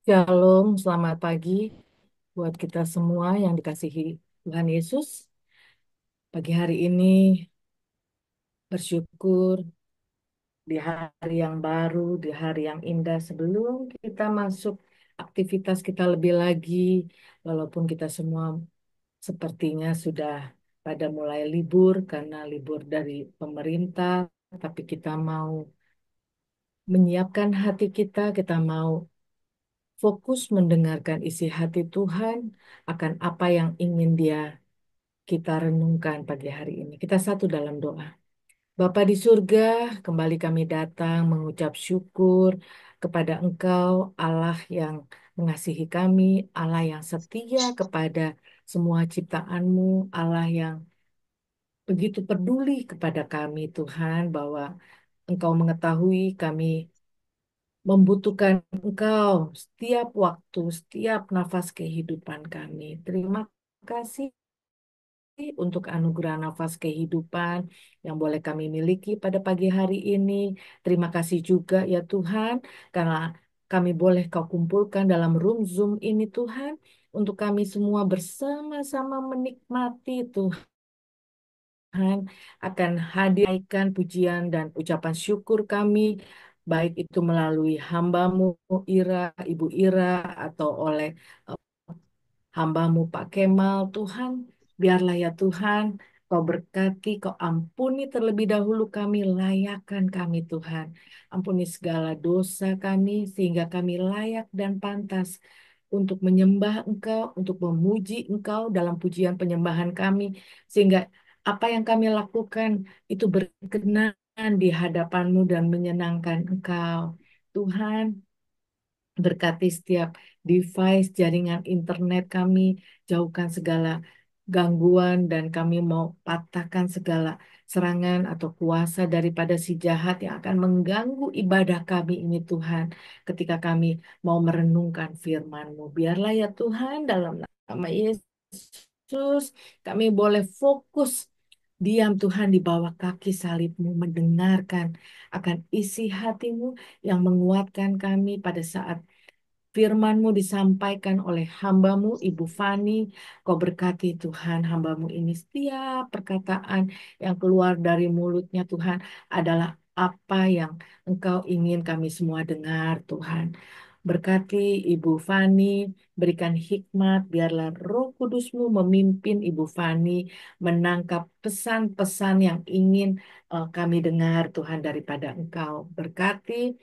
Shalom, selamat pagi buat kita semua yang dikasihi Tuhan Yesus. Pagi hari ini bersyukur di hari yang baru, di hari yang indah sebelum kita masuk aktivitas kita lebih lagi. Walaupun kita semua sepertinya sudah pada mulai libur karena libur dari pemerintah, tapi kita mau menyiapkan hati kita mau fokus mendengarkan isi hati Tuhan akan apa yang ingin Dia kita renungkan pagi hari ini. Kita satu dalam doa. Bapa di surga, kembali kami datang mengucap syukur kepada Engkau, Allah yang mengasihi kami, Allah yang setia kepada semua ciptaan-Mu, Allah yang begitu peduli kepada kami, Tuhan, bahwa Engkau mengetahui kami membutuhkan Engkau setiap waktu, setiap nafas kehidupan kami. Terima kasih untuk anugerah nafas kehidupan yang boleh kami miliki pada pagi hari ini. Terima kasih juga ya Tuhan, karena kami boleh Kau kumpulkan dalam room Zoom ini Tuhan, untuk kami semua bersama-sama menikmati Tuhan akan hadirkan pujian dan ucapan syukur kami, baik itu melalui hamba-Mu Ira, Ibu Ira, atau oleh hamba-Mu Pak Kemal, Tuhan, biarlah ya Tuhan, Kau berkati, Kau ampuni terlebih dahulu kami, layakkan kami Tuhan. Ampuni segala dosa kami, sehingga kami layak dan pantas untuk menyembah Engkau, untuk memuji Engkau dalam pujian penyembahan kami, sehingga apa yang kami lakukan itu berkenan di hadapan-Mu dan menyenangkan Engkau. Tuhan, berkati setiap device jaringan internet kami, jauhkan segala gangguan dan kami mau patahkan segala serangan atau kuasa daripada si jahat yang akan mengganggu ibadah kami ini Tuhan. Ketika kami mau merenungkan firman-Mu, biarlah ya Tuhan dalam nama Yesus kami boleh fokus diam Tuhan di bawah kaki salib-Mu, mendengarkan akan isi hati-Mu yang menguatkan kami pada saat firman-Mu disampaikan oleh hamba-Mu, Ibu Fani. Kau berkati Tuhan, hamba-Mu ini setiap perkataan yang keluar dari mulutnya Tuhan adalah apa yang Engkau ingin kami semua dengar Tuhan. Berkati Ibu Fani, berikan hikmat, biarlah Roh Kudus-Mu memimpin Ibu Fani menangkap pesan-pesan yang ingin kami dengar Tuhan daripada Engkau. Berkati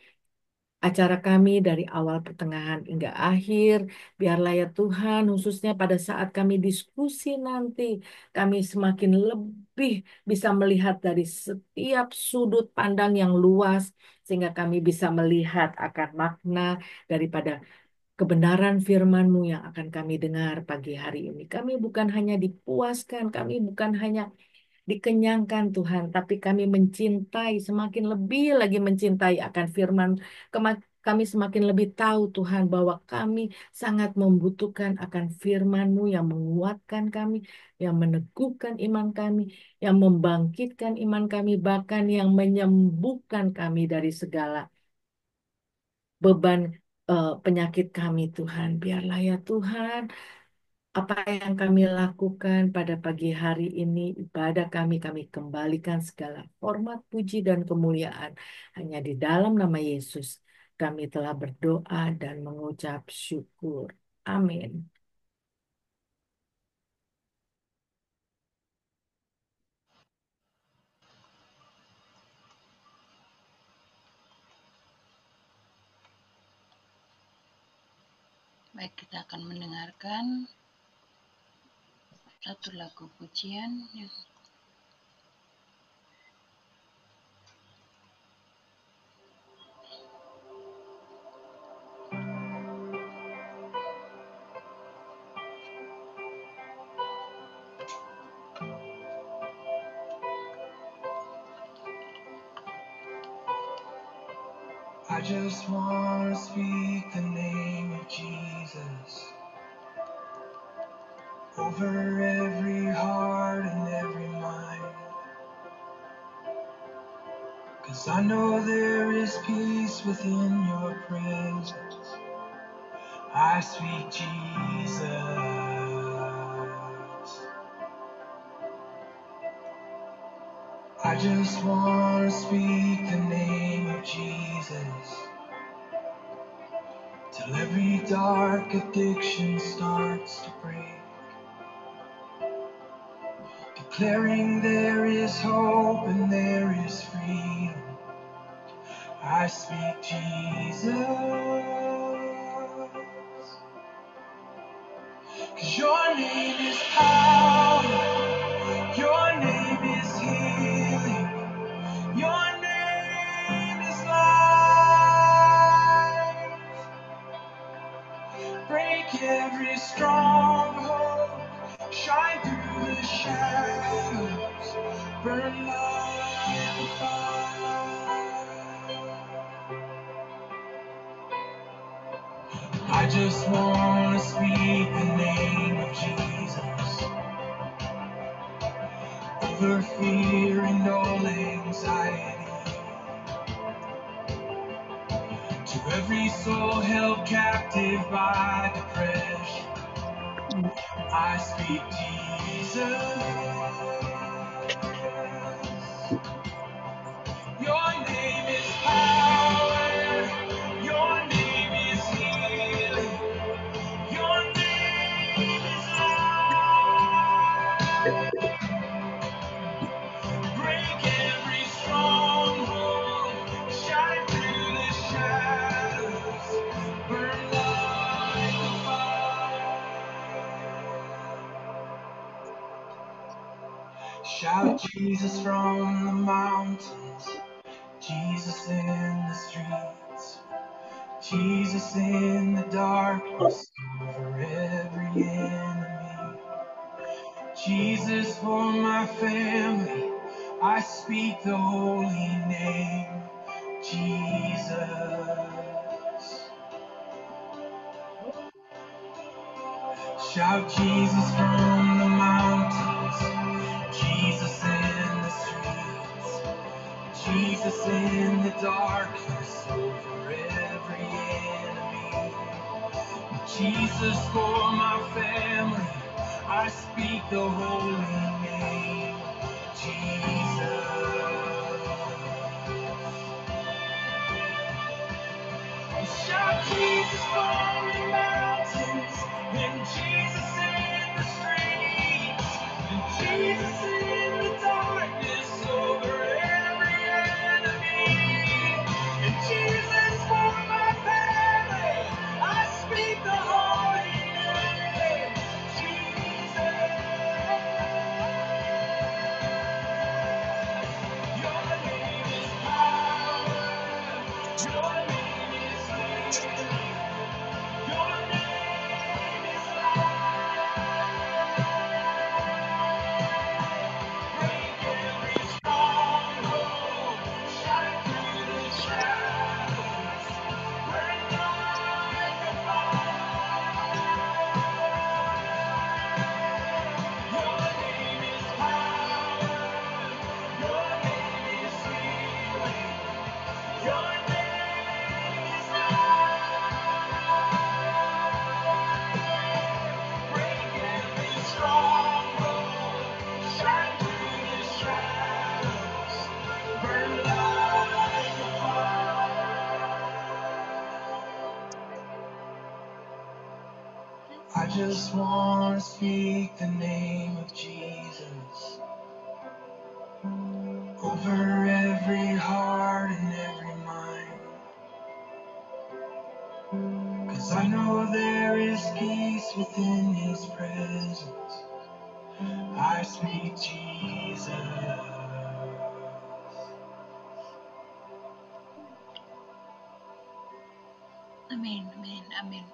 acara kami dari awal pertengahan hingga akhir. Biarlah ya Tuhan, khususnya pada saat kami diskusi nanti, kami semakin lebih bisa melihat dari setiap sudut pandang yang luas, sehingga kami bisa melihat akan makna daripada kebenaran firman-Mu yang akan kami dengar pagi hari ini. Kami bukan hanya dipuaskan, kami bukan hanya dikenyangkan Tuhan, tapi kami mencintai, semakin lebih lagi mencintai akan firman. Kami semakin lebih tahu Tuhan bahwa kami sangat membutuhkan akan firman-Mu yang menguatkan kami, yang meneguhkan iman kami, yang membangkitkan iman kami, bahkan yang menyembuhkan kami dari segala beban penyakit kami Tuhan. Biarlah ya Tuhan, apa yang kami lakukan pada pagi hari ini, ibadah kami kembalikan segala hormat, puji, dan kemuliaan hanya di dalam nama Yesus. Kami telah berdoa dan mengucap syukur. Amin. Baik, kita akan mendengarkan satu lagu pujian yang I just want to speak the name of Jesus over every heart and every mind. 'Cause I know there is peace within your presence. I speak Jesus. I just want to speak the name of Jesus till every dark addiction starts to break, declaring there is hope and there is freedom. I speak Jesus, 'cause your name is power, your name is healing, your name is life. Break every stronghold, shine through the shadows, burn like a fire. I just want to speak the name of Jesus over fear and all anxiety, to every soul held captive by depression. I speak Jesus. Your name is power, your name is healing, your name is life. Break every stronghold, shine through the shadows, burn like a fire. Shout Jesus from the mountains, Jesus in the streets, Jesus in the darkness over every enemy. Jesus for my family, I speak the holy name, Jesus. Shout Jesus from the mountains, Jesus in the streets, Jesus in the darkness over every enemy. Jesus for my family, I speak the holy name, Jesus. Shout Jesus from the mountains, and Jesus in the streets, and Jesus in the darkness over every enemy. And Jesus for my family, I speak the holy name, Jesus. Your name is power, your name is healing. Your name is life. Break every stronghold, shine through the shadows, burn like a fire. Your name is power. Your name is healing. Your name is life. Break every stronghold, shine through the shadows, burn like a fire. I just want to speak the name of Jesus over every heart and every mind, 'cause I know there is peace within His presence. I speak Jesus. Amin, amin, amin.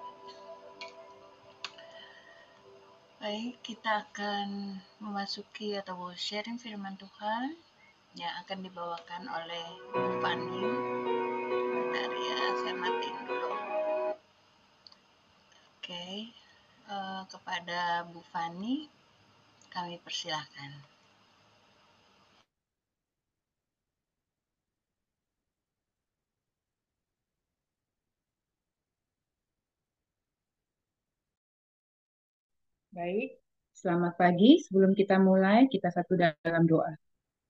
Baik, kita akan memasuki atau sharing firman Tuhan yang akan dibawakan oleh Bu Fani. Bentar ya, saya matiin dulu. Oke, kepada Bu Fani, kami persilahkan. Baik, selamat pagi. Sebelum kita mulai, kita satu dalam doa.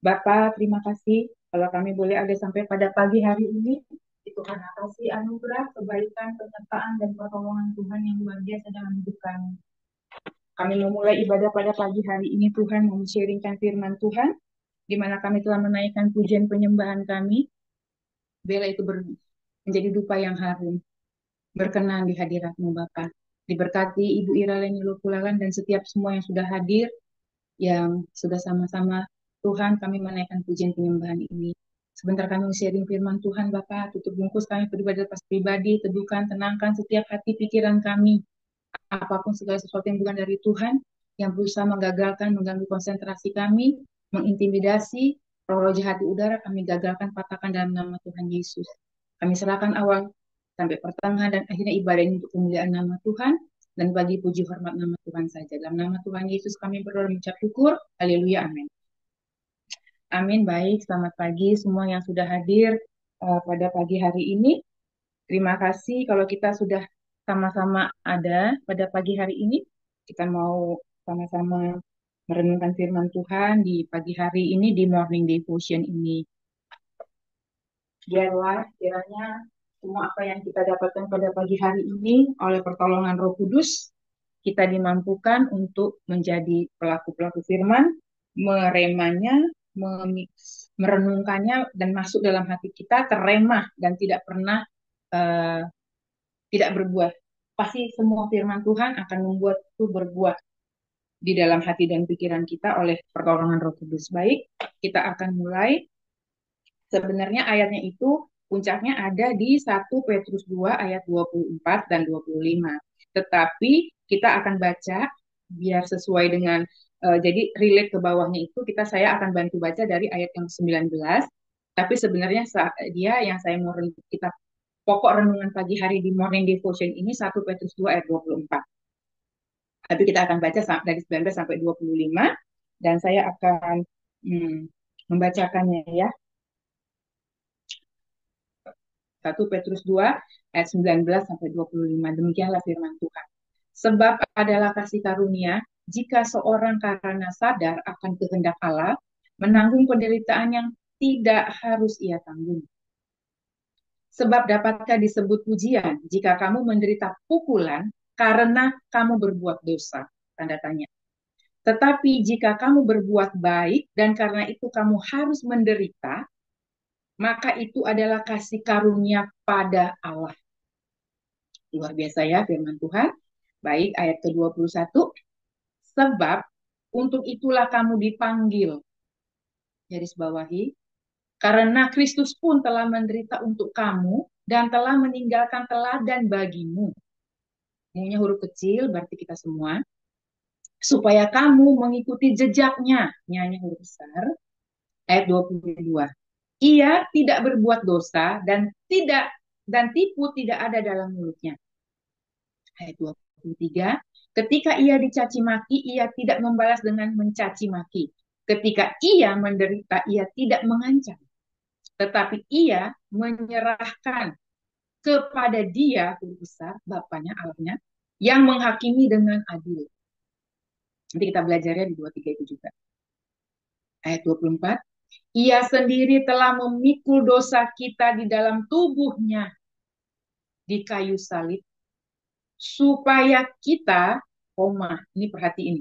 Bapa, terima kasih kalau kami boleh ada sampai pada pagi hari ini. Itu karena kasih anugerah, kebaikan, penyertaan, dan pertolongan Tuhan yang luar biasa dalam hidup kami. Kami memulai ibadah pada pagi hari ini, Tuhan, sharingkan firman Tuhan, di mana kami telah menaikkan pujian penyembahan kami. Bela itu menjadi dupa yang harum, berkenan di hadirat-Mu, Bapa. Diberkati Ibu Ira Leni Lukulalan dan setiap semua yang sudah hadir, yang sudah sama-sama Tuhan kami menaikkan pujian penyembahan ini. Sebentar kami sharing firman Tuhan, Bapak, tutup bungkus kami pribadi lepas pribadi, teduhkan, tenangkan setiap hati pikiran kami. Apapun segala sesuatu yang bukan dari Tuhan, yang berusaha menggagalkan, mengganggu konsentrasi kami, mengintimidasi, roh-roh jahat di udara, kami gagalkan, patahkan dalam nama Tuhan Yesus. Kami serahkan awal sampai pertengahan dan akhirnya ibadah ini untuk kemuliaan nama Tuhan, dan bagi puji hormat nama Tuhan saja. Dalam nama Tuhan Yesus kami berdoa dan mengucap syukur. Haleluya, amin. Amin, baik. Selamat pagi semua yang sudah hadir pada pagi hari ini. Terima kasih kalau kita sudah sama-sama ada pada pagi hari ini. Kita mau sama-sama merenungkan firman Tuhan di pagi hari ini, di morning devotion ini. Biarlah kiranya semua apa yang kita dapatkan pada pagi hari ini oleh pertolongan Roh Kudus, kita dimampukan untuk menjadi pelaku-pelaku firman, meremanya, merenungkannya, dan masuk dalam hati kita, terremah dan tidak pernah tidak berbuah. Pasti semua firman Tuhan akan membuat itu berbuah di dalam hati dan pikiran kita oleh pertolongan Roh Kudus. Baik, kita akan mulai. Sebenarnya ayatnya itu puncaknya ada di 1 Petrus 2 ayat 24 dan 25. Tetapi kita akan baca biar sesuai dengan jadi relate ke bawahnya itu saya akan bantu baca dari ayat yang 19. Tapi sebenarnya dia yang saya mau kita pokok renungan pagi hari di morning devotion ini 1 Petrus 2 ayat 24. Tapi kita akan baca dari 19 sampai 25 dan saya akan membacakannya ya. 1 Petrus 2 ayat 19 sampai 25. Demikianlah firman Tuhan. Sebab adalah kasih karunia jika seorang karena sadar akan kehendak Allah menanggung penderitaan yang tidak harus ia tanggung. Sebab dapatkah disebut pujian jika kamu menderita pukulan karena kamu berbuat dosa? Tanda tanya. Tetapi jika kamu berbuat baik dan karena itu kamu harus menderita, maka itu adalah kasih karunia pada Allah. Luar biasa ya firman Tuhan. Baik, ayat ke-21. Sebab untuk itulah kamu dipanggil. Garis bawahi. Karena Kristus pun telah menderita untuk kamu dan telah meninggalkan teladan bagimu. Munya huruf kecil berarti kita semua. Supaya kamu mengikuti jejaknya. Nyanya huruf besar. Ayat 22. Ia tidak berbuat dosa dan tipu tidak ada dalam mulutnya. Ayat 23. Ketika ia dicaci maki, ia tidak membalas dengan mencaci maki. Ketika ia menderita, ia tidak mengancam. Tetapi ia menyerahkan kepada dia, huruf besar, Bapaknya, Allahnya, yang menghakimi dengan adil. Nanti kita belajarnya di 23 itu juga. Ayat 24. Ia sendiri telah memikul dosa kita di dalam tubuhnya di kayu salib, supaya kita, ini perhatiin,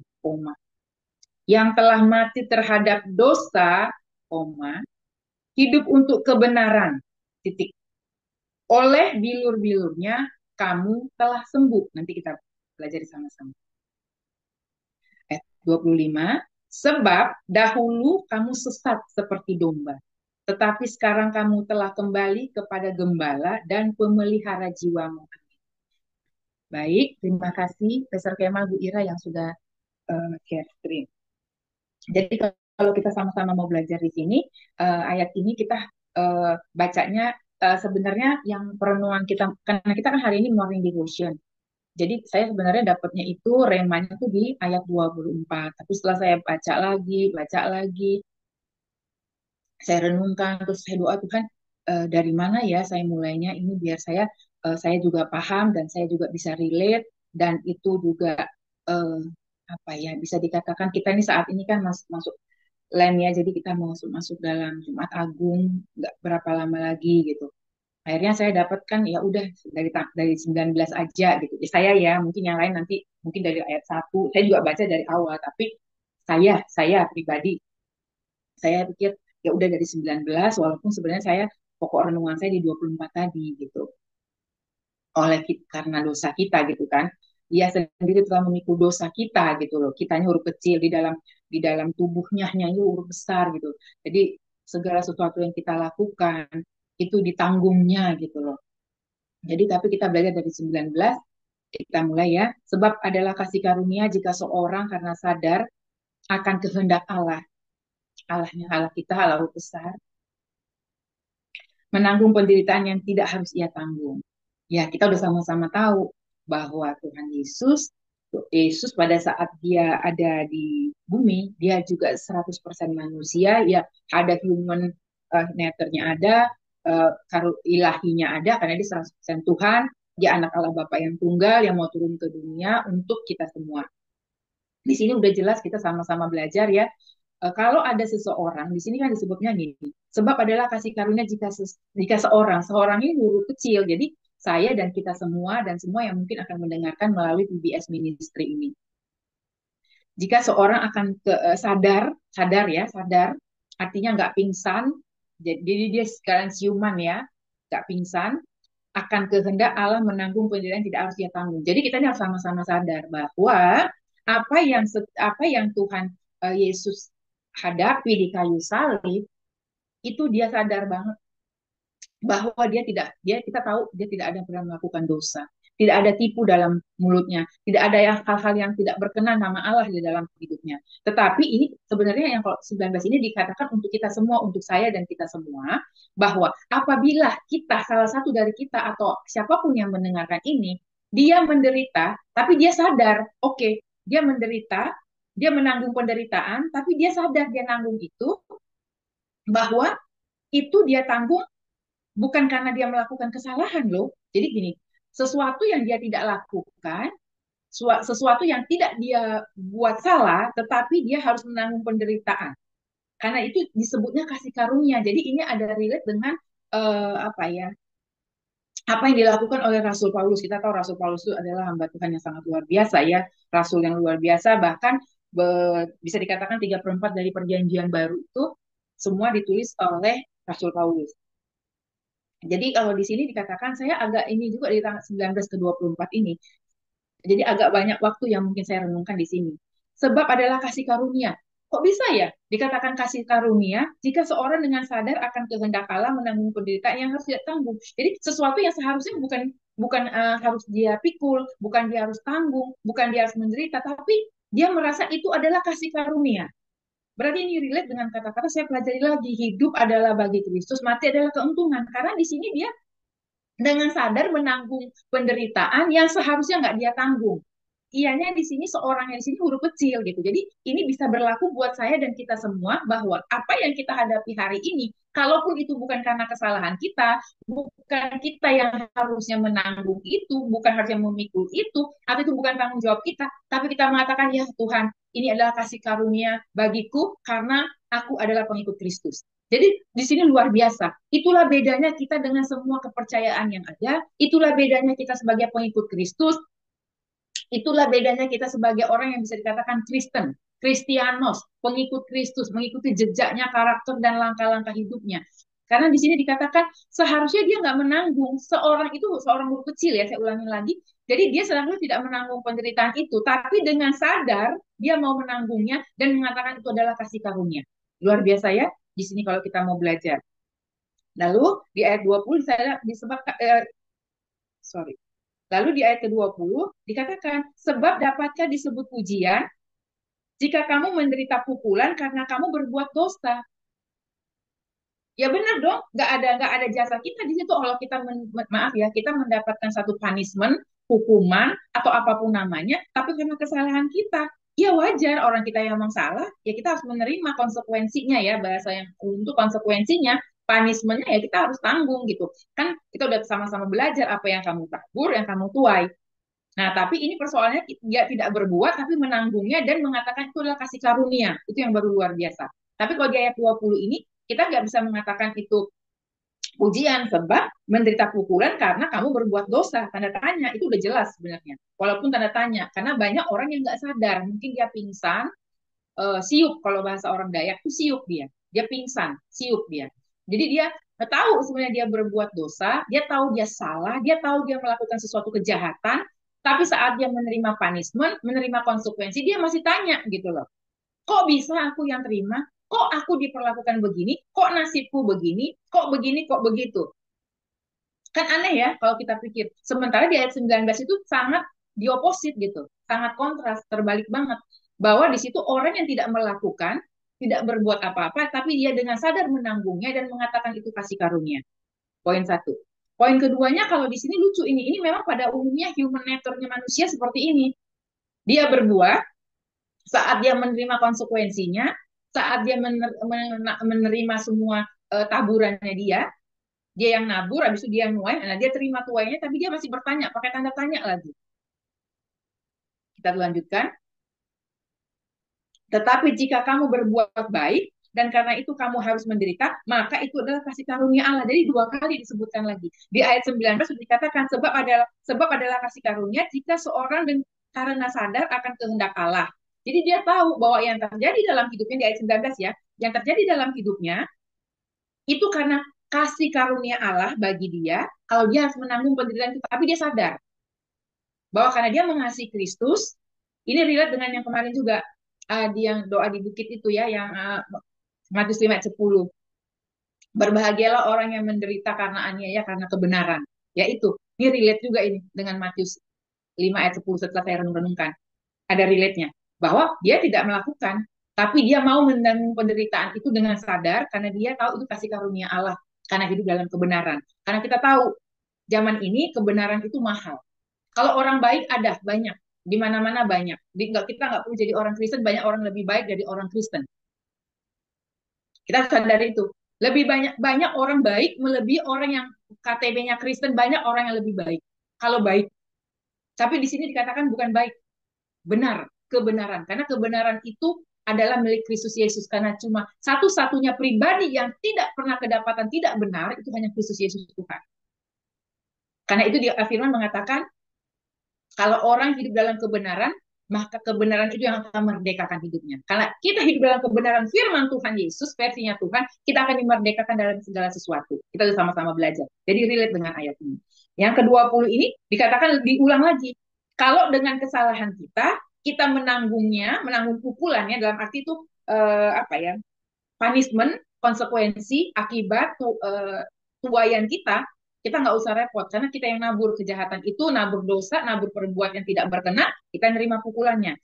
yang telah mati terhadap dosa, hidup untuk kebenaran, titik. Oleh bilur-bilurnya kamu telah sembuh. Nanti kita pelajari sama-sama. Ayat 25. Sebab dahulu kamu sesat seperti domba, tetapi sekarang kamu telah kembali kepada gembala dan pemelihara jiwamu. Baik, terima kasih Pastor Kemal, Bu Ira yang sudah share screen. Jadi kalau kita sama-sama mau belajar di sini, ayat ini kita bacanya sebenarnya yang perenungan kita, karena kita kan hari ini morning devotion. Jadi saya sebenarnya dapatnya itu remanya tuh di ayat 24. Tapi setelah saya baca lagi, saya renungkan, terus saya doa Tuhan, dari mana ya saya mulainya ini biar saya juga paham dan saya juga bisa relate dan itu juga apa ya, bisa dikatakan kita ini saat ini kan masuk Lent ya, jadi kita mau masuk dalam Jumat Agung nggak berapa lama lagi gitu. Akhirnya saya dapatkan ya udah dari 19 aja gitu. Ya, saya ya, mungkin yang lain nanti mungkin dari ayat 1. Saya juga baca dari awal, tapi saya pribadi saya pikir ya udah dari 19 walaupun sebenarnya saya pokok renungan saya di 24 tadi gitu. Karena dosa kita gitu kan. Dia sendiri telah memikul dosa kita gitu loh. Kitanya huruf kecil di dalam tubuhnya hanya huruf besar gitu. Jadi segala sesuatu yang kita lakukan itu ditanggungnya gitu loh. Jadi tapi kita belajar dari 19, kita mulai ya. Sebab adalah kasih karunia jika seorang karena sadar akan kehendak Allah. Allahnya Allah kita, Allah besar, menanggung penderitaan yang tidak harus ia tanggung. Ya, kita udah sama-sama tahu bahwa Tuhan Yesus pada saat dia ada di bumi, dia juga 100% manusia, ya ada human nature-nya ada, ilahinya ada, karena dia 100% Tuhan, dia anak Allah Bapa yang tunggal, yang mau turun ke dunia untuk kita semua. Di sini udah jelas kita sama-sama belajar ya. Kalau ada seseorang, di sini kan disebutnya gini, sebab adalah kasih karunia jika seorang ini huruf kecil, jadi saya dan kita semua dan semua yang mungkin akan mendengarkan melalui PBS Ministry ini. Jika seorang akan sadar, artinya nggak pingsan, jadi dia sekarang siuman ya, nggak pingsan, akan kehendak Allah menanggung penderitaan yang tidak harus dia tanggung. Jadi kita harus sama-sama sadar bahwa apa yang Tuhan Yesus hadapi di kayu salib itu dia sadar banget bahwa kita tahu dia tidak ada yang pernah melakukan dosa, tidak ada tipu dalam mulutnya, tidak ada hal-hal yang tidak berkenan nama Allah di dalam hidupnya. Tetapi ini sebenarnya yang kalau 19 ini dikatakan untuk kita semua, untuk saya dan kita semua, bahwa apabila kita, salah satu dari kita atau siapapun yang mendengarkan ini, dia menderita, tapi dia sadar, oke, dia menderita, dia menanggung penderitaan, tapi dia sadar dia nanggung itu, bahwa itu dia tanggung bukan karena dia melakukan kesalahan loh. Jadi gini, sesuatu yang dia tidak lakukan, sesuatu yang tidak dia buat salah, tetapi dia harus menanggung penderitaan. Karena itu disebutnya kasih karunia. Jadi ini ada relate dengan apa yang dilakukan oleh Rasul Paulus. Kita tahu Rasul Paulus itu adalah hamba Tuhan yang sangat luar biasa ya, Rasul yang luar biasa. Bahkan bisa dikatakan 3/4 dari perjanjian baru itu semua ditulis oleh Rasul Paulus. Jadi kalau di sini dikatakan saya agak ini juga di tanggal 19 ke 24 ini. Jadi agak banyak waktu yang mungkin saya renungkan di sini. Sebab adalah kasih karunia. Kok bisa ya dikatakan kasih karunia jika seorang dengan sadar akan kehendak Allah menanggung penderitaan yang harus dia tanggung. Jadi sesuatu yang seharusnya bukan bukan harus dia pikul, bukan dia harus tanggung, bukan dia harus menderita, tapi dia merasa itu adalah kasih karunia. Berarti ini relate dengan kata-kata saya pelajari lagi, hidup adalah bagi Kristus, mati adalah keuntungan. Karena di sini dia dengan sadar menanggung penderitaan yang seharusnya nggak dia tanggung. Ianya di sini seorang yang di sini huruf kecil gitu. Jadi ini bisa berlaku buat saya dan kita semua bahwa apa yang kita hadapi hari ini, kalaupun itu bukan karena kesalahan kita, bukan kita yang harusnya menanggung itu, bukan harusnya memikul itu, atau itu bukan tanggung jawab kita, tapi kita mengatakan ya Tuhan, ini adalah kasih karunia bagiku karena aku adalah pengikut Kristus. Jadi di sini luar biasa. Itulah bedanya kita dengan semua kepercayaan yang ada. Itulah bedanya kita sebagai pengikut Kristus. Itulah bedanya kita sebagai orang yang bisa dikatakan Kristen, Kristianos, pengikut Kristus, mengikuti jejaknya, karakter dan langkah-langkah hidupnya. Karena di sini dikatakan seharusnya dia nggak menanggung. Seorang itu seorang guru kecil ya, saya ulangi lagi. Jadi dia seharusnya tidak menanggung penderitaan itu, tapi dengan sadar dia mau menanggungnya dan mengatakan itu adalah kasih karunia. Luar biasa ya di sini kalau kita mau belajar. Lalu di ayat 20 saya disebutkan sorry. Lalu di ayat ke-20 dikatakan, sebab dapatkah disebut pujian jika kamu menderita pukulan karena kamu berbuat dosa? Ya benar dong, nggak ada jasa kita di situ kalau kita maaf ya, kita mendapatkan satu punishment, hukuman atau apapun namanya, tapi karena kesalahan kita, ya wajar orang kita yang memang salah, ya kita harus menerima konsekuensinya ya, bahasa yang untuk konsekuensinya, punishmentnya ya kita harus tanggung gitu. Kan kita udah sama-sama belajar apa yang kamu tabur, yang kamu tuai. Nah, tapi ini persoalannya dia tidak berbuat, tapi menanggungnya dan mengatakan itu adalah kasih karunia. Itu yang baru luar biasa. Tapi kalau di ayat 20 ini, kita nggak bisa mengatakan itu ujian, sebab menderita pukulan karena kamu berbuat dosa. Tanda tanya, itu udah jelas sebenarnya. Walaupun tanda tanya, karena banyak orang yang nggak sadar. Mungkin dia pingsan, siup, kalau bahasa orang Dayak itu siup dia. Dia pingsan, siup dia. Jadi dia tahu sebenarnya dia berbuat dosa, dia tahu dia salah, dia tahu dia melakukan sesuatu kejahatan, tapi saat dia menerima punishment, menerima konsekuensi, dia masih tanya gitu loh. Kok bisa aku yang terima? Kok aku diperlakukan begini? Kok nasibku begini? Kok begini? Kok begitu? Kan aneh ya kalau kita pikir. Sementara di ayat 19 itu sangat dioposit gitu. Sangat kontras, terbalik banget. Bahwa di situ orang yang tidak melakukan, tidak berbuat apa-apa, tapi dia dengan sadar menanggungnya dan mengatakan itu kasih karunia. Poin satu. Poin keduanya kalau di sini lucu ini. Ini memang pada umumnya human nature-nya manusia seperti ini. Dia berbuat, saat dia menerima konsekuensinya, saat dia menerima semua taburannya dia yang nabur, habis itu dia yang nuai, nah dia terima tuainya, tapi dia masih bertanya, pakai tanda tanya lagi. Kita lanjutkan. Tetapi jika kamu berbuat baik, dan karena itu kamu harus menderita, maka itu adalah kasih karunia Allah. Jadi dua kali disebutkan lagi. Di ayat 19 sudah dikatakan, sebab adalah kasih karunia jika seorang dan karena sadar akan kehendak Allah. Jadi dia tahu bahwa yang terjadi dalam hidupnya, di ayat 19 ya, yang terjadi dalam hidupnya, itu karena kasih karunia Allah bagi dia, kalau dia harus menanggung penderitaan itu, tapi dia sadar bahwa karena dia mengasihi Kristus, ini relate dengan yang kemarin juga, di yang doa di bukit itu ya, yang Matius 5 ayat 10. Berbahagialah orang yang menderita karena aniaya, karena kebenaran. Yaitu, ini relate juga ini dengan Matius 5 ayat 10 setelah saya renung-renungkan. Ada relate-nya. Bahwa dia tidak melakukan, tapi dia mau menanggung penderitaan itu dengan sadar, karena dia tahu itu kasih karunia Allah, karena hidup dalam kebenaran. Karena kita tahu, zaman ini kebenaran itu mahal. Kalau orang baik ada, banyak. Di mana-mana banyak. Kita nggak perlu jadi orang Kristen, banyak orang lebih baik dari orang Kristen. Kita sadar itu. Lebih banyak orang baik melebihi orang yang KTP-nya Kristen, banyak orang yang lebih baik. Kalau baik. Tapi di sini dikatakan bukan baik, benar, kebenaran. Karena kebenaran itu adalah milik Kristus Yesus. Karena cuma satu-satunya pribadi yang tidak pernah kedapatan tidak benar, itu hanya Kristus Yesus Tuhan. Karena itu dia firman mengatakan, kalau orang hidup dalam kebenaran, maka kebenaran itu yang akan memerdekakan hidupnya. Karena kita hidup dalam kebenaran firman Tuhan Yesus, versinya Tuhan, kita akan dimerdekakan dalam segala sesuatu. Kita sama-sama belajar. Jadi relate dengan ayat ini. Yang ke-20 ini dikatakan diulang lagi. Kalau dengan kesalahan kita menanggungnya, menanggung pukulannya, dalam arti itu punishment, konsekuensi, akibat, tuayan kita nggak usah repot karena kita yang nabur kejahatan itu, nabur dosa, nabur perbuatan yang tidak berkenan, kita nerima pukulannya.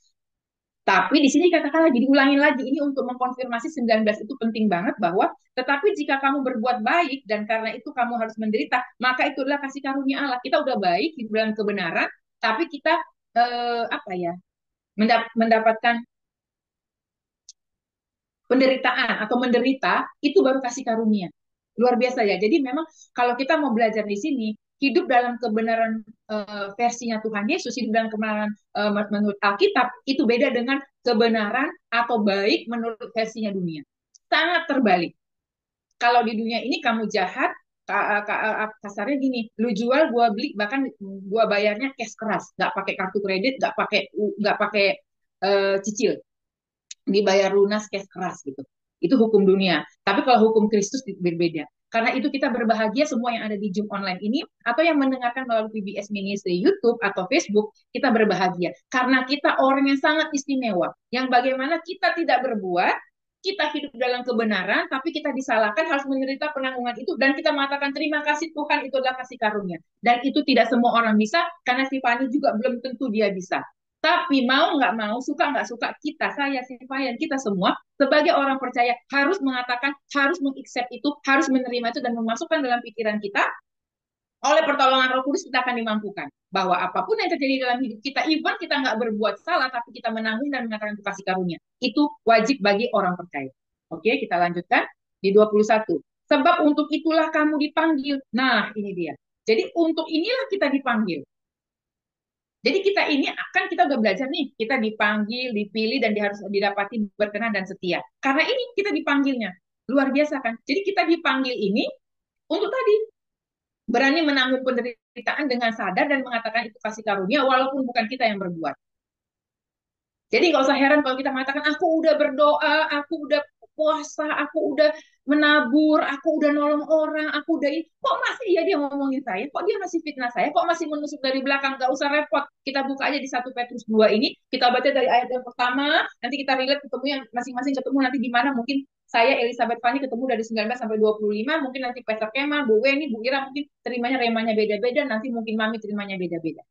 Tapi di sini katakan lagi, diulangin lagi, ini untuk mengkonfirmasi 19 itu penting banget bahwa tetapi jika kamu berbuat baik dan karena itu kamu harus menderita, maka itu adalah kasih karunia Allah. Kita udah baik hidup dalam kebenaran, tapi kita mendapatkan penderitaan atau menderita, itu baru kasih karunia. Luar biasa ya. Jadi memang kalau kita mau belajar di sini, hidup dalam kebenaran versinya Tuhan Yesus, hidup dalam kebenaran menurut Alkitab, itu beda dengan kebenaran atau baik menurut versinya dunia. Sangat terbalik. Kalau di dunia ini kamu jahat, kasarnya gini, lu jual, gua beli, bahkan gua bayarnya cash keras, nggak pakai kartu kredit, nggak pakai cicil, dibayar lunas cash keras gitu. Itu hukum dunia. Tapi kalau hukum Kristus berbeda. Karena itu kita berbahagia semua yang ada di Zoom online ini atau yang mendengarkan melalui PBS Ministry YouTube atau Facebook, kita berbahagia karena kita orang yang sangat istimewa. Yang bagaimana kita tidak berbuat, kita hidup dalam kebenaran, tapi kita disalahkan harus menderita penanggungan itu dan kita mengatakan terima kasih Tuhan, itu adalah kasih karunia. Dan itu tidak semua orang bisa karena si Fani juga belum tentu dia bisa. Tapi mau nggak mau, suka nggak suka, saya, si Fayan, kita semua sebagai orang percaya harus mengatakan, harus mengaccept itu, harus menerima itu dan memasukkan dalam pikiran kita. Oleh pertolongan Roh Kudus kita akan dimampukan bahwa apapun yang terjadi dalam hidup kita, even kita nggak berbuat salah, tapi kita menanggung dan mengatakan itu kasih karunia. Itu wajib bagi orang percaya. Oke, kita lanjutkan di 21. Sebab untuk itulah kamu dipanggil. Nah, ini dia. Jadi untuk inilah kita dipanggil. Jadi kita ini akan kita udah belajar nih, kita dipanggil, dipilih dan harus didapati berkenan dan setia. Karena ini kita dipanggilnya. Luar biasa kan? Jadi kita dipanggil ini untuk tadi berani menanggung penderitaan dengan sadar dan mengatakan itu kasih karunia walaupun bukan kita yang berbuat. Jadi nggak usah heran kalau kita mengatakan aku udah berdoa, aku udah puasa, aku udah menabur, aku udah nolong orang, aku udah ini. Kok masih ya dia ngomongin saya? Kok dia masih fitnah saya? Kok masih menusuk dari belakang? Gak usah repot. Kita buka aja di 1 Petrus 2 ini. Kita baca dari ayat yang pertama. Nanti kita relate ketemu yang masing-masing ketemu nanti di mana. Mungkin saya Elizabeth Fani ketemu dari 19 sampai 25. Mungkin nanti Pastor Kemal, Bu Weni, Bu Ira mungkin terimanya remanya beda-beda. Nanti mungkin Mami terimanya beda-beda.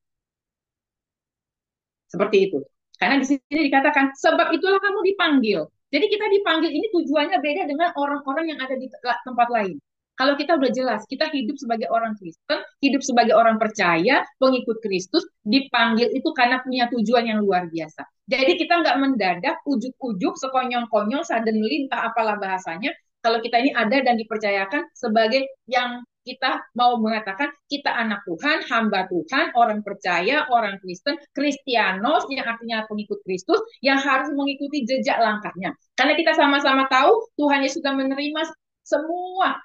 Seperti itu. Karena di sini dikatakan, sebab itulah kamu dipanggil. Jadi kita dipanggil ini tujuannya beda dengan orang-orang yang ada di tempat lain. Kalau kita udah jelas, kita hidup sebagai orang Kristen, hidup sebagai orang percaya, pengikut Kristus, dipanggil itu karena punya tujuan yang luar biasa. Jadi kita nggak mendadak, ujuk-ujuk, sekonyong-konyong, suddenly, entah apalah bahasanya, kalau kita ini ada dan dipercayakan sebagai yang kita mau mengatakan kita anak Tuhan, hamba Tuhan, orang percaya, orang Kristen, Kristianos yang artinya pengikut Kristus yang harus mengikuti jejak langkahnya. Karena kita sama-sama tahu Tuhan Yesus sudah menerima semua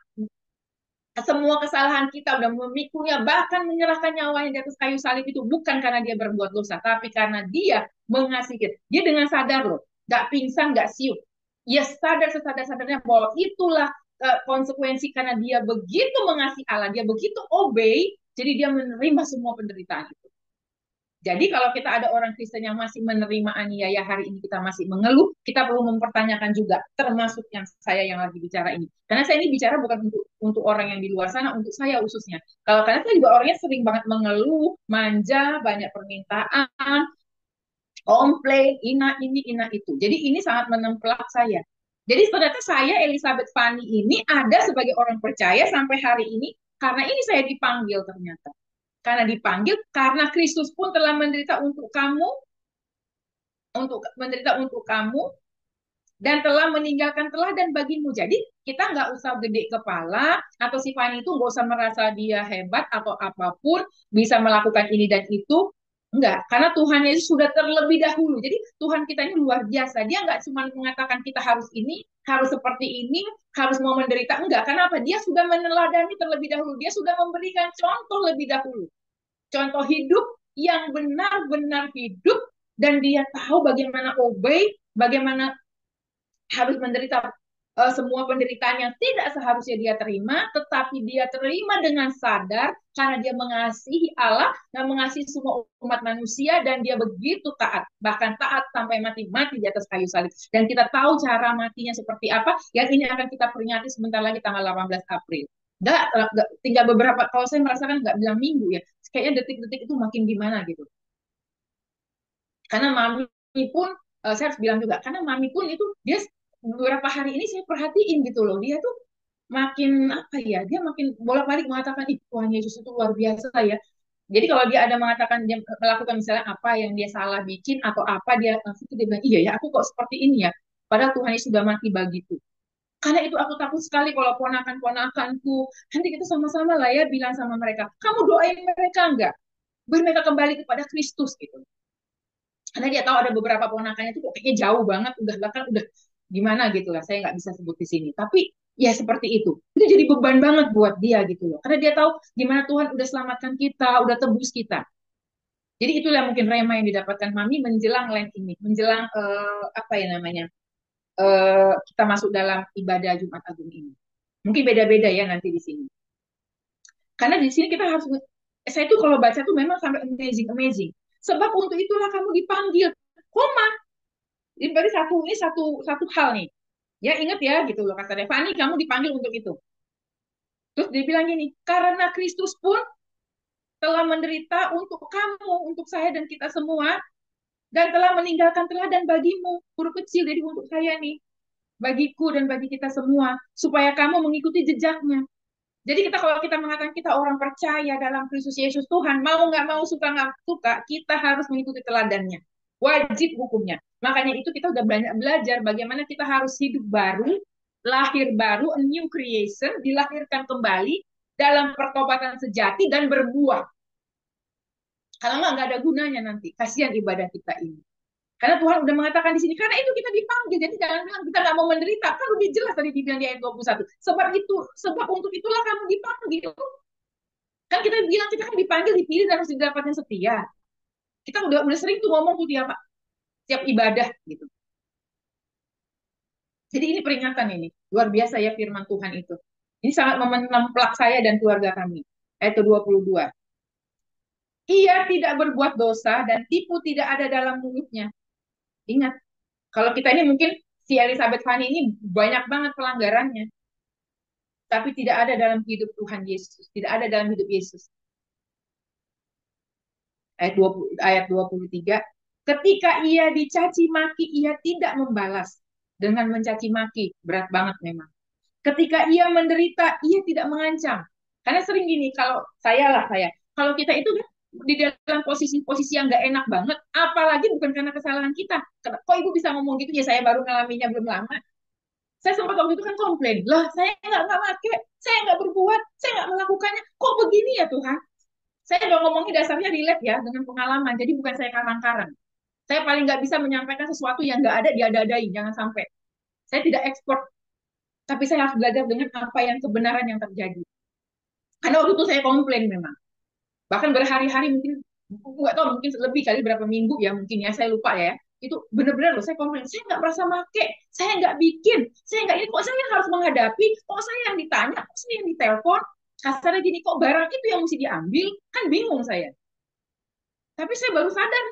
semua kesalahan kita, udah memikulnya, bahkan menyerahkan nyawanya di atas kayu salib itu bukan karena dia berbuat dosa, tapi karena dia mengasihi kita. Dia dengan sadar loh, gak pingsan, gak siup. Dia sadar sesadar-sadarnya bahwa itulah konsekuensi karena dia begitu mengasihi Allah, dia begitu obey, jadi dia menerima semua penderitaan itu. Jadi kalau kita ada orang Kristen yang masih menerima aniaya hari ini kita masih mengeluh, kita perlu mempertanyakan juga, termasuk yang saya yang lagi bicara ini. Karena saya ini bicara bukan untuk orang yang di luar sana, untuk saya khususnya. Kalau karena saya juga orangnya sering banget mengeluh, manja, banyak permintaan, komplain, ina itu. Jadi ini sangat menempelak saya. Jadi ternyata saya Elizabeth Fani ini ada sebagai orang percaya sampai hari ini karena ini saya dipanggil ternyata. Karena dipanggil, karena Kristus pun telah menderita untuk kamu, untuk menderita untuk kamu, dan telah meninggalkan teladan bagimu. Jadi kita nggak usah gede kepala, atau si Fani itu nggak usah merasa dia hebat atau apapun, bisa melakukan ini dan itu. Enggak, karena Tuhan Yesus sudah terlebih dahulu. Jadi Tuhan kita ini luar biasa. Dia nggak cuma mengatakan kita harus ini, harus seperti ini, harus mau menderita. Enggak, karena apa? Dia sudah meneladani terlebih dahulu. Dia sudah memberikan contoh lebih dahulu. Contoh hidup yang benar-benar hidup dan dia tahu bagaimana obey, bagaimana harus menderita semua penderitaan yang tidak seharusnya dia terima, tetapi dia terima dengan sadar karena dia mengasihi Allah dan mengasihi semua umat manusia dan dia begitu taat, bahkan taat sampai mati-mati di atas kayu salib. Dan kita tahu cara matinya seperti apa, yang ini akan kita peringati sebentar lagi tanggal 18 April. Nggak, tinggal beberapa, kalau saya merasakan nggak bilang minggu ya, kayaknya detik-detik itu makin gimana gitu. Karena mami pun, saya harus bilang juga, karena mami pun itu, dia beberapa hari ini saya perhatiin gitu loh, dia tuh makin, apa ya, dia makin bolak-balik mengatakan, ih Tuhan Yesus itu luar biasa ya. Jadi kalau dia ada mengatakan, dia melakukan misalnya apa yang dia salah bikin, atau apa, dia itu dia bilang, iya ya, aku kok seperti ini ya. Padahal Tuhan Yesus sudah mati bagiku. Karena itu aku takut sekali kalau ponakan-ponakanku, nanti kita sama-sama lah ya bilang sama mereka, kamu doain mereka enggak? Biar mereka kembali kepada Kristus gitu. Karena dia tahu ada beberapa ponakannya itu kayaknya jauh banget, udah bahkan udah gimana gitu lah, saya nggak bisa sebut di sini. Tapi ya seperti itu jadi beban banget buat dia gitu loh. Karena dia tahu gimana Tuhan udah selamatkan kita, udah tebus kita. Jadi itulah mungkin rema yang didapatkan Mami menjelang Lent ini, menjelang apa ya namanya, kita masuk dalam ibadah Jumat Agung ini. Mungkin beda-beda ya nanti di sini. Karena di sini kita harus, saya tuh kalau baca tuh memang sampai amazing, amazing. Sebab untuk itulah kamu dipanggil, koma. Jadi berarti ini satu hal nih. Ya ingat ya gitu loh kata Devani, kamu dipanggil untuk itu. Terus dia bilang gini, karena Kristus pun telah menderita untuk kamu, untuk saya dan kita semua, dan telah meninggalkan teladan bagimu, huruf kecil, jadi untuk saya nih, bagiku dan bagi kita semua, supaya kamu mengikuti jejaknya. Jadi kita kalau kita mengatakan kita orang percaya dalam Kristus Yesus Tuhan, mau nggak mau, suka nggak suka, kita harus mengikuti teladannya. Wajib hukumnya. Makanya itu kita udah banyak belajar bagaimana kita harus hidup baru, lahir baru, a new creation, dilahirkan kembali dalam pertobatan sejati dan berbuah. Kalau nggak ada gunanya nanti. Kasihan ibadah kita ini. Karena Tuhan udah mengatakan di sini, karena itu kita dipanggil. Jadi jangan bilang kita nggak mau menderita. Kan lebih jelas tadi dibilang di ayat 21. Sebab untuk itulah kamu dipanggil. Kan kita bilang kita kan dipanggil, dipilih dan harus didapatkan setia. Kita udah sering tuh ngomong tuh tiap ibadah gitu. Jadi ini peringatan ini. Luar biasa ya firman Tuhan itu. Ini sangat menempelak saya dan keluarga kami. Ayat ke-22. Ia tidak berbuat dosa dan tipu tidak ada dalam mulutnya. Ingat, kalau kita ini mungkin si Elizabeth Fanny ini banyak banget pelanggarannya. Tapi tidak ada dalam hidup Tuhan Yesus. Tidak ada dalam hidup Yesus. Ayat 23. Ketika ia dicaci maki, ia tidak membalas dengan mencaci maki. Berat banget memang. Ketika ia menderita, ia tidak mengancam. Karena sering gini, kalau saya, kalau kita itu kan di dalam posisi-posisi yang nggak enak banget, apalagi bukan karena kesalahan kita. Kok ibu bisa ngomong gitu? Ya saya baru ngalaminya belum lama. Saya sempat waktu itu kan komplain, lah saya nggak pakai, saya nggak berbuat, saya nggak melakukannya. Kok begini ya Tuhan? Saya udah ngomongnya dasarnya relate ya dengan pengalaman, jadi bukan saya karang-karang. Saya paling nggak bisa menyampaikan sesuatu yang nggak ada diada-adain, jangan sampai. Saya tidak ekspor, tapi saya harus belajar dengan apa yang kebenaran yang terjadi. Karena waktu itu saya komplain memang. Bahkan berhari-hari mungkin, nggak tahu mungkin lebih kali berapa minggu ya mungkin ya, saya lupa ya. Itu benar-benar loh, saya komplain. Saya nggak merasa make, saya nggak bikin, saya nggak ini, kok saya yang harus menghadapi, kok saya yang ditanya, kok saya yang ditelepon. Kasarnya gini, kok barang itu yang mesti diambil, kan bingung saya. Tapi saya baru sadar,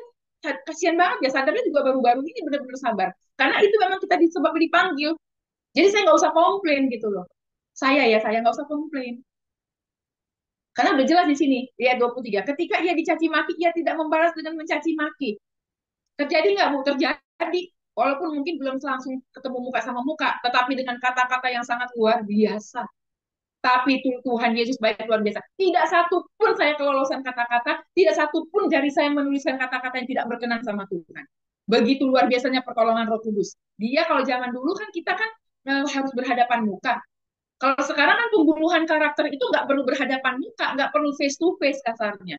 kasihan banget ya, sadarnya juga baru-baru ini benar-benar sabar. Karena itu memang kita disebab dipanggil. Jadi saya nggak usah komplain gitu loh. Saya nggak usah komplain. Karena udah jelas di sini, di ayat 23. Ketika ia dicaci maki, ia tidak membalas dengan mencaci maki. Terjadi nggak, Bu? Terjadi. Walaupun mungkin belum langsung ketemu muka sama muka, tetapi dengan kata-kata yang sangat luar biasa. Tapi Tuhan Yesus baik luar biasa. Tidak satu pun saya kelolosan kata-kata, tidak satu pun jari saya menuliskan kata-kata yang tidak berkenan sama Tuhan. Begitu luar biasanya pertolongan Roh Kudus. Dia kalau zaman dulu kan kita kan harus berhadapan muka. Kalau sekarang kan pembunuhan karakter itu nggak perlu berhadapan muka, nggak perlu face to face kasarnya.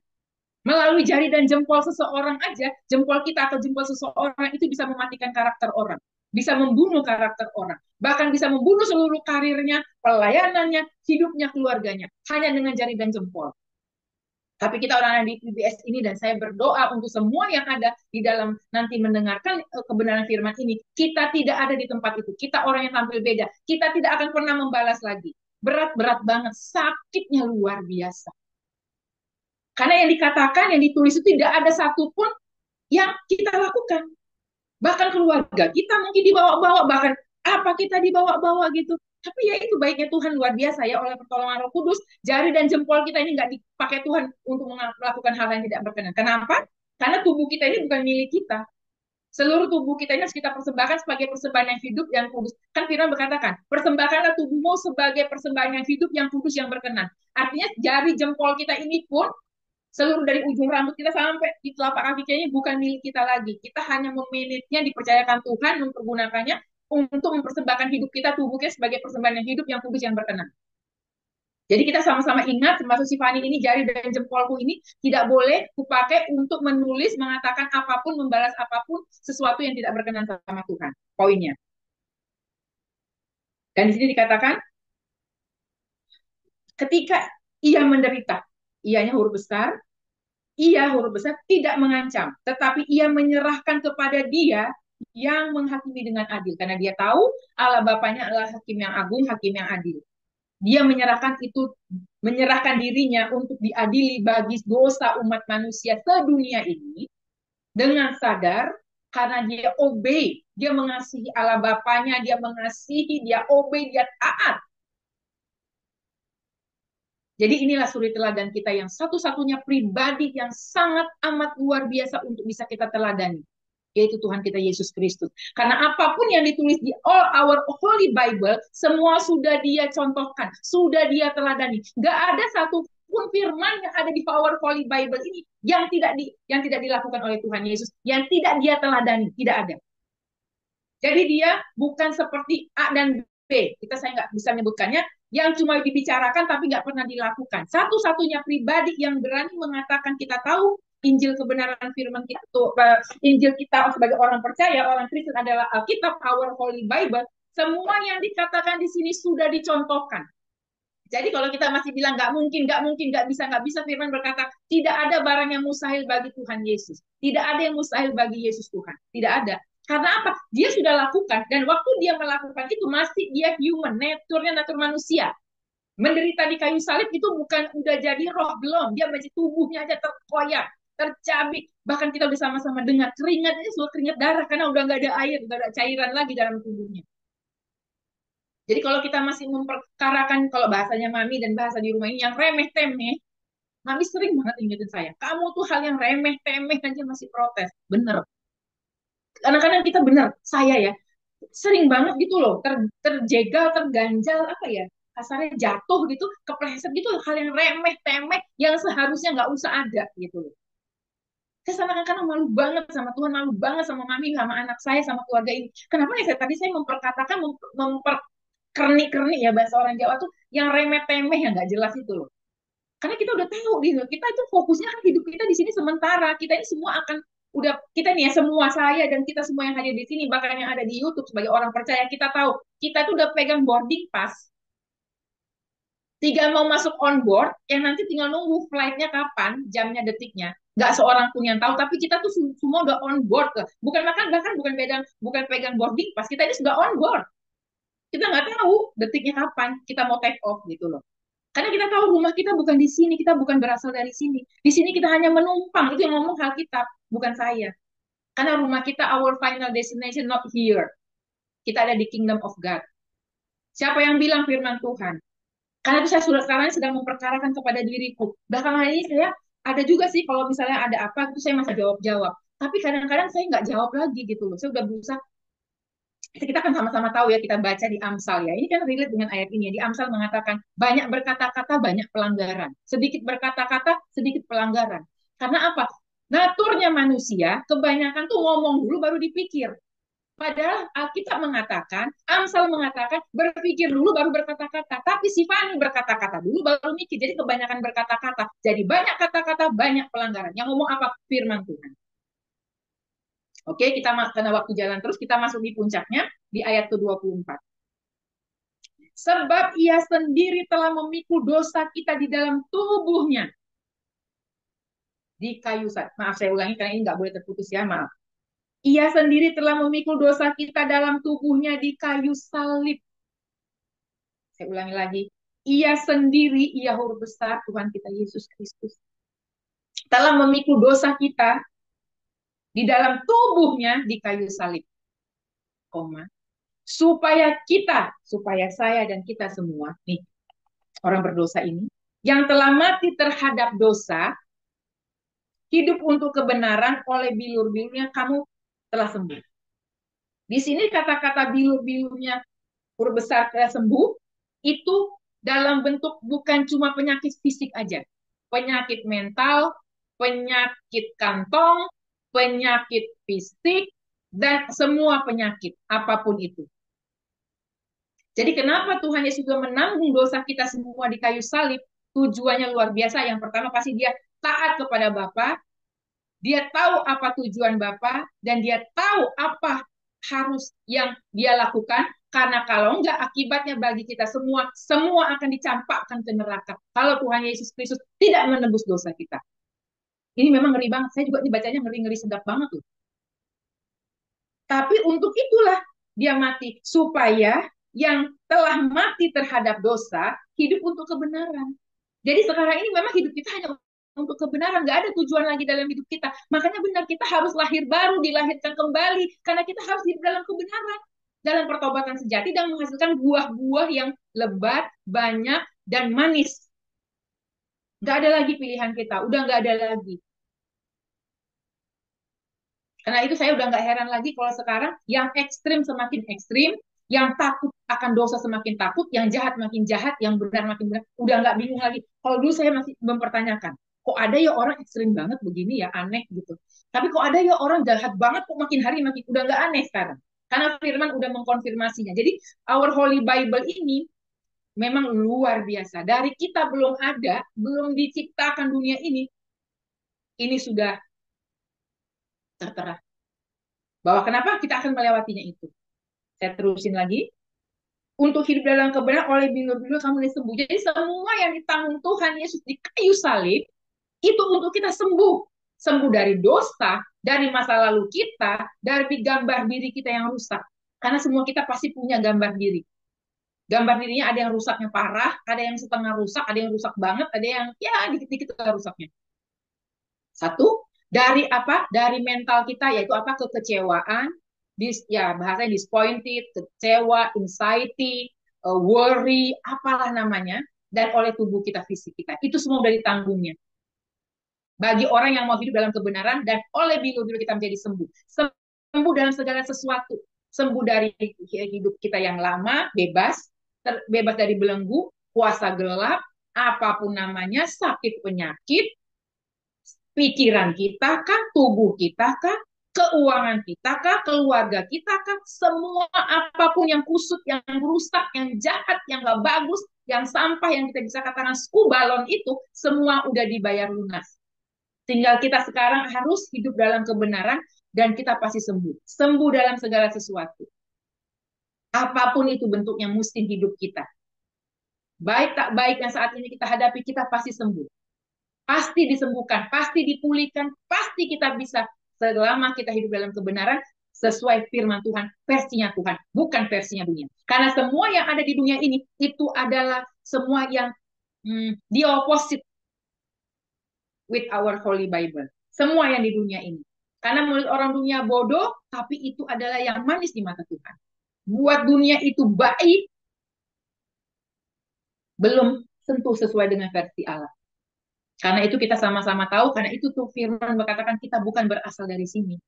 Melalui jari dan jempol seseorang aja, jempol kita atau jempol seseorang itu bisa mematikan karakter orang, bisa membunuh karakter orang, bahkan bisa membunuh seluruh karirnya, pelayanannya, hidupnya, keluarganya, hanya dengan jari dan jempol. Tapi kita orang di PBS ini, dan saya berdoa untuk semua yang ada di dalam nanti mendengarkan kebenaran firman ini, kita tidak ada di tempat itu. Kita orang yang tampil beda. Kita tidak akan pernah membalas lagi. Berat-berat banget, sakitnya luar biasa. Karena yang dikatakan, yang ditulis itu tidak ada satupun yang kita lakukan. Bahkan keluarga kita mungkin dibawa-bawa, bahkan apa kita dibawa-bawa gitu. Tapi ya itu baiknya Tuhan luar biasa ya, oleh pertolongan Roh Kudus, jari dan jempol kita ini nggak dipakai Tuhan untuk melakukan hal yang tidak berkenan. Kenapa? Karena tubuh kita ini bukan milik kita. Seluruh tubuh kita ini harus kita persembahkan sebagai persembahan yang hidup yang kudus. Kan Firman berkatakan, persembahkanlah tubuhmu sebagai persembahan yang hidup yang kudus yang berkenan. Artinya jari jempol kita ini pun, seluruh dari ujung rambut kita sampai di telapak kaki kita ini bukan milik kita lagi. Kita hanya memanagenya, dipercayakan Tuhan mempergunakannya untuk mempersembahkan hidup kita, tubuh kita sebagai persembahan yang hidup yang kudus yang berkenan. Jadi kita sama-sama ingat, termasuk si Fani ini, jari dan jempolku ini tidak boleh kupakai untuk menulis, mengatakan apapun, membalas apapun, sesuatu yang tidak berkenan sama Tuhan. Poinnya. Dan di sini dikatakan, ketika ia menderita, ianya huruf besar, ia huruf besar tidak mengancam, tetapi ia menyerahkan kepada dia yang menghakimi dengan adil. Karena dia tahu Allah Bapaknya adalah hakim yang agung, hakim yang adil. Dia menyerahkan dirinya untuk diadili bagi dosa umat manusia sedunia ini dengan sadar, karena dia obey, dia mengasihi Allah Bapaknya, dia mengasihi, dia obey, dia taat. Jadi inilah suri teladan kita yang satu-satunya pribadi yang sangat amat luar biasa untuk bisa kita teladani, yaitu Tuhan kita Yesus Kristus. Karena apapun yang ditulis di all our holy Bible, semua sudah dia contohkan, sudah dia teladani. Gak ada satupun firman yang ada di our holy Bible ini yang tidak dilakukan oleh Tuhan Yesus, yang tidak dia teladani, tidak ada. Jadi dia bukan seperti A dan B, saya nggak bisa menyebutkannya, yang cuma dibicarakan tapi nggak pernah dilakukan. Satu-satunya pribadi yang berani mengatakan kita tahu Injil kebenaran firman kita tuh, Injil kita sebagai orang percaya, orang Kristen adalah Alkitab, our Holy Bible. Semua yang dikatakan di sini sudah dicontohkan. Jadi kalau kita masih bilang nggak mungkin, nggak bisa, Firman berkata tidak ada barang yang mustahil bagi Tuhan Yesus. Tidak ada yang mustahil bagi Yesus Tuhan. Tidak ada. Karena apa? Dia sudah lakukan dan waktu dia melakukan itu masih dia human, nature-nya natur manusia. Menderita di kayu salib itu bukan udah jadi roh belum, dia masih tubuhnya aja terkoyak, tercabik. Bahkan kita udah sama-sama dengar keringatnya sudah keringat darah karena udah nggak ada air, nggak ada cairan lagi dalam tubuhnya. Jadi kalau kita masih memperkarakan, kalau bahasanya Mami dan bahasa di rumah ini yang remeh-temeh, Mami sering banget ingetin saya, kamu tuh hal yang remeh-temeh aja masih protes. Bener. Kadang-kadang kita bener, saya ya, sering banget gitu loh, terjegal, terganjal, apa ya, kasarnya jatuh gitu, kepleset gitu, hal yang remeh-temeh yang seharusnya nggak usah ada gitu loh. Saya sama kadang-kadang malu banget sama Tuhan, malu banget sama Mami, sama anak saya, sama keluarga ini. Kenapa ya tadi saya memperkatakan, kernik-kernik ya bahasa orang Jawa tuh yang remeh-temeh yang nggak jelas itu loh. Karena kita udah tahu gitu, kita itu fokusnya kan hidup kita di sini sementara. Kita ini semua akan udah kita nih ya semua saya dan kita semua yang hadir di sini bahkan yang ada di YouTube sebagai orang percaya kita tahu kita tuh udah pegang boarding pass. Tinggal mau masuk on board yang nanti tinggal nunggu flightnya kapan, jamnya, detiknya. Nggak seorang pun yang tahu, tapi kita tuh semua udah on board ke. Bukan makan bahkan bukan pegang boarding pass, kita ini sudah on board. Kita nggak tahu detiknya kapan kita mau take off gitu loh. Karena kita tahu rumah kita bukan di sini, kita bukan berasal dari sini. Di sini kita hanya menumpang, itu yang ngomong Alkitab, bukan saya. Karena rumah kita, our final destination not here. Kita ada di kingdom of God. Siapa yang bilang firman Tuhan? Karena itu saya sudah sekarang sedang memperkarakan kepada diriku. Belakangan ini saya ada juga sih kalau misalnya ada apa, itu saya masih jawab-jawab. Tapi kadang-kadang saya nggak jawab lagi gitu loh. Saya udah berusaha kita kan sama-sama tahu ya, kita baca di Amsal ya. Ini kan relate dengan ayat ini ya. Di Amsal mengatakan banyak berkata-kata, banyak pelanggaran. Sedikit berkata-kata, sedikit pelanggaran. Karena apa? Naturnya manusia, kebanyakan tuh ngomong dulu baru dipikir. Padahal Alkitab mengatakan, Amsal mengatakan, berpikir dulu baru berkata-kata. Tapi si Fani berkata-kata dulu baru mikir. Jadi kebanyakan berkata-kata. Jadi banyak kata-kata, banyak pelanggaran. Yang ngomong apa? Firman Tuhan. Oke, kita karena waktu jalan terus, kita masuk di puncaknya di ayat ke-24. Sebab ia sendiri telah memikul dosa kita di dalam tubuhnya. Di kayu salib. Maaf, saya ulangi karena ini nggak boleh terputus ya, maaf. Ia sendiri telah memikul dosa kita dalam tubuhnya di kayu salib. Saya ulangi lagi. Ia sendiri, ia huruf besar, Tuhan kita Yesus Kristus, telah memikul dosa kita di dalam tubuhnya di kayu salib. Koma. Supaya saya dan kita semua, nih, orang berdosa ini, yang telah mati terhadap dosa, hidup untuk kebenaran oleh bilur-bilurnya kamu telah sembuh. Di sini kata-kata bilur-bilurnya huruf besar sembuh, itu dalam bentuk bukan cuma penyakit fisik aja. Penyakit mental, penyakit kantong, penyakit fisik, dan semua penyakit, apapun itu. Jadi kenapa Tuhan Yesus sudah menanggung dosa kita semua di kayu salib? Tujuannya luar biasa. Yang pertama pasti dia taat kepada Bapa, dia tahu apa tujuan Bapa, dan dia tahu apa harus yang dia lakukan. Karena kalau enggak, akibatnya bagi kita semua akan dicampakkan ke neraka. Kalau Tuhan Yesus Kristus tidak menebus dosa kita. Ini memang ngeri banget. Saya juga dibacanya ngeri-ngeri sedap banget tuh. Tapi untuk itulah dia mati. Supaya yang telah mati terhadap dosa, hidup untuk kebenaran. Jadi sekarang ini memang hidup kita hanya untuk kebenaran, nggak ada tujuan lagi dalam hidup kita. Makanya benar kita harus lahir baru, dilahirkan kembali, karena kita harus hidup dalam kebenaran, dalam pertobatan sejati dan menghasilkan buah-buah yang lebat, banyak, dan manis. Nggak ada lagi pilihan kita, udah nggak ada lagi. Karena itu saya udah nggak heran lagi kalau sekarang yang ekstrim semakin ekstrim, yang takut akan dosa semakin takut, yang jahat makin jahat, yang benar makin benar. Udah nggak bingung lagi. Kalau dulu saya masih mempertanyakan, kok ada ya orang ekstrim banget begini ya, aneh gitu. Tapi kok ada ya orang jahat banget, kok makin hari makin udah nggak aneh sekarang. Karena Firman udah mengkonfirmasinya. Jadi our Holy Bible ini memang luar biasa. Dari kita belum ada, belum diciptakan dunia ini, ini sudah tertera. Bahwa kenapa kita akan melewatinya itu. Saya terusin lagi. Untuk hidup dalam kebenaran oleh bilur-bilur kamu disembuh. Jadi semua yang ditanggung Tuhan Yesus di kayu salib, itu untuk kita sembuh. Sembuh dari dosa, dari masa lalu kita, dari gambar diri kita yang rusak. Karena semua kita pasti punya gambar diri. Gambar dirinya ada yang rusaknya parah, ada yang setengah rusak, ada yang rusak banget, ada yang ya dikit-dikit rusaknya. Satu, dari apa? Dari mental kita, yaitu apa? Kekecewaan, ya bahasanya disappointed, kecewa, anxiety, worry, apalah namanya, dan oleh tubuh kita, fisik kita. Itu semua udah ditanggungnya. Bagi orang yang mau hidup dalam kebenaran, dan oleh bilu-bilu kita menjadi sembuh. Sembuh dalam segala sesuatu. Sembuh dari hidup kita yang lama, bebas, bebas dari belenggu, kuasa gelap, apapun namanya, sakit penyakit, pikiran kita kah, tubuh kita kah, keuangan kita kah, keluarga kita kah, semua apapun yang kusut, yang rusak, yang jahat, yang gak bagus, yang sampah, yang kita bisa katakan skubalon itu, semua udah dibayar lunas. Tinggal kita sekarang harus hidup dalam kebenaran dan kita pasti sembuh. Sembuh dalam segala sesuatu. Apapun itu bentuknya musim hidup kita. Baik tak baik yang saat ini kita hadapi, kita pasti sembuh. Pasti disembuhkan, pasti dipulihkan, pasti kita bisa selama kita hidup dalam kebenaran sesuai firman Tuhan, versinya Tuhan, bukan versinya dunia. Karena semua yang ada di dunia ini itu adalah semua yang the opposite with our Holy Bible. Semua yang di dunia ini. Karena menurut orang dunia bodoh, tapi itu adalah yang manis di mata Tuhan. Buat dunia itu baik, belum tentu sesuai dengan versi Allah. Karena itu kita sama-sama tahu, karena itu tuh firman berkatakan kita bukan berasal dari sini.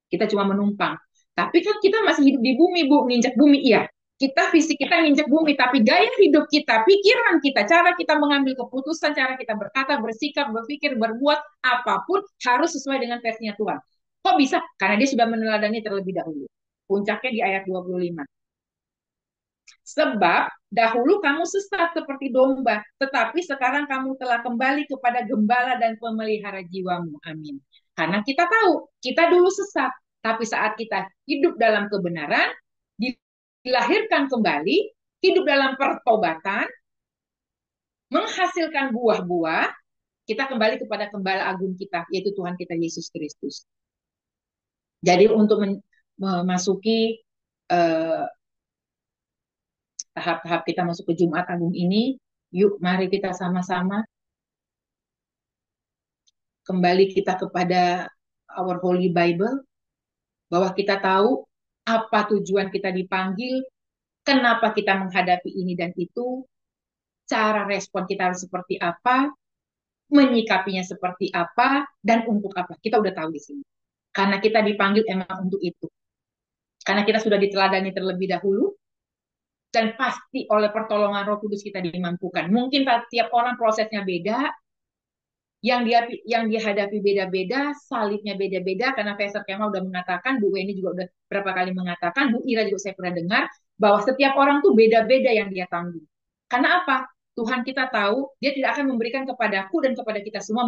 Kita cuma menumpang. Tapi kan kita masih hidup di bumi, Bu, nginjak bumi, iya. Kita fisik kita nginjak bumi, tapi gaya hidup kita, pikiran kita, cara kita mengambil keputusan, cara kita berkata, bersikap, berpikir, berbuat, apapun harus sesuai dengan versinya Tuhan. Kok bisa? Karena dia sudah meneladani terlebih dahulu. Puncaknya di ayat 25. Sebab dahulu kamu sesat seperti domba, tetapi sekarang kamu telah kembali kepada gembala dan pemelihara jiwamu. Amin. Karena kita tahu, kita dulu sesat, tapi saat kita hidup dalam kebenaran, dilahirkan kembali, hidup dalam pertobatan, menghasilkan buah-buah, kita kembali kepada gembala agung kita, yaitu Tuhan kita Yesus Kristus. Jadi untuk memasuki tahap-tahap kita masuk ke Jumat Agung ini, yuk mari kita sama-sama kembali kita kepada our Holy Bible, bahwa kita tahu apa tujuan kita dipanggil, kenapa kita menghadapi ini dan itu, cara respon kita harus seperti apa, menyikapinya seperti apa, dan untuk apa. Kita udah tahu di sini. Karena kita dipanggil emang untuk itu. Karena kita sudah diteladani terlebih dahulu, dan pasti oleh pertolongan Roh Kudus kita dimampukan. Mungkin tiap orang prosesnya beda, yang dihadapi beda-beda, salibnya beda-beda, karena Pastor Kemal udah mengatakan, Bu Weni juga udah berapa kali mengatakan, Bu Ira juga saya pernah dengar, bahwa setiap orang tuh beda-beda yang dia tanggung. Karena apa? Tuhan kita tahu, dia tidak akan memberikan kepadaku dan kepada kita semua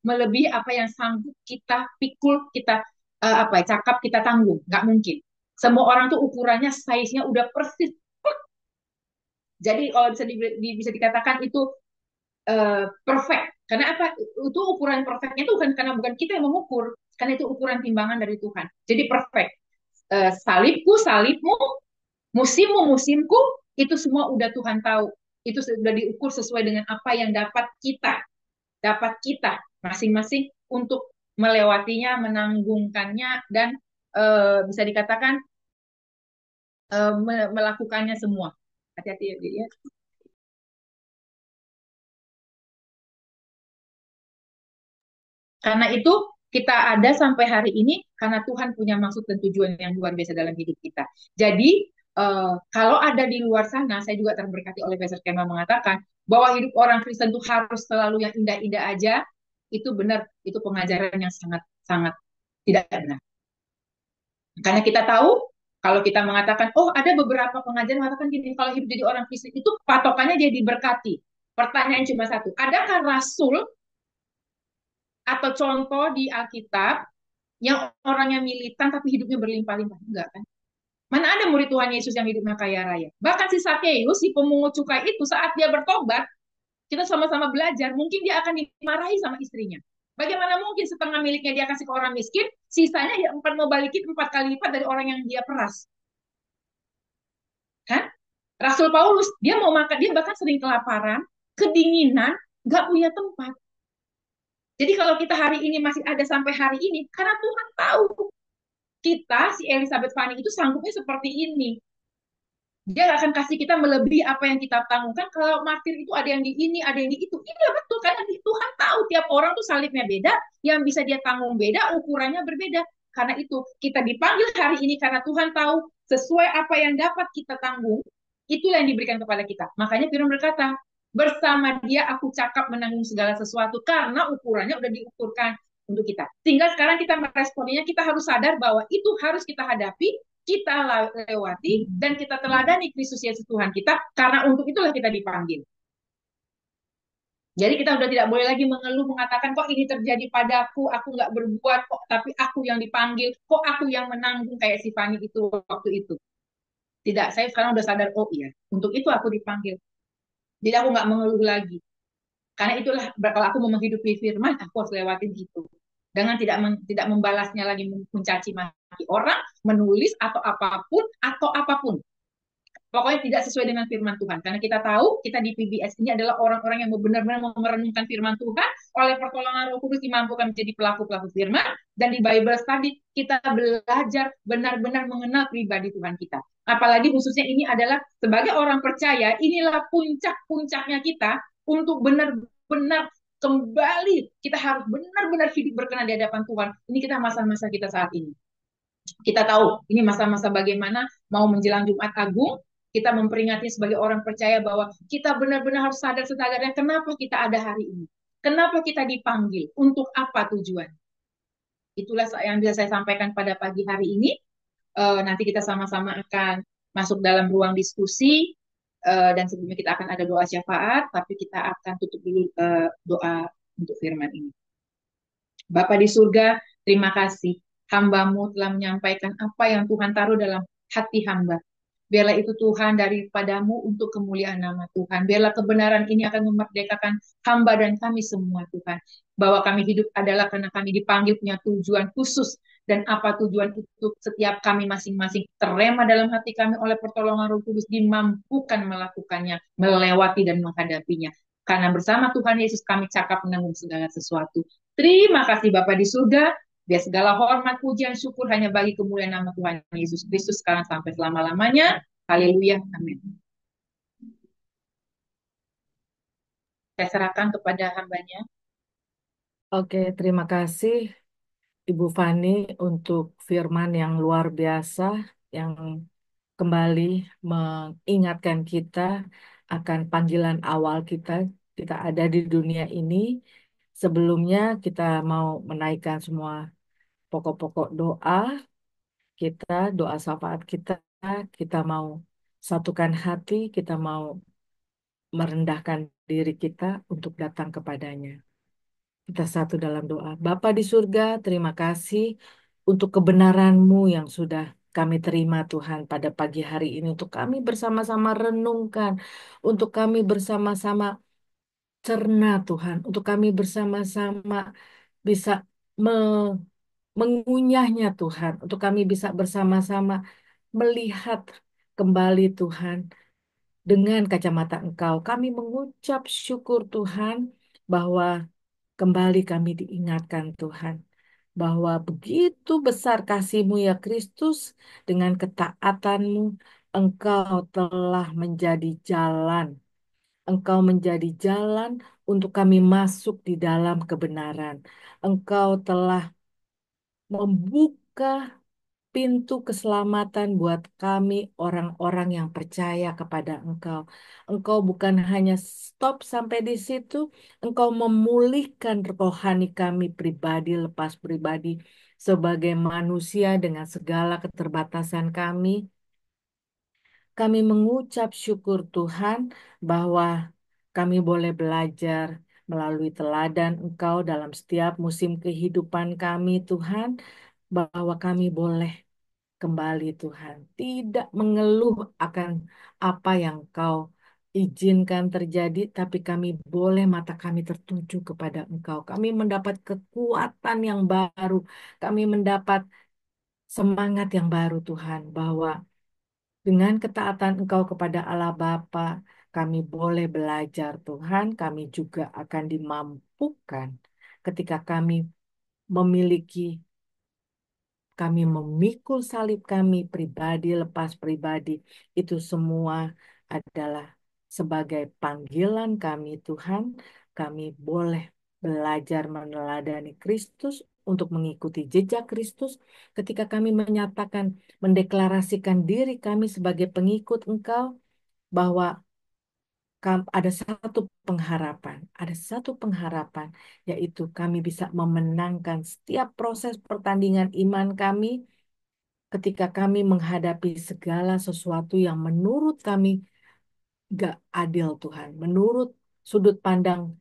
melebihi apa yang sanggup kita pikul, kita cakap, kita tanggung. Nggak mungkin. Semua orang tuh ukurannya, size-nya udah persis. Jadi kalau bisa dikatakan itu perfect. Karena apa? Itu ukuran perfectnya itu bukan kita yang mengukur, karena itu ukuran timbangan dari Tuhan. Jadi perfect. Salibku, salibmu, musimmu, musimku, itu semua udah Tuhan tahu. Itu sudah diukur sesuai dengan apa yang dapat kita masing-masing untuk melewatinya, menanggungkannya, dan bisa dikatakan melakukannya semua. Hati-hati ya. Karena itu kita ada sampai hari ini karena Tuhan punya maksud dan tujuan yang luar biasa dalam hidup kita. Jadi kalau ada di luar sana, saya juga terberkati oleh Pastor Kemal mengatakan bahwa hidup orang Kristen itu harus selalu yang indah-indah aja. Itu benar, itu pengajaran yang sangat-sangat tidak benar. Karena kita tahu kalau kita mengatakan, oh ada beberapa pengajaran mengatakan gini, kalau hidup jadi orang Kristen itu patokannya dia diberkati. Pertanyaan cuma satu, adakah rasul Atau contoh di Alkitab yang orangnya militan tapi hidupnya berlimpah-limpah? Enggak kan? Mana ada murid Tuhan Yesus yang hidupnya kaya raya? Bahkan si Sakeus, si pemungut cukai itu saat dia bertobat, kita sama-sama belajar, mungkin dia akan dimarahi sama istrinya. Bagaimana mungkin setengah miliknya dia kasih ke orang miskin, sisanya dia mau balikin 4 kali lipat dari orang yang dia peras, kan? Rasul Paulus dia mau makan, dia bahkan sering kelaparan, kedinginan, nggak punya tempat. Jadi kalau kita hari ini masih ada sampai hari ini, karena Tuhan tahu kita si Elizabeth Fanny itu sanggupnya seperti ini. Dia gak akan kasih kita melebihi apa yang kita tanggungkan. Kalau martir itu ada yang di ini, ada yang di itu. Iya betul, karena Tuhan tahu tiap orang tuh salibnya beda, yang bisa dia tanggung beda, ukurannya berbeda. Karena itu kita dipanggil hari ini karena Tuhan tahu sesuai apa yang dapat kita tanggung, itulah yang diberikan kepada kita. Makanya Firman berkata, bersama dia aku cakap menanggung segala sesuatu karena ukurannya udah diukurkan untuk kita. Sehingga sekarang kita meresponinya, kita harus sadar bahwa itu harus kita hadapi, kita lewati, dan kita teladani Kristus Yesus Tuhan kita, karena untuk itulah kita dipanggil. Jadi kita udah tidak boleh lagi mengeluh, mengatakan kok ini terjadi padaku, aku nggak berbuat kok, tapi aku yang dipanggil, kok aku yang menanggung kayak si Fani itu waktu itu. Tidak, saya sekarang udah sadar, oh iya, untuk itu aku dipanggil. Jadi aku nggak mengeluh lagi. Karena itulah kalau aku mau menghidupi firman, aku harus lewatin itu. Dengan tidak membalasnya lagi, mencaci maki orang, menulis atau apapun. Pokoknya tidak sesuai dengan firman Tuhan. Karena kita tahu kita di PBS ini adalah orang-orang yang benar-benar merenungkan firman Tuhan, oleh pertolongan Roh Kudus dimampukan menjadi pelaku-pelaku firman, dan di Bible Study kita belajar benar-benar mengenal pribadi Tuhan kita. Apalagi khususnya ini adalah sebagai orang percaya, inilah puncak-puncaknya kita untuk benar-benar kembali. Kita harus benar-benar hidup berkenan di hadapan Tuhan. Ini kita masa-masa kita saat ini. Kita tahu ini masa-masa bagaimana mau menjelang Jumat Agung, kita memperingati sebagai orang percaya bahwa kita benar-benar harus sadar-sadarnya kenapa kita ada hari ini. Kenapa kita dipanggil, untuk apa tujuan. Itulah yang bisa saya sampaikan pada pagi hari ini. Nanti kita sama-sama akan masuk dalam ruang diskusi, dan sebelumnya kita akan ada doa syafaat, tapi kita akan tutup dulu doa untuk firman ini. Bapa di surga, terima kasih. Hamba-Mu telah menyampaikan apa yang Tuhan taruh dalam hati hamba. Biarlah itu Tuhan daripadamu untuk kemuliaan nama Tuhan. Biarlah kebenaran ini akan memerdekakan hamba dan kami semua Tuhan. Bahwa kami hidup adalah karena kami dipanggil punya tujuan khusus. Dan apa tujuan itu setiap kami masing-masing terema dalam hati kami oleh pertolongan Roh Kudus, dimampukan melakukannya, melewati dan menghadapinya. Karena bersama Tuhan Yesus kami cakap menanggung segala sesuatu. Terima kasih Bapa di surga. Biar segala hormat, pujian, syukur hanya bagi kemuliaan nama Tuhan Yesus Kristus sekarang sampai selama-lamanya. Haleluya. Amin. Saya serahkan kepada hambanya. Oke, terima kasih Ibu Fani untuk firman yang luar biasa, yang kembali mengingatkan kita akan panggilan awal kita. Kita ada di dunia ini. Sebelumnya kita mau menaikkan semua pokok-pokok doa kita, doa syafaat kita mau satukan hati, kita mau merendahkan diri kita untuk datang kepadanya. Kita satu dalam doa. Bapa di surga, terima kasih untuk kebenaran-Mu yang sudah kami terima Tuhan pada pagi hari ini. Untuk kami bersama-sama renungkan, untuk kami bersama-sama cerna Tuhan, untuk kami bersama-sama bisa me- mengunyahnya Tuhan, untuk kami bisa bersama-sama melihat kembali Tuhan dengan kacamata Engkau. Kami mengucap syukur Tuhan bahwa kembali kami diingatkan Tuhan bahwa begitu besar kasih-Mu ya Kristus, dengan ketaatan-Mu Engkau telah menjadi jalan. Engkau menjadi jalan untuk kami masuk di dalam kebenaran. Engkau telah membuka pintu keselamatan buat kami orang-orang yang percaya kepada Engkau. Engkau bukan hanya stop sampai di situ, Engkau memulihkan rohani kami pribadi lepas pribadi sebagai manusia dengan segala keterbatasan kami. Kami mengucap syukur Tuhan bahwa kami boleh belajar melalui teladan Engkau dalam setiap musim kehidupan kami, Tuhan, bahwa kami boleh kembali, Tuhan, tidak mengeluh akan apa yang Kau izinkan terjadi, tapi kami boleh mata kami tertuju kepada Engkau. Kami mendapat kekuatan yang baru, kami mendapat semangat yang baru, Tuhan, bahwa dengan ketaatan Engkau kepada Allah Bapa, kami boleh belajar, Tuhan. Kami juga akan dimampukan ketika memiliki, kami memikul salib kami pribadi lepas pribadi. Itu semua adalah sebagai panggilan kami, Tuhan. Kami boleh belajar meneladani Kristus untuk mengikuti jejak Kristus ketika kami menyatakan, mendeklarasikan diri kami sebagai pengikut Engkau, bahwa ada satu pengharapan, yaitu kami bisa memenangkan setiap proses pertandingan iman kami ketika kami menghadapi segala sesuatu yang menurut kami gak adil, Tuhan. Menurut sudut pandang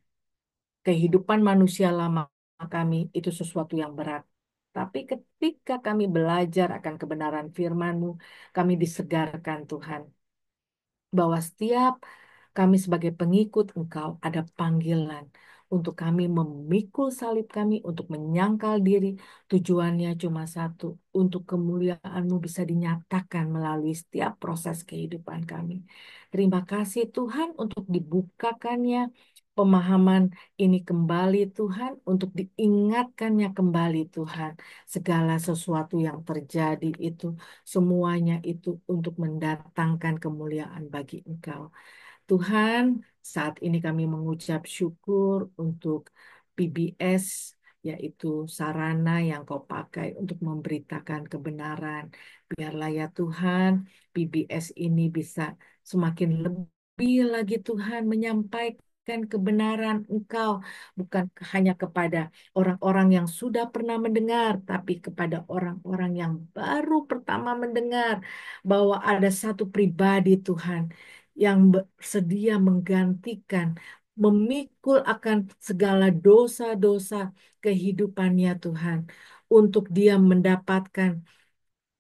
kehidupan manusia lama kami, itu sesuatu yang berat. Tapi ketika kami belajar akan kebenaran firman-Mu, kami disegarkan, Tuhan, bahwa setiap kami sebagai pengikut Engkau ada panggilan untuk kami memikul salib kami, untuk menyangkal diri. Tujuannya cuma satu, untuk kemuliaan-Mu bisa dinyatakan melalui setiap proses kehidupan kami. Terima kasih Tuhan untuk dibukakannya pemahaman ini kembali, Tuhan, untuk diingatkannya kembali, Tuhan. Segala sesuatu yang terjadi itu, semuanya itu untuk mendatangkan kemuliaan bagi Engkau. Tuhan, saat ini kami mengucap syukur untuk PBS, yaitu sarana yang Kau pakai untuk memberitakan kebenaran. Biarlah ya Tuhan, PBS ini bisa semakin lebih lagi Tuhan menyampaikan kebenaran Engkau, bukan hanya kepada orang-orang yang sudah pernah mendengar, tapi kepada orang-orang yang baru pertama mendengar bahwa ada satu pribadi Tuhan yang bersedia menggantikan, memikul akan segala dosa-dosa kehidupannya Tuhan, untuk dia mendapatkan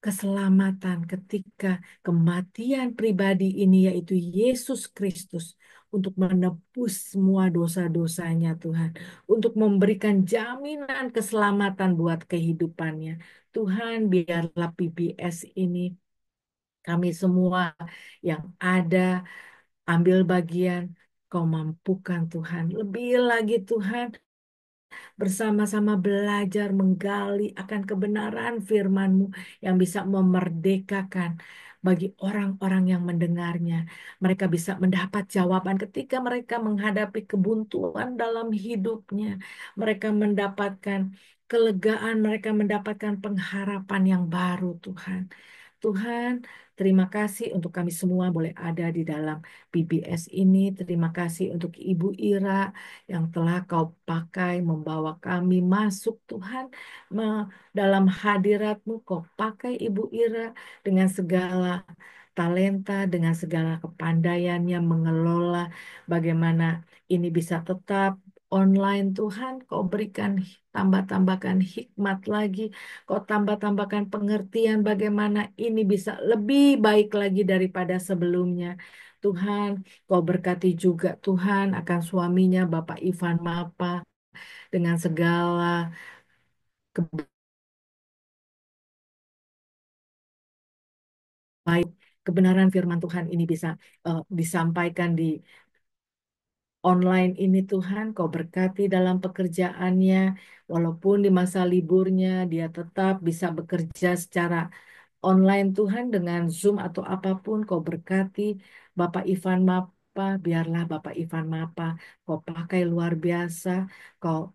keselamatan ketika kematian pribadi ini, yaitu Yesus Kristus, untuk menebus semua dosa-dosanya Tuhan, untuk memberikan jaminan keselamatan buat kehidupannya. Tuhan, biarlah PBS ini, kami semua yang ada, ambil bagian, Kau mampukan Tuhan. Lebih lagi Tuhan, bersama-sama belajar menggali akan kebenaran firman-Mu yang bisa memerdekakan bagi orang-orang yang mendengarnya. Mereka bisa mendapat jawaban ketika mereka menghadapi kebuntuan dalam hidupnya. Mereka mendapatkan kelegaan, mereka mendapatkan pengharapan yang baru, Tuhan. Tuhan, terima kasih untuk kami semua boleh ada di dalam PBS ini. Terima kasih untuk Ibu Ira yang telah Kau pakai membawa kami masuk, Tuhan, dalam hadirat-Mu. Kau pakai Ibu Ira dengan segala talenta, dengan segala kepandaiannya mengelola bagaimana ini bisa tetap online, Tuhan. Kau berikan tambah-tambahkan hikmat lagi, Kau tambah-tambahkan pengertian bagaimana ini bisa lebih baik lagi daripada sebelumnya. Tuhan, Kau berkati juga Tuhan akan suaminya Bapak Ivan Mapa dengan segala kebaik, kebenaran firman Tuhan ini bisa disampaikan di online ini, Tuhan. Kau berkati dalam pekerjaannya, walaupun di masa liburnya dia tetap bisa bekerja secara online, Tuhan, dengan Zoom atau apapun. Kau berkati Bapak Ivan Mapa, biarlah Bapak Ivan Mapa Kau pakai luar biasa. Kau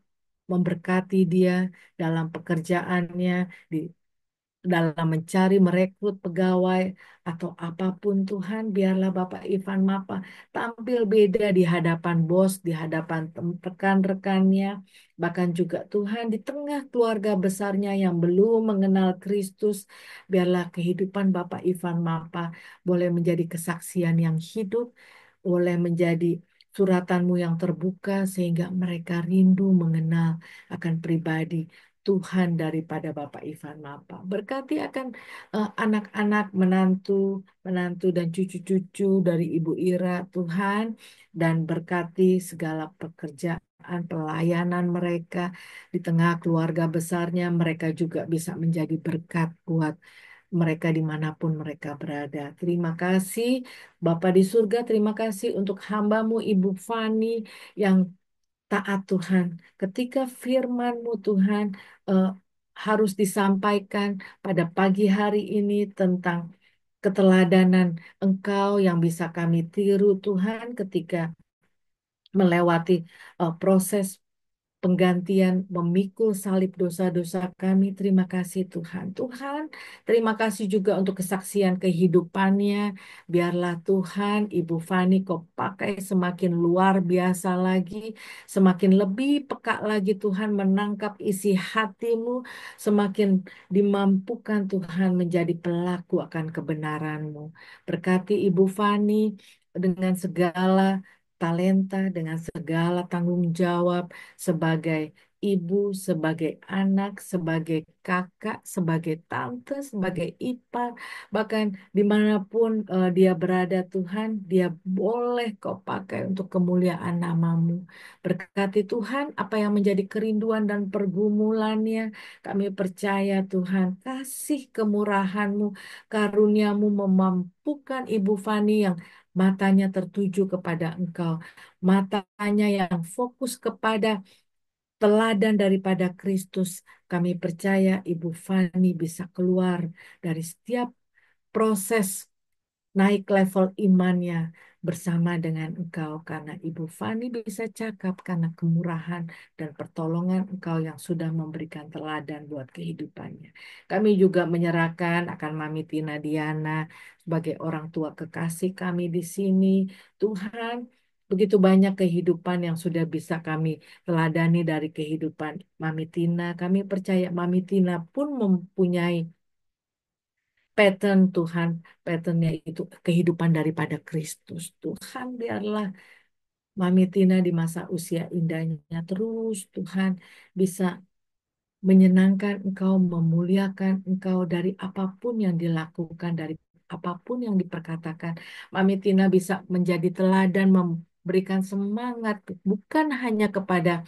memberkati dia dalam pekerjaannya, di dalam mencari merekrut pegawai atau apapun, Tuhan. Biarlah Bapak Ivan Mapa tampil beda di hadapan bos, di hadapan rekan-rekannya, bahkan juga Tuhan di tengah keluarga besarnya yang belum mengenal Kristus. Biarlah kehidupan Bapak Ivan Mapa boleh menjadi kesaksian yang hidup, boleh menjadi suratanmu yang terbuka sehingga mereka rindu mengenal akan pribadi Tuhan daripada Bapak Ivan Mapa. Berkati akan anak-anak, menantu, menantu dan cucu-cucu dari Ibu Ira, Tuhan, dan berkati segala pekerjaan pelayanan mereka di tengah keluarga besarnya. Mereka juga bisa menjadi berkat buat mereka dimanapun mereka berada. Terima kasih Bapa di surga, terima kasih untuk hambamu Ibu Fani yang taat Tuhan. Ketika firman-Mu Tuhan eh, harus disampaikan pada pagi hari ini tentang keteladanan Engkau yang bisa kami tiru Tuhan ketika melewati proses penggantian memikul salib dosa-dosa kami. Terima kasih Tuhan. Tuhan, terima kasih juga untuk kesaksian kehidupannya. Biarlah Tuhan, Ibu Fani, Kau pakai semakin luar biasa lagi, semakin lebih peka lagi Tuhan menangkap isi hatimu, semakin dimampukan Tuhan menjadi pelaku akan kebenaran-Mu. Berkati Ibu Fani dengan segala talenta, dengan segala tanggung jawab, sebagai ibu, sebagai anak, sebagai kakak, sebagai tante, sebagai ipar, bahkan dimanapun dia berada Tuhan, dia boleh Kau pakai untuk kemuliaan namamu. Berkati Tuhan, apa yang menjadi kerinduan dan pergumulannya, kami percaya Tuhan, kasih kemurahan-Mu, karuniamu memampukan Ibu Fani yang matanya tertuju kepada Engkau, matanya yang fokus kepada teladan daripada Kristus. Kami percaya Ibu Fani bisa keluar dari setiap proses naik level imannya bersama dengan Engkau, karena Ibu Fani bisa cakap karena kemurahan dan pertolongan Engkau yang sudah memberikan teladan buat kehidupannya. Kami juga menyerahkan akan Mami Tina Diana sebagai orang tua kekasih kami di sini. Tuhan, begitu banyak kehidupan yang sudah bisa kami teladani dari kehidupan Mami Tina. Kami percaya Mami Tina pun mempunyai pattern Tuhan, patternnya itu kehidupan daripada Kristus. Tuhan, biarlah Mami Tina di masa usia indahnya terus Tuhan bisa menyenangkan Engkau, memuliakan Engkau dari apapun yang dilakukan, dari apapun yang diperkatakan. Mami Tina bisa menjadi teladan, memberikan semangat bukan hanya kepada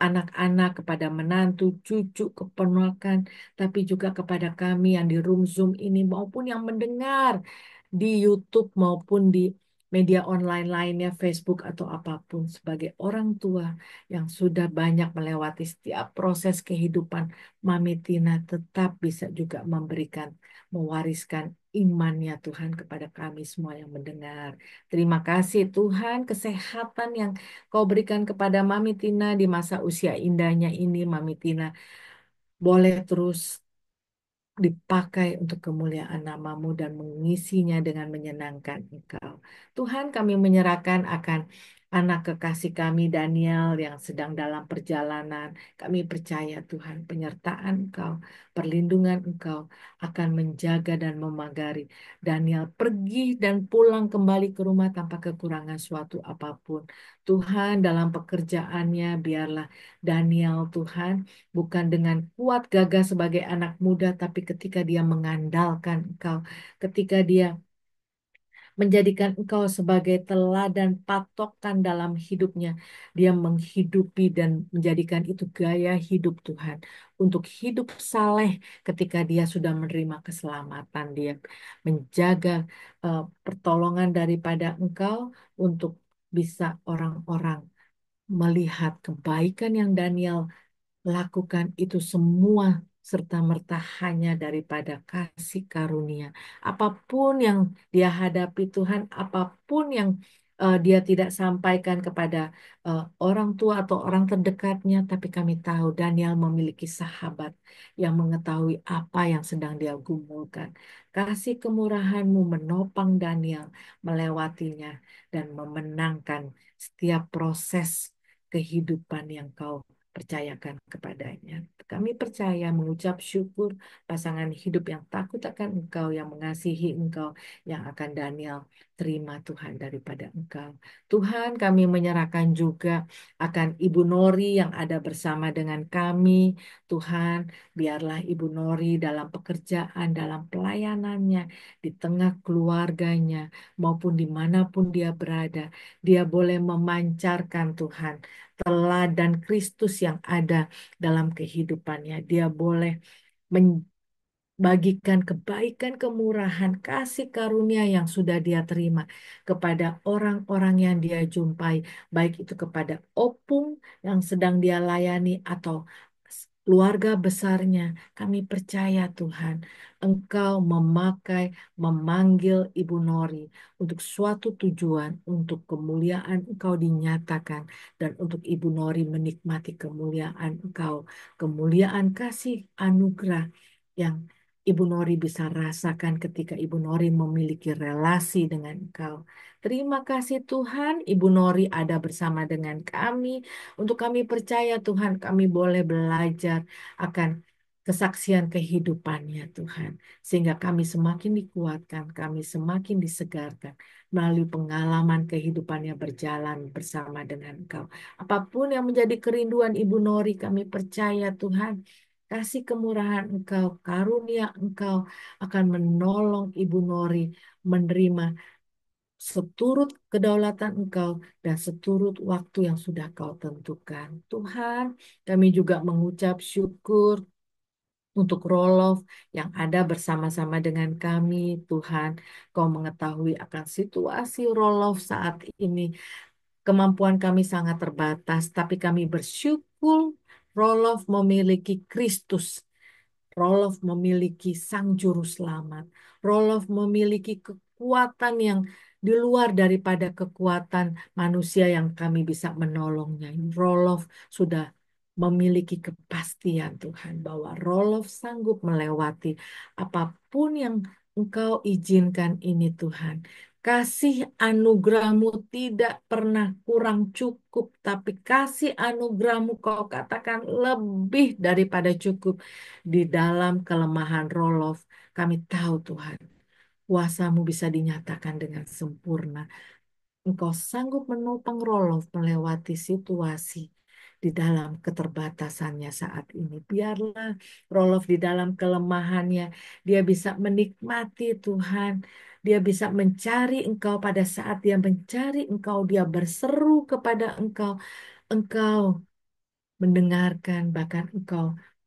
anak-anak, kepada menantu, cucu, keponakan, tapi juga kepada kami yang di room Zoom ini maupun yang mendengar di YouTube maupun di media online lainnya, Facebook atau apapun, sebagai orang tua yang sudah banyak melewati setiap proses kehidupan, Mami Tina tetap bisa juga memberikan, mewariskan imannya Tuhan kepada kami semua yang mendengar. Terima kasih Tuhan, kesehatan yang Kau berikan kepada Mami Tina di masa usia indahnya ini. Mami Tina boleh terus dipakai untuk kemuliaan namamu dan mengisinya dengan menyenangkan Engkau. Tuhan, kami menyerahkan akan anak kekasih kami Daniel yang sedang dalam perjalanan. Kami percaya Tuhan, penyertaan Engkau, perlindungan Engkau akan menjaga dan memagari Daniel pergi dan pulang kembali ke rumah tanpa kekurangan suatu apapun. Tuhan, dalam pekerjaannya biarlah Daniel Tuhan bukan dengan kuat gagah sebagai anak muda, tapi ketika dia mengandalkan Engkau, ketika dia menjadikan Engkau sebagai teladan patokan dalam hidupnya, dia menghidupi dan menjadikan itu gaya hidup Tuhan untuk hidup saleh ketika dia sudah menerima keselamatan, dia menjaga pertolongan daripada Engkau untuk bisa orang-orang melihat kebaikan yang Daniel lakukan itu semua serta merta hanya daripada kasih karunia. Apapun yang dia hadapi Tuhan, apapun yang dia tidak sampaikan kepada orang tua atau orang terdekatnya, tapi kami tahu Daniel memiliki sahabat yang mengetahui apa yang sedang dia gumulkan. Kasih kemurahan-Mu menopang Daniel melewatinya dan memenangkan setiap proses kehidupan yang Kau percayakan kepadanya. Kami percaya mengucap syukur pasangan hidup yang takut akan Engkau, yang mengasihi Engkau, yang akan Daniel terima Tuhan daripada Engkau. Tuhan, kami menyerahkan juga akan Ibu Nori yang ada bersama dengan kami. Tuhan, biarlah Ibu Nori dalam pekerjaan, dalam pelayanannya, di tengah keluarganya, maupun dimanapun dia berada, dia boleh memancarkan Tuhan teladan Kristus yang ada dalam kehidupannya. Dia boleh bagikan kebaikan, kemurahan, kasih karunia yang sudah dia terima kepada orang-orang yang dia jumpai, baik itu kepada opung yang sedang dia layani atau keluarga besarnya. Kami percaya Tuhan, Engkau memanggil Ibu Nori untuk suatu tujuan, untuk kemuliaan Engkau dinyatakan, dan untuk Ibu Nori menikmati kemuliaan Engkau, kemuliaan kasih anugerah yang Ibu Nori bisa rasakan ketika Ibu Nori memiliki relasi dengan Engkau. Terima kasih Tuhan, Ibu Nori ada bersama dengan kami. Untuk kami percaya Tuhan, kami boleh belajar akan kesaksian kehidupannya Tuhan. Sehingga kami semakin dikuatkan, kami semakin disegarkan melalui pengalaman kehidupannya berjalan bersama dengan Engkau. Apapun yang menjadi kerinduan Ibu Nori, kami percaya Tuhan, kasih kemurahan Engkau, karunia Engkau akan menolong Ibu Nori menerima seturut kedaulatan Engkau dan seturut waktu yang sudah Kau tentukan. Tuhan, kami juga mengucap syukur untuk Roloff yang ada bersama-sama dengan kami. Tuhan, Kau mengetahui akan situasi Roloff saat ini. Kemampuan kami sangat terbatas, tapi kami bersyukur Roloff memiliki Kristus. Roloff memiliki Sang Juru Selamat. Roloff memiliki kekuatan yang di luar daripada kekuatan manusia yang kami bisa menolongnya. Roloff sudah memiliki kepastian Tuhan bahwa Roloff sanggup melewati apapun yang Engkau izinkan ini Tuhan. Kasih anugerahmu tidak pernah kurang cukup, tapi kasih anugerahmu kau katakan lebih daripada cukup di dalam kelemahan Roloff. Kami tahu Tuhan, kuasamu bisa dinyatakan dengan sempurna. Engkau sanggup menopang Roloff melewati situasi di dalam keterbatasannya saat ini. Biarlah Roloff di dalam kelemahannya, dia bisa menikmati Tuhan. Dia bisa mencari Engkau pada saat dia mencari Engkau, dia berseru kepada Engkau. Engkau mendengarkan, bahkan Engkau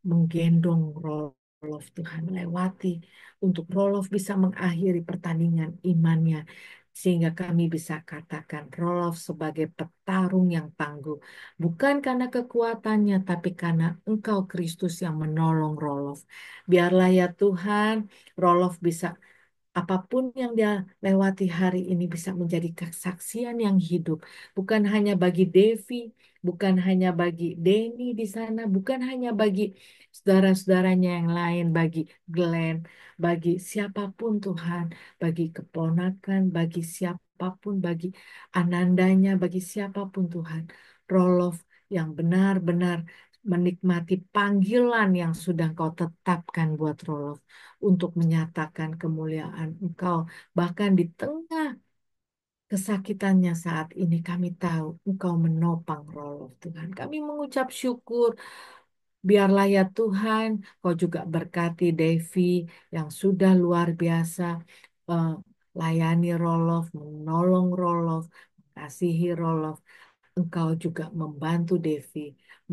menggendong Roloff Tuhan melewati untuk Roloff bisa mengakhiri pertandingan imannya sehingga kami bisa katakan Roloff sebagai petarung yang tangguh bukan karena kekuatannya tapi karena Engkau Kristus yang menolong Roloff. Biarlah ya Tuhan Roloff bisa apapun yang dia lewati hari ini bisa menjadi kesaksian yang hidup. Bukan hanya bagi Devi, bukan hanya bagi Denny di sana, bukan hanya bagi saudara-saudaranya yang lain, bagi Glenn, bagi siapapun Tuhan, bagi keponakan, bagi siapapun, bagi anandanya, bagi siapapun Tuhan. Roloff yang benar-benar menikmati panggilan yang sudah kau tetapkan buat Roloff untuk menyatakan kemuliaan Engkau. Bahkan di tengah kesakitannya saat ini kami tahu Engkau menopang Roloff Tuhan. Kami mengucap syukur. Biarlah ya Tuhan, Kau juga berkati Devi yang sudah luar biasa eh, layani Roloff, menolong Roloff, mengasihi Roloff. Engkau juga membantu Devi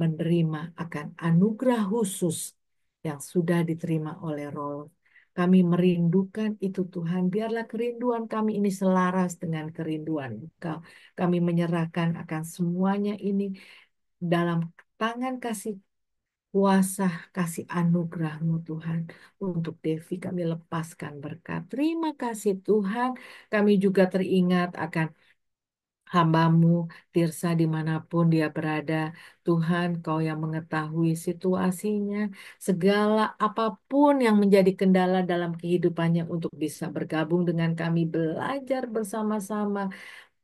menerima akan anugerah khusus yang sudah diterima oleh Roh. Kami merindukan itu Tuhan. Biarlah kerinduan kami ini selaras dengan kerinduan Engkau. Kami menyerahkan akan semuanya ini dalam tangan kasih kuasa, kasih anugerah-Mu Tuhan. Untuk Devi kami lepaskan berkat. Terima kasih Tuhan. Kami juga teringat akan hamba-Mu, Tirsa dimanapun dia berada. Tuhan, Kau yang mengetahui situasinya, segala apapun yang menjadi kendala dalam kehidupannya untuk bisa bergabung dengan kami, belajar bersama-sama,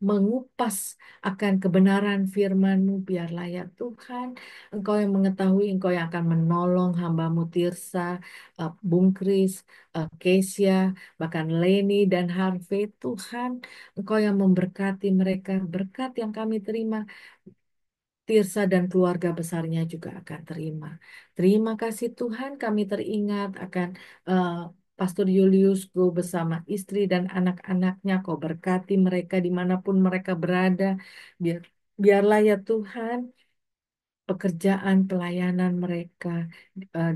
mengupas akan kebenaran firman-Mu. Biarlah ya Tuhan, Engkau yang mengetahui, Engkau yang akan menolong hamba-Mu Tirsa, Bung Kris, Kesia, bahkan Leni dan Harvey. Tuhan, Engkau yang memberkati mereka. Berkat yang kami terima, Tirsa dan keluarga besarnya juga akan terima. Terima kasih Tuhan, kami teringat akan eh, Pastor Julius Go bersama istri dan anak-anaknya. Kau berkati mereka dimanapun mereka berada. Biar, biarlah ya Tuhan, pekerjaan pelayanan mereka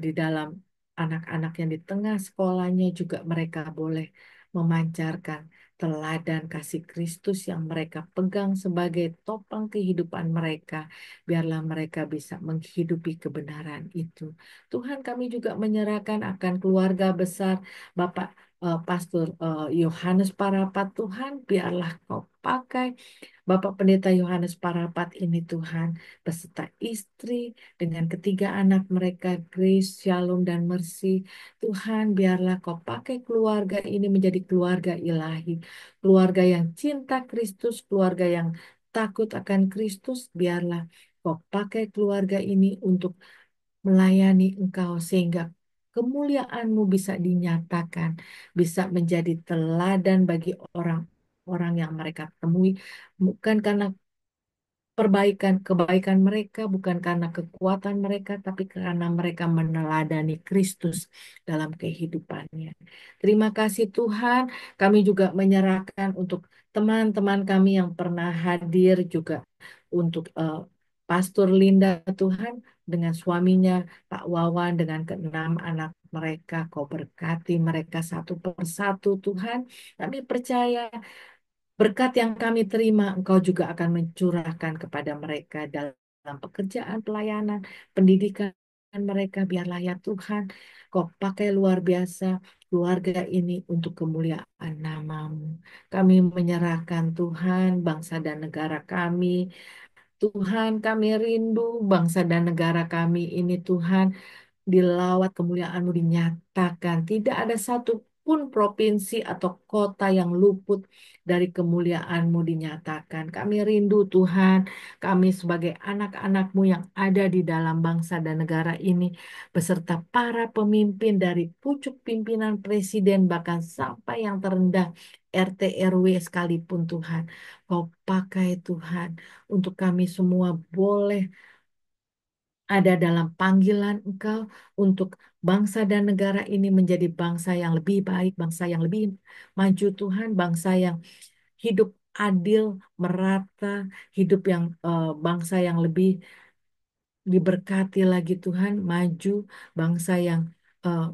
di dalam anak-anak yang di tengah sekolahnya juga mereka boleh memancarkan teladan kasih Kristus yang mereka pegang sebagai topang kehidupan mereka. Biarlah mereka bisa menghidupi kebenaran itu. Tuhan, kami juga menyerahkan akan keluarga besar Bapak Pastor Yohanes Parapat. Tuhan, biarlah Kau pakai Bapak Pendeta Yohanes Parapat ini Tuhan, beserta istri dengan ketiga anak mereka, Grace, Shalom, dan Mercy. Tuhan, biarlah Kau pakai keluarga ini menjadi keluarga ilahi, keluarga yang cinta Kristus, keluarga yang takut akan Kristus. Biarlah Kau pakai keluarga ini untuk melayani Engkau sehingga kemuliaan-Mu bisa dinyatakan, bisa menjadi teladan bagi orang-orang yang mereka temui, bukan karena kebaikan mereka bukan karena kekuatan mereka, tapi karena mereka meneladani Kristus dalam kehidupannya. Terima kasih Tuhan, kami juga menyerahkan untuk teman-teman kami yang pernah hadir juga untuk Pastor Linda Tuhan dengan suaminya Pak Wawan dengan keenam anak mereka, Kau berkati mereka satu persatu Tuhan. Kami percaya berkat yang kami terima, Engkau juga akan mencurahkan kepada mereka dalam pekerjaan, pelayanan, pendidikan mereka. Biarlah ya Tuhan, Kau pakai luar biasa keluarga ini untuk kemuliaan nama-Mu. Kami menyerahkan Tuhan, bangsa dan negara kami. Tuhan, kami rindu bangsa dan negara kami ini Tuhan dilawat kemuliaan-Mu dinyatakan. Tidak ada satupun provinsi atau kota yang luput dari kemuliaan-Mu dinyatakan. Kami rindu Tuhan, kami sebagai anak-anak-Mu yang ada di dalam bangsa dan negara ini, beserta para pemimpin dari pucuk pimpinan presiden bahkan sampai yang terendah RT RW sekalipun Tuhan. Kau pakai Tuhan untuk kami semua boleh ada dalam panggilan Engkau untuk bangsa dan negara ini menjadi bangsa yang lebih baik, bangsa yang lebih maju Tuhan, bangsa yang hidup adil, merata, hidup yang bangsa yang lebih diberkati lagi Tuhan, maju, bangsa yang eh,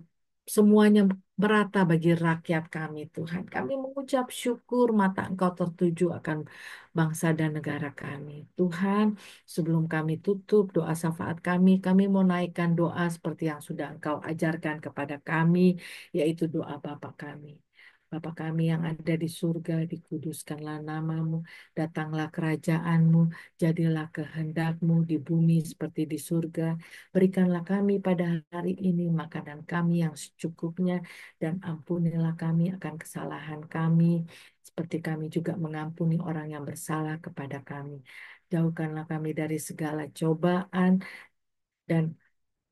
semuanya merata bagi rakyat kami Tuhan. Kami mengucap syukur mata Engkau tertuju akan bangsa dan negara kami. Tuhan, sebelum kami tutup doa syafaat kami mau naikkan doa seperti yang sudah Engkau ajarkan kepada kami, yaitu doa Bapa kami. Bapa kami yang ada di surga, dikuduskanlah namamu, datanglah kerajaanmu, jadilah kehendak-Mu di bumi seperti di surga. Berikanlah kami pada hari ini makanan kami yang secukupnya, dan ampunilah kami akan kesalahan kami, seperti kami juga mengampuni orang yang bersalah kepada kami. Jauhkanlah kami dari segala cobaan, dan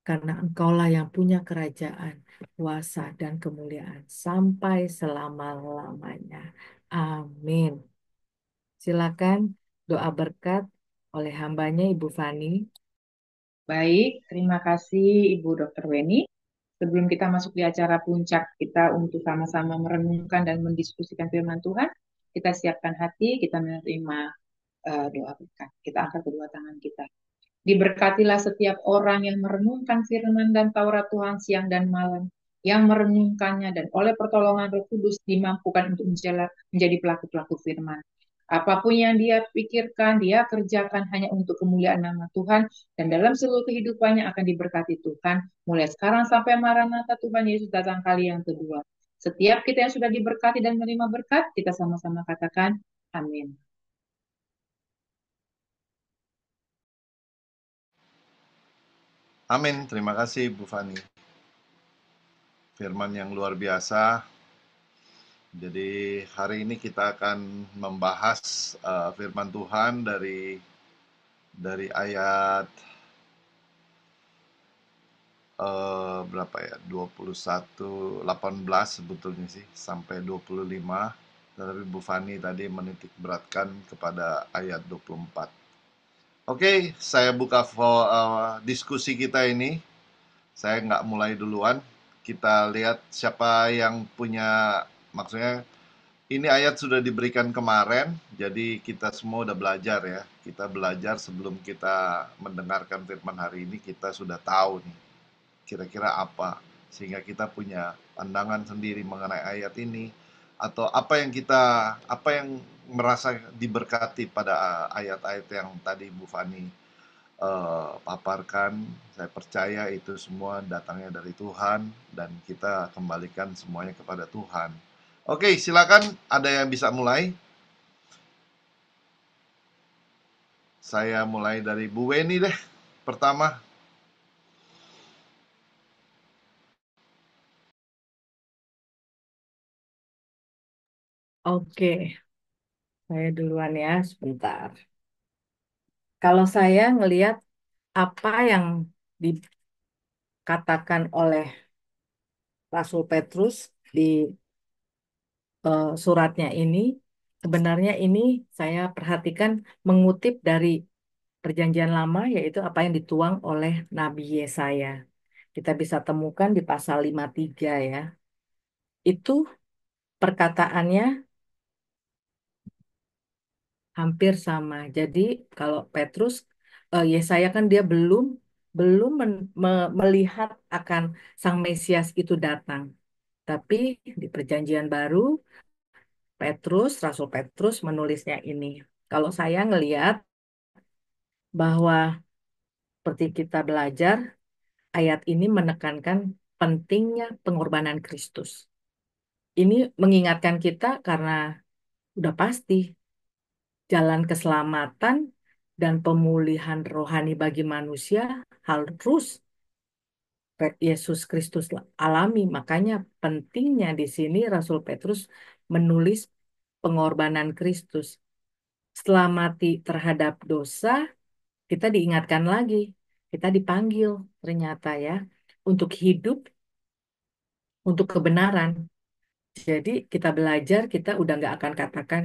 karena Engkaulah yang punya kerajaan, kuasa, dan kemuliaan sampai selama-lamanya. Amin. Silakan doa berkat oleh hambanya Ibu Fani. Baik, terima kasih Ibu Dr. Weni. Sebelum kita masuk di acara puncak kita untuk sama-sama merenungkan dan mendiskusikan firman Tuhan, kita siapkan hati, kita menerima doa berkat. Kita angkat kedua tangan kita. Diberkatilah setiap orang yang merenungkan firman dan Taurat Tuhan siang dan malam, yang merenungkannya dan oleh pertolongan Roh Kudus dimampukan untuk menjadi pelaku-pelaku firman. Apapun yang dia pikirkan, dia kerjakan hanya untuk kemuliaan nama Tuhan, dan dalam seluruh kehidupannya akan diberkati Tuhan, mulai sekarang sampai Maranatha Tuhan Yesus datang kali yang kedua. Setiap kita yang sudah diberkati dan menerima berkat, kita sama-sama katakan, amin. Amin. Terima kasih Bu Fani. Firman yang luar biasa Jadi hari ini kita akan membahas firman Tuhan dari ayat berapa ya? 18 sebetulnya sih sampai 25. Tapi Bu Fani tadi menitik beratkan kepada ayat 24. Oke, saya buka diskusi kita ini. Saya nggak mulai duluan. Kita lihat siapa yang punya, maksudnya ini ayat sudah diberikan kemarin, jadi kita semua udah belajar ya. Kita belajar sebelum kita mendengarkan firman hari ini, kita sudah tahu nih kira-kira apa. Sehingga kita punya pandangan sendiri mengenai ayat ini. Atau apa yang merasa diberkati pada ayat-ayat yang tadi Bu Fani paparkan. Saya percaya itu semua datangnya dari Tuhan dan kita kembalikan semuanya kepada Tuhan. Oke, silakan ada yang bisa mulai. Saya mulai dari Bu Weni deh. Pertama. Oke, saya duluan ya, sebentar. Kalau saya ngelihat apa yang dikatakan oleh Rasul Petrus di suratnya ini, sebenarnya ini saya perhatikan mengutip dari Perjanjian Lama, yaitu apa yang dituang oleh Nabi Yesaya. Kita bisa temukan di pasal 53 ya. Itu perkataannya hampir sama. Jadi kalau Petrus, Yesaya kan dia belum belum melihat akan Sang Mesias itu datang. Tapi di Perjanjian Baru, Rasul Petrus menulisnya ini. Kalau saya ngelihat bahwa seperti kita belajar, ayat ini menekankan pentingnya pengorbanan Kristus. Ini mengingatkan kita karena udah pasti jalan keselamatan dan pemulihan rohani bagi manusia harus Yesus Kristus alami. Makanya pentingnya di sini Rasul Petrus menulis pengorbanan Kristus. Setelah mati terhadap dosa, kita diingatkan lagi, kita dipanggil ternyata ya untuk hidup, untuk kebenaran. Jadi kita belajar, kita udah nggak akan katakan,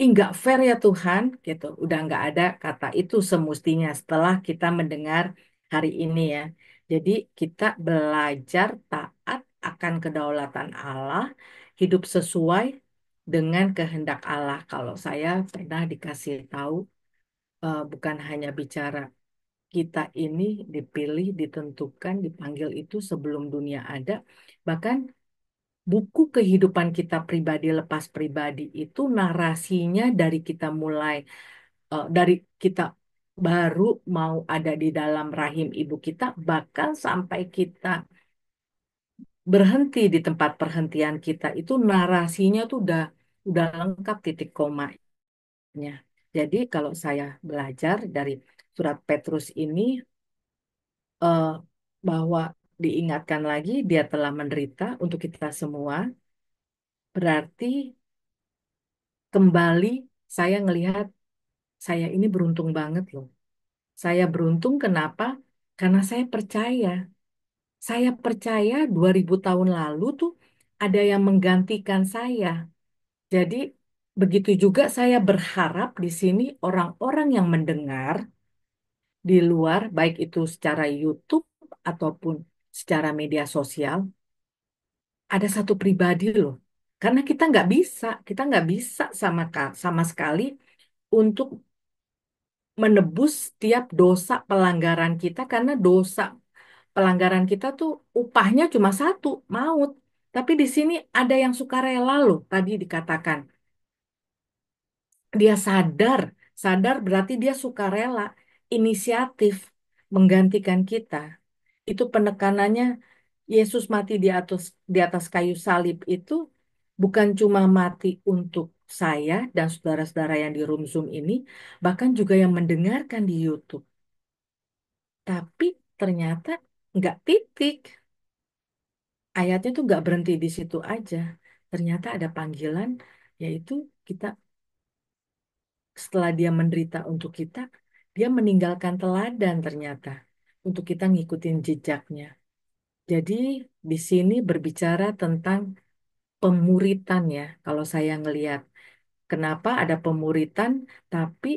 ih nggak fair ya Tuhan, gitu. Udah nggak ada kata itu semestinya setelah kita mendengar hari ini ya. Jadi kita belajar taat akan kedaulatan Allah, hidup sesuai dengan kehendak Allah. Kalau saya pernah dikasih tahu, bukan hanya bicara kita ini dipilih, ditentukan, dipanggil itu sebelum dunia ada. Bahkan buku kehidupan kita pribadi lepas pribadi itu narasinya dari kita mulai, dari kita baru mau ada di dalam rahim ibu kita, bahkan sampai kita berhenti di tempat perhentian kita itu narasinya tuh udah lengkap titik komanya. Jadi kalau saya belajar dari surat Petrus ini, eh, bahwa diingatkan lagi dia telah menderita untuk kita semua, berarti kembali saya ngelihat saya ini beruntung banget loh. Saya beruntung kenapa? Karena saya percaya. Saya percaya 2000 tahun lalu tuh ada yang menggantikan saya. Jadi begitu juga saya berharap di sini orang-orang yang mendengar di luar, baik itu secara YouTube ataupun secara media sosial, ada satu pribadi loh. Karena kita nggak bisa sama sekali untuk menebus setiap dosa pelanggaran kita karena dosa pelanggaran kita tuh upahnya cuma satu, maut. Tapi di sini ada yang sukarela loh, tadi dikatakan. Dia sadar berarti dia sukarela, inisiatif menggantikan kita. Itu penekanannya Yesus mati di atas kayu salib itu bukan cuma mati untuk saya dan saudara-saudara yang di room Zoom ini, bahkan juga yang mendengarkan di YouTube. Tapi ternyata nggak titik. Ayatnya tuh nggak berhenti di situ aja. ternyata ada panggilan, yaitu kita setelah dia menderita untuk kita, dia meninggalkan teladan ternyata untuk kita ngikutin jejaknya. Jadi di sini berbicara tentang pemuritan ya, kalau saya ngelihat. Kenapa ada pemuritan, tapi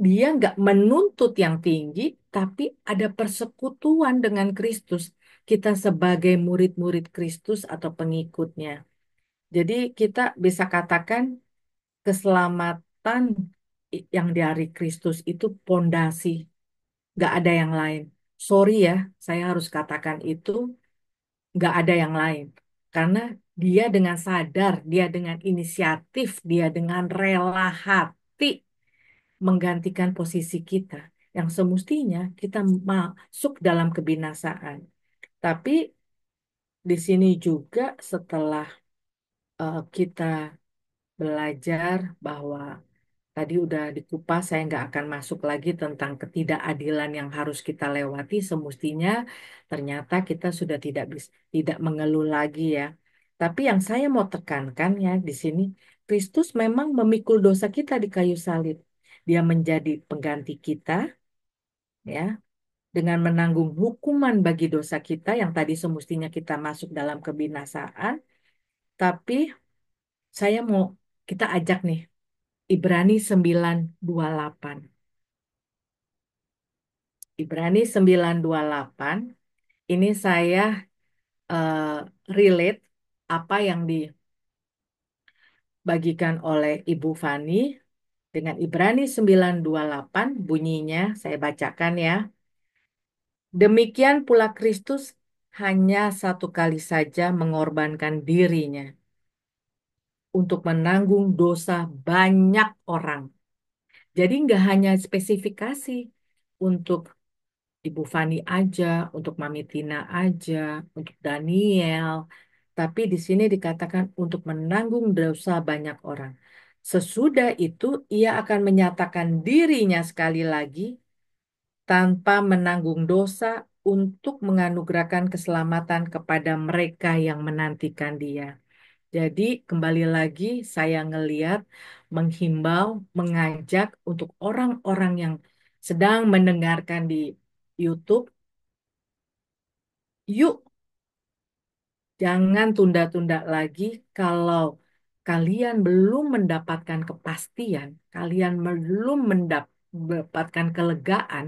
dia nggak menuntut yang tinggi, tapi ada persekutuan dengan Kristus. Kita sebagai murid-murid Kristus atau pengikutnya. Jadi kita bisa katakan keselamatan yang dari Kristus itu pondasi, nggak ada yang lain. Sorry ya, saya harus katakan itu nggak ada yang lain. Karena dia dengan sadar, dia dengan inisiatif, dia dengan rela hati menggantikan posisi kita yang semestinya kita masuk dalam kebinasaan. Tapi di sini juga setelah kita belajar bahwa tadi udah dikupas, saya nggak akan masuk lagi tentang ketidakadilan yang harus kita lewati. Semestinya ternyata kita sudah tidak mengeluh lagi ya. Tapi yang saya mau tekankan ya di sini, Kristus memang memikul dosa kita di kayu salib. Dia menjadi pengganti kita ya, dengan menanggung hukuman bagi dosa kita yang tadi semestinya kita masuk dalam kebinasaan. Tapi saya mau kita ajak nih Ibrani 9:28. Ibrani 9:28 ini saya eh, relate apa yang dibagikan oleh Ibu Fani dengan Ibrani 9:28 bunyinya saya bacakan ya. Demikian pula Kristus hanya satu kali saja mengorbankan dirinya untuk menanggung dosa banyak orang. Jadi nggak hanya spesifikasi untuk Ibu Fani aja, untuk Mami Tina aja, untuk Daniel, tapi di sini dikatakan untuk menanggung dosa banyak orang. Sesudah itu ia akan menyatakan dirinya sekali lagi tanpa menanggung dosa untuk menganugerahkan keselamatan kepada mereka yang menantikan dia. Jadi kembali lagi saya ngeliat, menghimbau, mengajak untuk orang-orang yang sedang mendengarkan di YouTube, yuk jangan tunda-tunda lagi kalau kalian belum mendapatkan kepastian, kalian belum mendapatkan kelegaan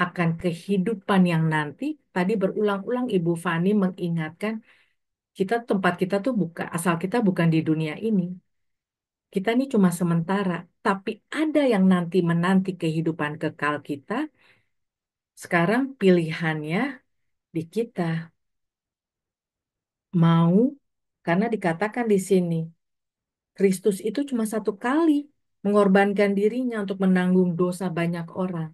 akan kehidupan yang nanti. Tadi berulang-ulang Ibu Fani mengingatkan tempat kita tuh bukan asal kita bukan di dunia ini. Kita ini cuma sementara, tapi ada yang nanti menanti kehidupan kekal kita. Sekarang pilihannya di kita. Mau, karena dikatakan di sini, Kristus itu cuma satu kali mengorbankan dirinya untuk menanggung dosa banyak orang.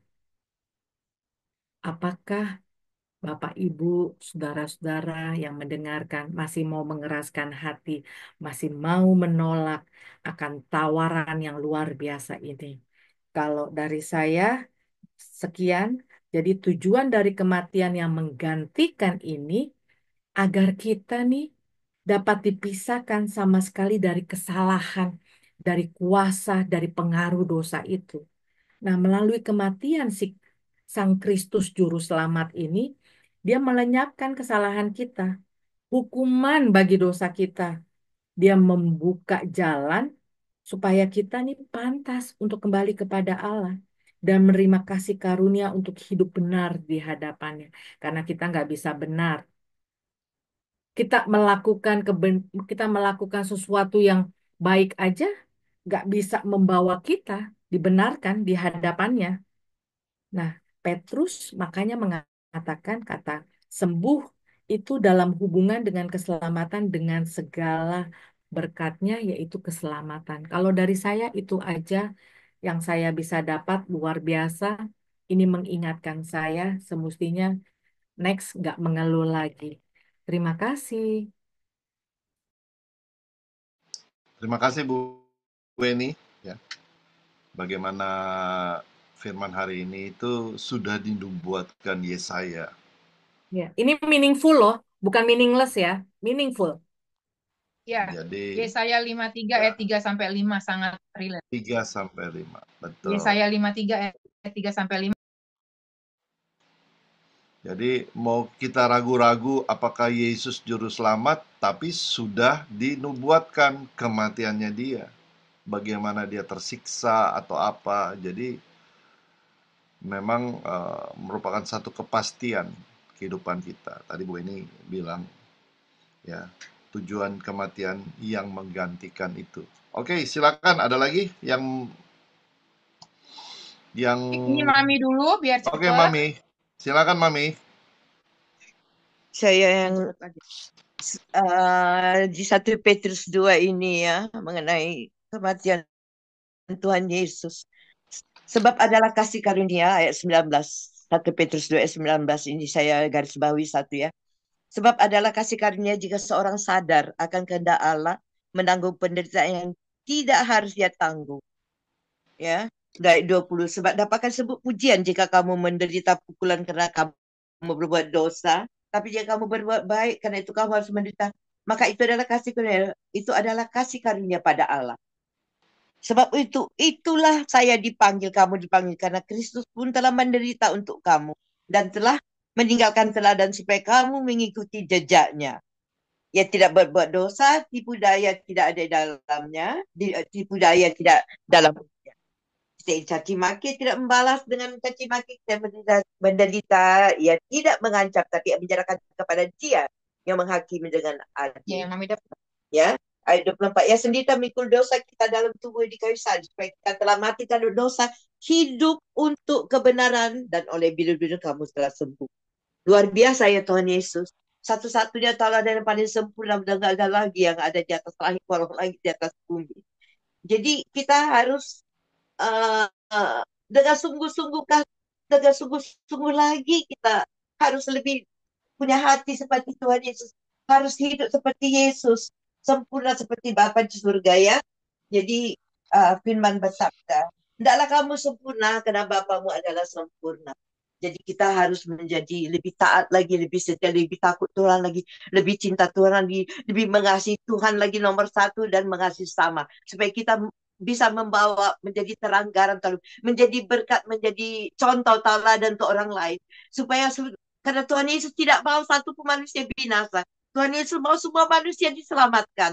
Apakah Bapak, Ibu, saudara-saudara yang mendengarkan masih mau mengeraskan hati, masih mau menolak akan tawaran yang luar biasa ini? Kalau dari saya, sekian. Jadi tujuan dari kematian yang menggantikan ini agar kita nih dapat dipisahkan sama sekali dari kesalahan, dari kuasa, dari pengaruh dosa itu. Nah, melalui kematian si Sang Kristus Juru Selamat ini, dia melenyapkan kesalahan kita, hukuman bagi dosa kita. Dia membuka jalan supaya kita nih pantas untuk kembali kepada Allah dan menerima kasih karunia untuk hidup benar di hadapannya. Karena kita nggak bisa benar. Kita melakukan sesuatu yang baik aja nggak bisa membawa kita dibenarkan di hadapannya. Nah, Petrus makanya mengatakan kata sembuh itu dalam hubungan dengan keselamatan dengan segala berkatnya yaitu keselamatan. Kalau dari saya itu aja yang saya bisa dapat luar biasa. Ini mengingatkan saya semestinya next nggak mengeluh lagi. Terima kasih. Terima kasih Bu Weni ya. Bagaimana firman hari ini itu sudah dinubuatkan Yesaya. Ya, ini meaningful loh, bukan meaningless ya, meaningful. Ya, Jadi Yesaya 53 ya, ayat 3 sampai 5 sangat relate. 3 sampai 5. Betul. Yesaya 53 ayat 3 sampai 5. Jadi mau kita ragu-ragu apakah Yesus juru selamat, tapi sudah dinubuatkan kematiannya dia. Bagaimana dia tersiksa atau apa. Jadi memang merupakan satu kepastian kehidupan kita. Tadi Bu ini bilang ya, tujuan kematian yang menggantikan itu. Oke, silakan ada lagi yang Ini Mami dulu biar Oke, cepet. Mami. Silakan Mami. Saya yang Cepet aja. di 1 Petrus 2 ini ya, mengenai kematian Tuhan Yesus. Sebab adalah kasih karunia ayat 19. 1 Petrus 2 ayat 19 ini saya garis bawahi satu ya. Sebab adalah kasih karunia jika seorang sadar akan kehendak Allah menanggung penderitaan yang tidak harus dia tanggung. Ya, ayat 20. Sebab dapatkan sebut pujian jika kamu menderita pukulan kerana kamu berbuat dosa, tapi jika kamu berbuat baik karena itu kamu harus menderita, maka itu adalah kasih karunia. Itu adalah kasih karunia pada Allah. Sebab itu, itulah saya dipanggil, kamu dipanggil karena Kristus pun telah menderita untuk kamu dan telah meninggalkan teladan supaya kamu mengikuti jejaknya. Ia tidak berbuat dosa, tipu daya tidak ada dalamnya, tipu daya tidak dalam. Tidak caci maki, tidak membalas dengan caci maki dan menderita. Ia tidak mengancam, tapi menyerahkan kepada Dia yang menghakimi dengan adil. Ya, yang Mami dapat. Ya, ayat 24. Ya sendiri memikul dosa kita dalam tubuh di kayu salib, supaya kita telah mati terhadap dosa, hidup untuk kebenaran, dan oleh biru-biru kamu telah sembuh. Luar biasa ya Tuhan Yesus. Satu-satunya tauladan yang paling sempurna dan gak ada lagi yang ada di atas langit, walau langit di atas bumi. Jadi kita harus dengan sungguh-sungguh lagi kita harus lebih punya hati seperti Tuhan Yesus, harus hidup seperti Yesus, sempurna seperti Bapa di surga ya. Jadi firman bersabda, hendaklah kamu sempurna karena Bapamu adalah sempurna. Jadi kita harus menjadi lebih taat lagi, lebih setia, lebih takut Tuhan lagi, lebih cinta Tuhan lagi, lebih mengasihi Tuhan lagi nomor satu dan mengasihi sama. Supaya kita bisa membawa menjadi terang garam, menjadi berkat, menjadi contoh tauladan untuk orang lain. Supaya karena Tuhan Yesus tidak mau satu pun manusia binasa. Tuhan Yesus mau semua manusia diselamatkan.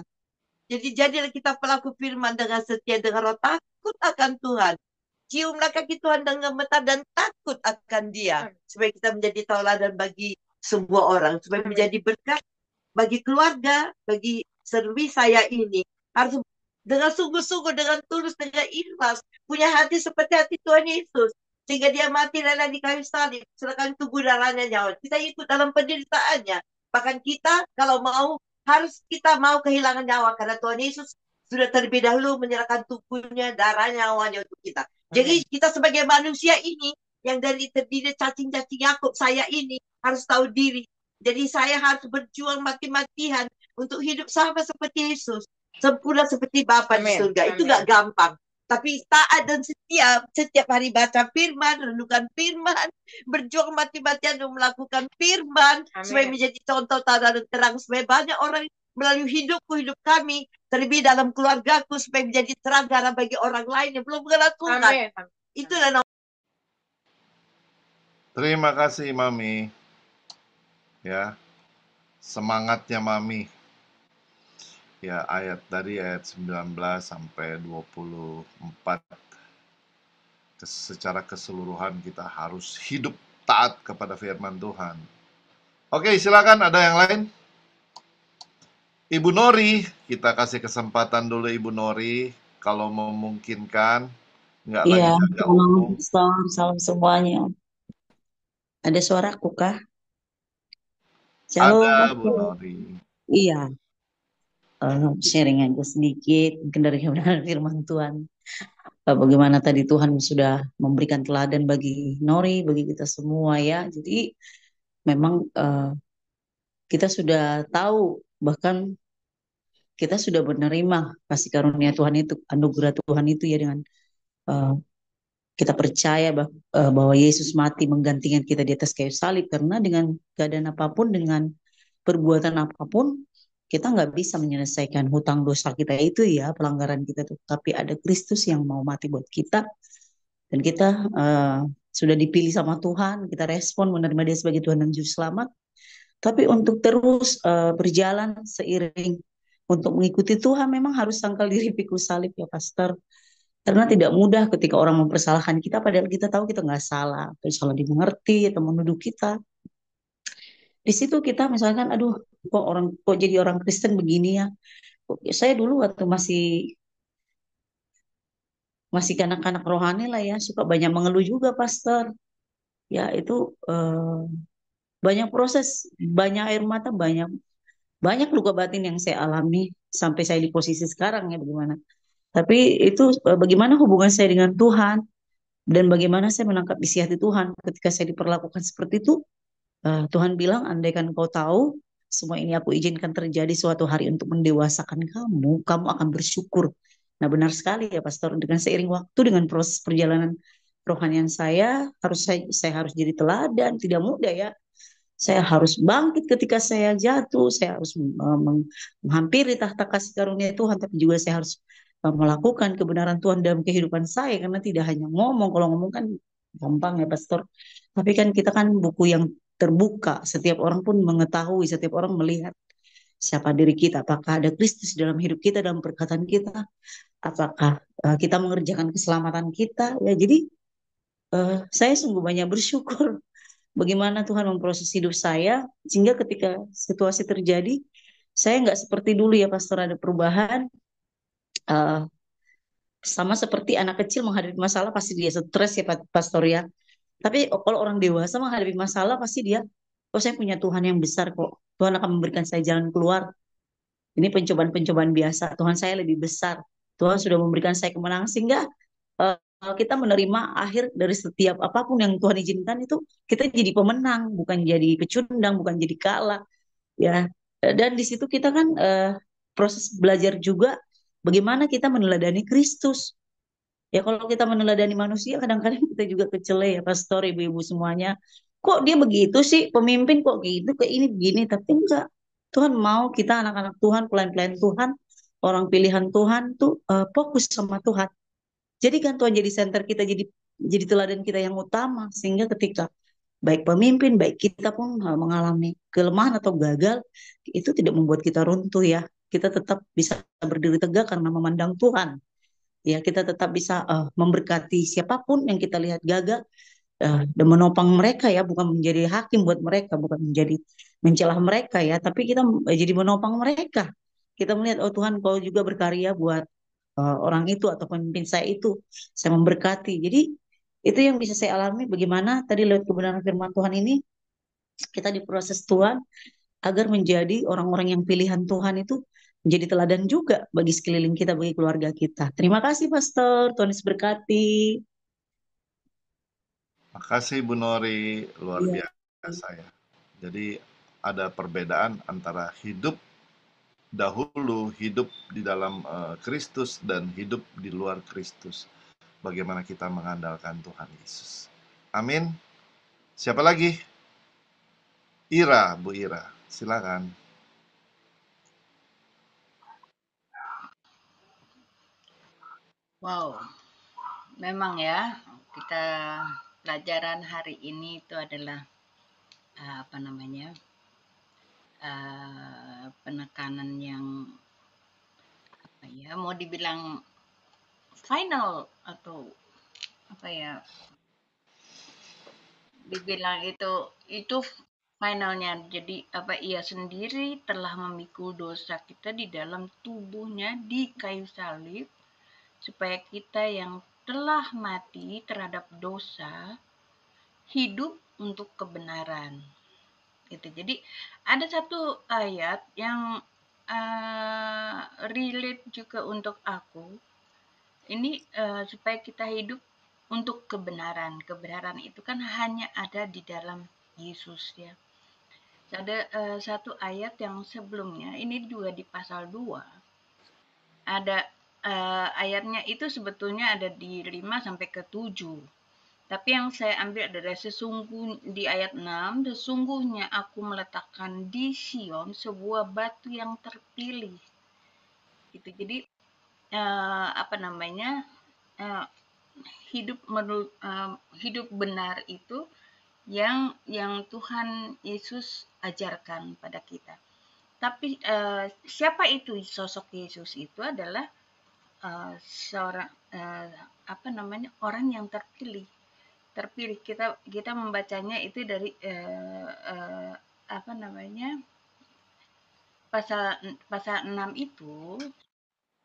Jadi jadilah kita pelaku firman dengan setia, dengan roh takut akan Tuhan. Ciumlah kaki Tuhan dengan mata dan takut akan Dia. Supaya kita menjadi tauladan bagi semua orang. Supaya menjadi berkat bagi keluarga, bagi servis saya ini. Harus dengan sungguh-sungguh, dengan tulus, dengan ikhlas. Punya hati seperti hati Tuhan Yesus. Sehingga dia mati rela di kayu salib. Sedangkan tubuh darahnya nyawa. Kita ikut dalam penderitaannya. Bahkan kita kalau mau, harus kita mau kehilangan nyawa. Karena Tuhan Yesus sudah terlebih dahulu menyerahkan tubuhnya, darahnya, nyawanya untuk kita. Jadi kita sebagai manusia ini, yang dari terdiri cacing-cacing Yakub, saya ini harus tahu diri. Jadi saya harus berjuang mati-matian untuk hidup sama seperti Yesus. Sempurna seperti Bapa di surga. Itu gak gampang. Tapi taat dan setiap hari baca firman, renungkan firman, berjuang mati-matian untuk melakukan firman, supaya menjadi contoh tanda terang, supaya banyak orang melalui hidupku, hidup kami, terlebih dalam keluargaku, supaya menjadi terang garam bagi orang lain yang belum mengenal Tuhan. Itulah Terima kasih Mami. Ya. Semangatnya Mami. Ya, ayat 19 sampai 24. Secara keseluruhan kita harus hidup taat kepada firman Tuhan. Oke, silakan ada yang lain. Ibu Nori, kita kasih kesempatan dulu Ibu Nori, kalau memungkinkan, nggak lagi Iya, jaga umum. salam semuanya. Ada suaraku kah? Ada Shalom. Bu Nori. Iya, sharing aja sedikit, mungkin dari kebenaran firman Tuhan. Bagaimana tadi Tuhan sudah memberikan teladan bagi Nori, bagi kita semua ya. Jadi memang kita sudah tahu, bahkan kita sudah menerima kasih karunia Tuhan itu, anugerah Tuhan itu ya, dengan kita percaya bahwa Yesus mati menggantikan kita di atas kayu salib, karena dengan keadaan apapun, dengan perbuatan apapun, kita nggak bisa menyelesaikan hutang dosa kita itu ya, pelanggaran kita tuh. Tapi ada Kristus yang mau mati buat kita, dan kita sudah dipilih sama Tuhan, kita respon menerima Dia sebagai Tuhan dan Juru Selamat. Tapi untuk terus berjalan seiring untuk mengikuti Tuhan memang harus sangkal diri pikul salib ya Pastor. Karena tidak mudah ketika orang mempersalahkan kita, padahal kita tahu kita nggak salah, atau salah dimengerti atau menuduh kita. Di situ kita misalkan, aduh, kok jadi orang Kristen begini ya? Saya dulu waktu masih masih kanak-kanak rohani lah ya, suka banyak mengeluh juga, Pastor. Ya itu banyak proses, banyak air mata, banyak banyak luka batin yang saya alami sampai saya di posisi sekarang ya bagaimana. Tapi itu bagaimana hubungan saya dengan Tuhan dan bagaimana saya menangkap isi hati Tuhan ketika saya diperlakukan seperti itu. Tuhan bilang, andaikan kau tahu semua ini aku izinkan terjadi suatu hari untuk mendewasakan kamu, kamu akan bersyukur. Nah benar sekali ya Pastor, dengan seiring waktu, dengan proses perjalanan rohanian saya harus jadi teladan, tidak mudah ya. Saya harus bangkit ketika saya jatuh, saya harus menghampiri tahta kasih karunia Tuhan, tapi juga saya harus melakukan kebenaran Tuhan dalam kehidupan saya, karena tidak hanya ngomong, kalau ngomong kan gampang ya Pastor, tapi kan kita kan buku yang terbuka, setiap orang pun mengetahui, setiap orang melihat siapa diri kita, apakah ada Kristus dalam hidup kita, dalam perkataan kita, apakah kita mengerjakan keselamatan kita, ya jadi saya sungguh banyak bersyukur bagaimana Tuhan memproses hidup saya, sehingga ketika situasi terjadi, saya nggak seperti dulu ya Pastor, ada perubahan. eh, Sama seperti anak kecil menghadapi masalah pasti dia stres ya Pastor ya. Tapi kalau orang dewasa menghadapi masalah pasti dia, oh saya punya Tuhan yang besar kok. Tuhan akan memberikan saya jalan keluar. Ini pencobaan-pencobaan biasa. Tuhan saya lebih besar. Tuhan sudah memberikan saya kemenangan, sehingga eh, kita menerima akhir dari setiap apapun yang Tuhan izinkan itu, kita jadi pemenang, bukan jadi pecundang, bukan jadi kalah ya. Dan di situ kita kan proses belajar juga bagaimana kita meneladani Kristus. Ya kalau kita meneladani manusia, kadang-kadang kita juga kecele ya Pastor, ibu-ibu semuanya. Kok dia begitu sih, pemimpin kok gitu, kayak ini begini, tapi enggak. Tuhan mau kita anak-anak Tuhan, pelayan-pelayan Tuhan, orang pilihan Tuhan tuh fokus sama Tuhan. Jadi kan Tuhan jadi center kita, jadi teladan kita yang utama, sehingga ketika baik pemimpin, baik kita pun mengalami kelemahan atau gagal, itu tidak membuat kita runtuh ya. Kita tetap bisa berdiri tegak karena memandang Tuhan. Ya, kita tetap bisa memberkati siapapun yang kita lihat gagal, dan menopang mereka ya, bukan menjadi hakim buat mereka, bukan menjadi mencelah mereka ya, tapi kita jadi menopang mereka. Kita melihat, oh Tuhan, kau juga berkarya buat orang itu atau pemimpin saya itu, saya memberkati. Jadi itu yang bisa saya alami, bagaimana tadi lewat kebenaran firman Tuhan ini kita diproses Tuhan agar menjadi orang-orang yang pilihan Tuhan itu, menjadi teladan juga bagi sekeliling kita, bagi keluarga kita. Terima kasih Pastor, Tuhan Yesus berkati. Makasih Bu Nori, luar Iya. biasa ya. Jadi ada perbedaan antara hidup dahulu, hidup di dalam Kristus, dan hidup di luar Kristus. Bagaimana kita mengandalkan Tuhan Yesus. Amin. Siapa lagi? Ira, Bu Ira, silakan. Wow, memang ya, kita pelajaran hari ini itu adalah apa namanya, penekanan yang apa ya, mau dibilang final atau apa ya, dibilang itu finalnya. Jadi apa, ia sendiri telah memikul dosa kita di dalam tubuhnya di kayu salib, supaya kita yang telah mati terhadap dosa hidup untuk kebenaran. Gitu. Jadi ada satu ayat yang relate juga untuk aku. Ini supaya kita hidup untuk kebenaran. Kebenaran itu kan hanya ada di dalam Yesus ya. Ada satu ayat yang sebelumnya, ini juga di pasal 2. Ada ayatnya itu sebetulnya ada di 5 sampai ke 7. Tapi yang saya ambil adalah di ayat 6, sesungguhnya aku meletakkan di Sion sebuah batu yang terpilih. Gitu. Jadi apa namanya? Hidup benar itu yang Tuhan Yesus ajarkan pada kita. Tapi siapa itu sosok Yesus? Itu adalah seorang orang yang terpilih. Kita membacanya itu dari pasal 6 itu,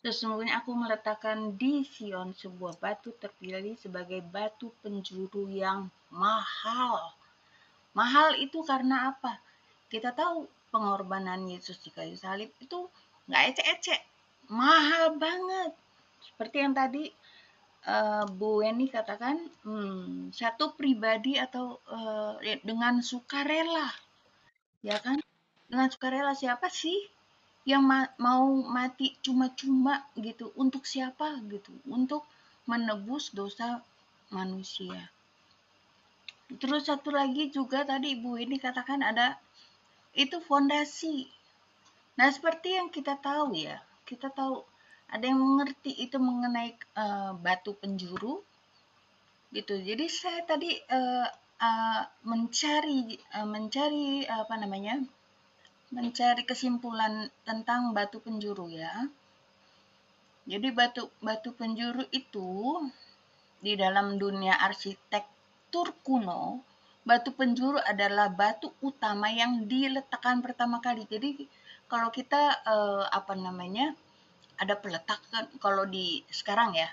sesungguhnya aku meletakkan di Sion sebuah batu terpilih sebagai batu penjuru yang mahal. Mahal itu karena apa? Kita tahu pengorbanan Yesus di kayu salib itu nggak ecek-ecek, mahal banget. Seperti yang tadi Bu Weni katakan, satu pribadi atau dengan sukarela, ya kan? Dengan sukarela, siapa sih yang mau mati cuma-cuma gitu? Untuk siapa gitu? Untuk menebus dosa manusia. Terus satu lagi juga tadi Ibu ini katakan ada itu fondasi. Nah, seperti yang kita tahu ya, kita tahu ada yang mengerti itu mengenai batu penjuru gitu. Jadi saya tadi mencari kesimpulan tentang batu penjuru ya. Jadi batu penjuru itu di dalam dunia arsitektur kuno, batu penjuru adalah batu utama yang diletakkan pertama kali. Jadi kalau kita ada peletakan, kalau di sekarang ya,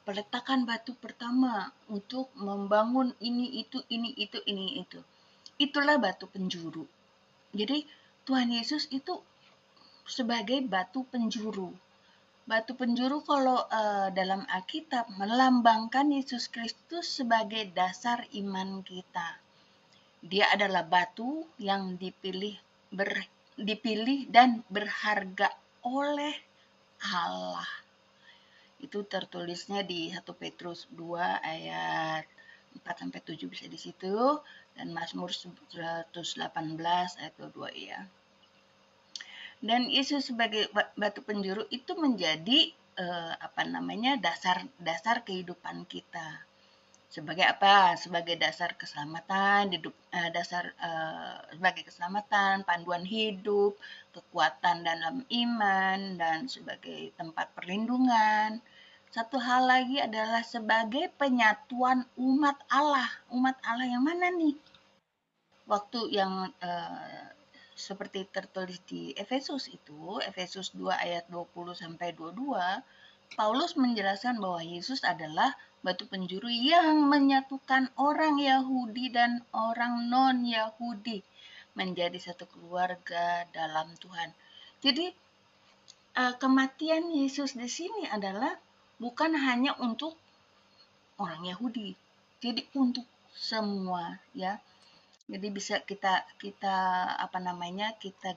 peletakan batu pertama untuk membangun ini itu. Itulah batu penjuru. Jadi Tuhan Yesus itu sebagai batu penjuru. Batu penjuru kalau dalam Alkitab melambangkan Yesus Kristus sebagai dasar iman kita. Dia adalah batu yang dipilih dan berharga oleh Allah. Itu tertulisnya di 1 Petrus 2 ayat 4-7 bisa di situ, dan Mazmur 118 ayat 22 ya. Dan Yesus sebagai batu penjuru itu menjadi dasar kehidupan kita. Sebagai apa? Sebagai dasar keselamatan, sebagai keselamatan, panduan hidup, kekuatan dalam iman, dan sebagai tempat perlindungan. Satu hal lagi adalah sebagai penyatuan umat Allah. Umat Allah yang mana nih? Waktu yang seperti tertulis di Efesus itu, Efesus 2 ayat 20-22, Paulus menjelaskan bahwa Yesus adalah batu penjuru yang menyatukan orang Yahudi dan orang non-Yahudi menjadi satu keluarga dalam Tuhan. Jadi kematian Yesus di sini adalah bukan hanya untuk orang Yahudi, jadi untuk semua ya. Jadi bisa kita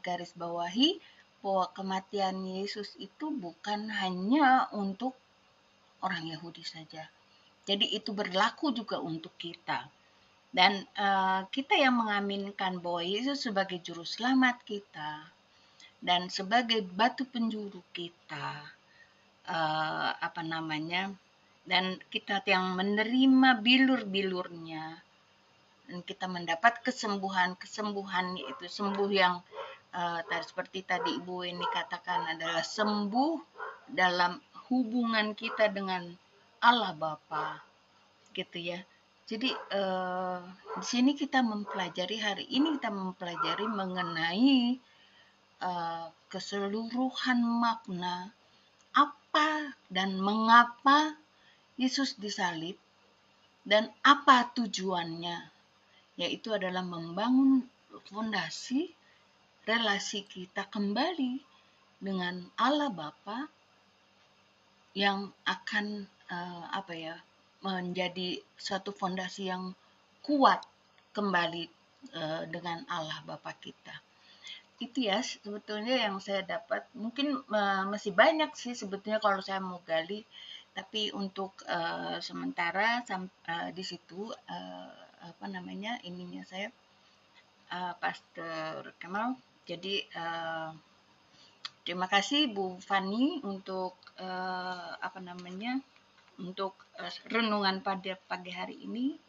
garis bawahi bahwa kematian Yesus itu bukan hanya untuk orang Yahudi saja. Jadi itu berlaku juga untuk kita. Dan kita yang mengaminkan bahwa Yesus sebagai juru selamat kita dan sebagai batu penjuru kita, dan kita yang menerima bilur-bilurnya, dan kita mendapat kesembuhan itu sembuh yang seperti tadi Ibu ini katakan adalah sembuh dalam hubungan kita dengan Allah Bapa, gitu ya. Jadi di sini kita mempelajari mengenai keseluruhan makna apa dan mengapa Yesus disalib dan apa tujuannya, yaitu adalah membangun fondasi relasi kita kembali dengan Allah Bapa yang akan menjadi suatu fondasi yang kuat kembali dengan Allah Bapa kita. Itu ya sebetulnya yang saya dapat. Mungkin masih banyak sih sebetulnya kalau saya mau gali, Tapi untuk sementara di situ apa namanya ininya saya Pastor Kemal. Jadi terima kasih Bu Fani untuk apa namanya untuk renungan pada pagi hari ini.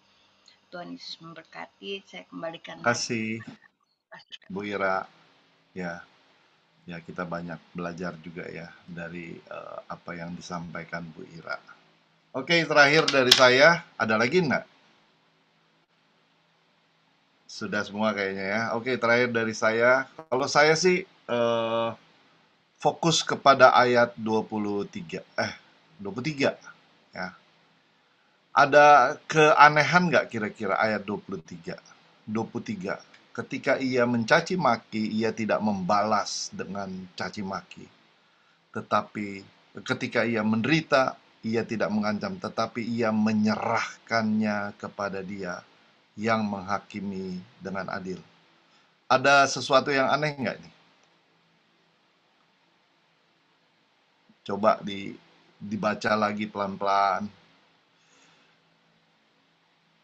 Tuhan Yesus memberkati. Saya kembalikan Terima lagi kasih Pastor Kemal. Bu Ira. Ya kita banyak belajar juga ya dari apa yang disampaikan Bu Ira. Oke, terakhir dari saya, ada lagi nggak? Sudah semua kayaknya ya. Oke, terakhir dari saya, kalau saya sih fokus kepada ayat 23 ya. Ada keanehan nggak kira-kira ayat 23? 23. Ketika ia mencaci maki, ia tidak membalas dengan caci maki. Tetapi ketika ia menderita, ia tidak mengancam, tetapi ia menyerahkannya kepada Dia yang menghakimi dengan adil. Ada sesuatu yang aneh nggak nih? Coba dibaca lagi pelan-pelan.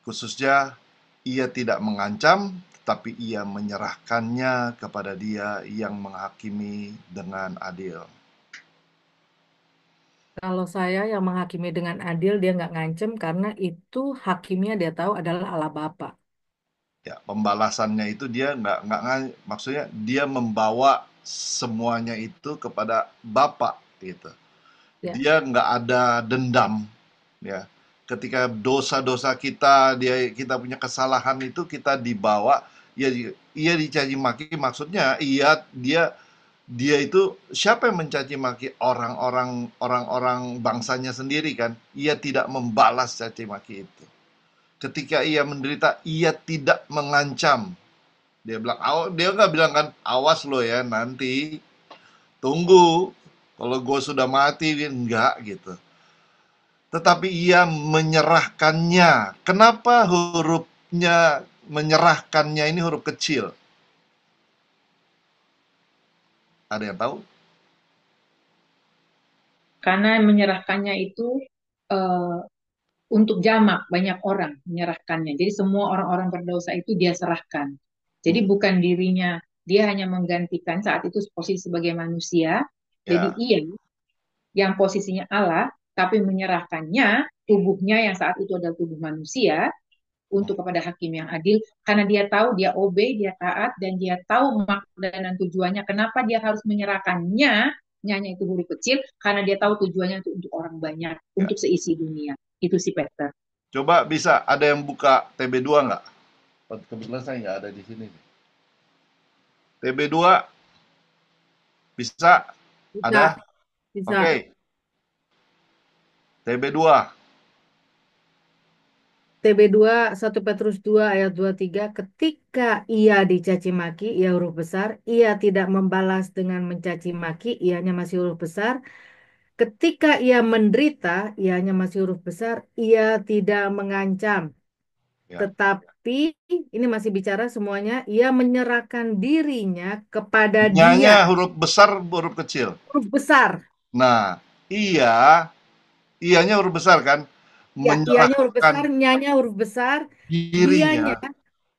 Khususnya, ia tidak mengancam, tetapi ia menyerahkannya kepada Dia yang menghakimi dengan adil. Kalau saya yang menghakimi dengan adil, dia nggak ngancem karena itu hakimnya dia tahu adalah Allah Bapa. Ya, pembalasannya itu dia maksudnya dia membawa semuanya itu kepada Bapa gitu. Ya. Dia nggak ada dendam ya. Ketika dosa-dosa kita punya kesalahan itu kita dibawa, ya ia dicaci maki, maksudnya dia itu siapa yang mencaci maki orang-orang bangsanya sendiri kan? Ia tidak membalas caci maki itu. Ketika ia menderita, ia tidak mengancam. Dia nggak bilang kan, awas lo ya nanti, tunggu, kalau gue sudah mati, enggak gitu. Tetapi ia menyerahkannya. Kenapa hurufnya menyerahkannya ini huruf kecil? Ada yang tahu? Karena menyerahkannya itu untuk jamak, banyak orang menyerahkannya. Jadi semua orang-orang berdosa itu dia serahkan. Jadi bukan dirinya, dia hanya menggantikan saat itu posisi sebagai manusia. Jadi Ya, ia yang posisinya Allah, tapi menyerahkannya tubuhnya yang saat itu adalah tubuh manusia untuk kepada hakim yang adil, karena dia tahu, dia obey, dia taat, dan dia tahu makna dan tujuannya. Kenapa dia harus menyerahkannya? Nyanya itu huruf kecil, karena dia tahu tujuannya itu untuk orang banyak, ya. untuk seisi dunia. Itu si Peter. Coba bisa ada yang buka TB2 nggak? Kebetulan saya nggak ada di sini. TB2 bisa? Bisa, Ada? bisa. Oke. TB2. TB2, 1 Petrus 2 ayat 23, ketika ia dicaci maki, ia huruf besar, ia tidak membalas dengan mencaci maki, ianya masih huruf besar. Ketika ia menderita, ianya masih huruf besar, ia tidak mengancam. Ya. Tetapi, ini masih bicara semuanya, ia menyerahkan dirinya kepada Nyanya Dia, huruf besar, huruf kecil. huruf besar. Nah, iyanya huruf besar kan? Ya, ianya huruf Menyerahkan besar, nyanya huruf besar, dianya, dirinya.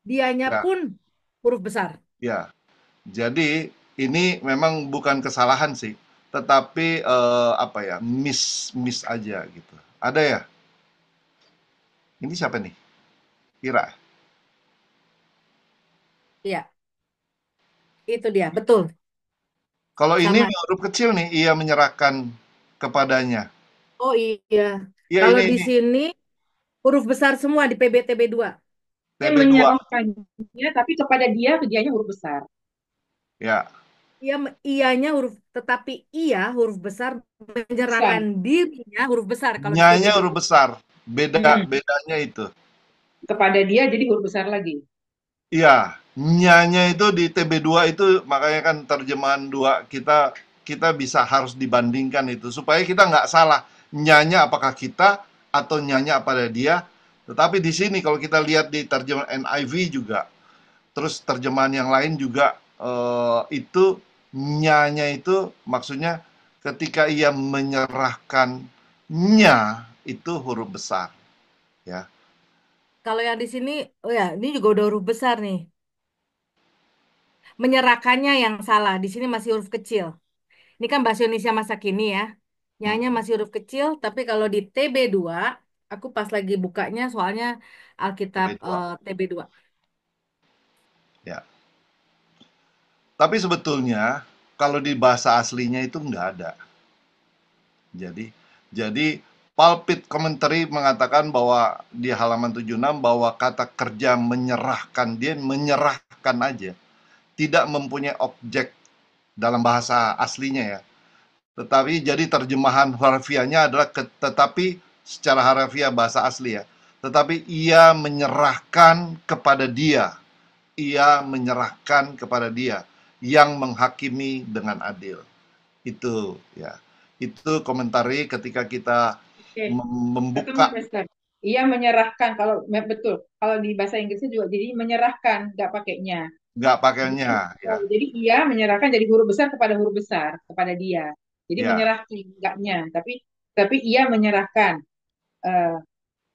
dianya Ya, pun huruf besar. ya. Jadi ini memang bukan kesalahan sih, tetapi apa ya, miss aja gitu. Ada ya? Ini siapa nih? Kira. Iya, itu dia, betul. Kalau ini Sama. huruf kecil nih, ia menyerahkan kepadanya. Oh iya, Iya kalau di ini sini huruf besar semua di PBTB 2. Dia TB2. menyerahkannya, tapi kepada dia, dianya huruf besar. Ya, Ia, ianya huruf, tetapi ia huruf besar Besar. menyerahkan dirinya huruf besar kalau di nyanya PBB. huruf besar. Hmm. Bedanya itu. Kepada dia, jadi huruf besar lagi. Iya, nyanya itu di TB2 itu makanya kan terjemahan 2 kita bisa harus dibandingkan itu supaya kita nggak salah nyanya apakah kita atau nyanya pada dia. Tetapi di sini kalau kita lihat di terjemahan NIV juga, terus terjemahan yang lain juga itu nyanya itu maksudnya ketika ia menyerahkan nya itu huruf besar, ya. Kalau yang di sini, oh ya, ini juga udah huruf besar nih. Menyerahkannya yang salah. Di sini masih huruf kecil. Ini kan bahasa Indonesia masa kini ya. Nyanya Hmm, masih huruf kecil, tapi kalau di TB2, aku pas lagi bukanya soalnya Alkitab TB2, TB2. ya. Tapi sebetulnya kalau di bahasa aslinya itu nggak ada. Jadi jadi Pulpit Commentary mengatakan bahwa di halaman 76 bahwa kata kerja menyerahkan, dia menyerahkan aja, tidak mempunyai objek dalam bahasa aslinya ya. Tetapi jadi terjemahan harfiahnya adalah tetapi secara harfiah bahasa asli ya. Tetapi ia menyerahkan kepada dia. Ia menyerahkan kepada dia yang menghakimi dengan adil. Itu ya. Itu komentari ketika kita Oke, satu membuka, menit, Pastor. Ia menyerahkan, kalau betul. Kalau di bahasa Inggrisnya juga jadi menyerahkan, nggak pakainya. nggak pakainya Jadi, ya. jadi ia menyerahkan dari huruf besar kepada huruf besar kepada dia. Jadi Ya, menyerahkan, enggaknya. Tapi ia menyerahkan. eh,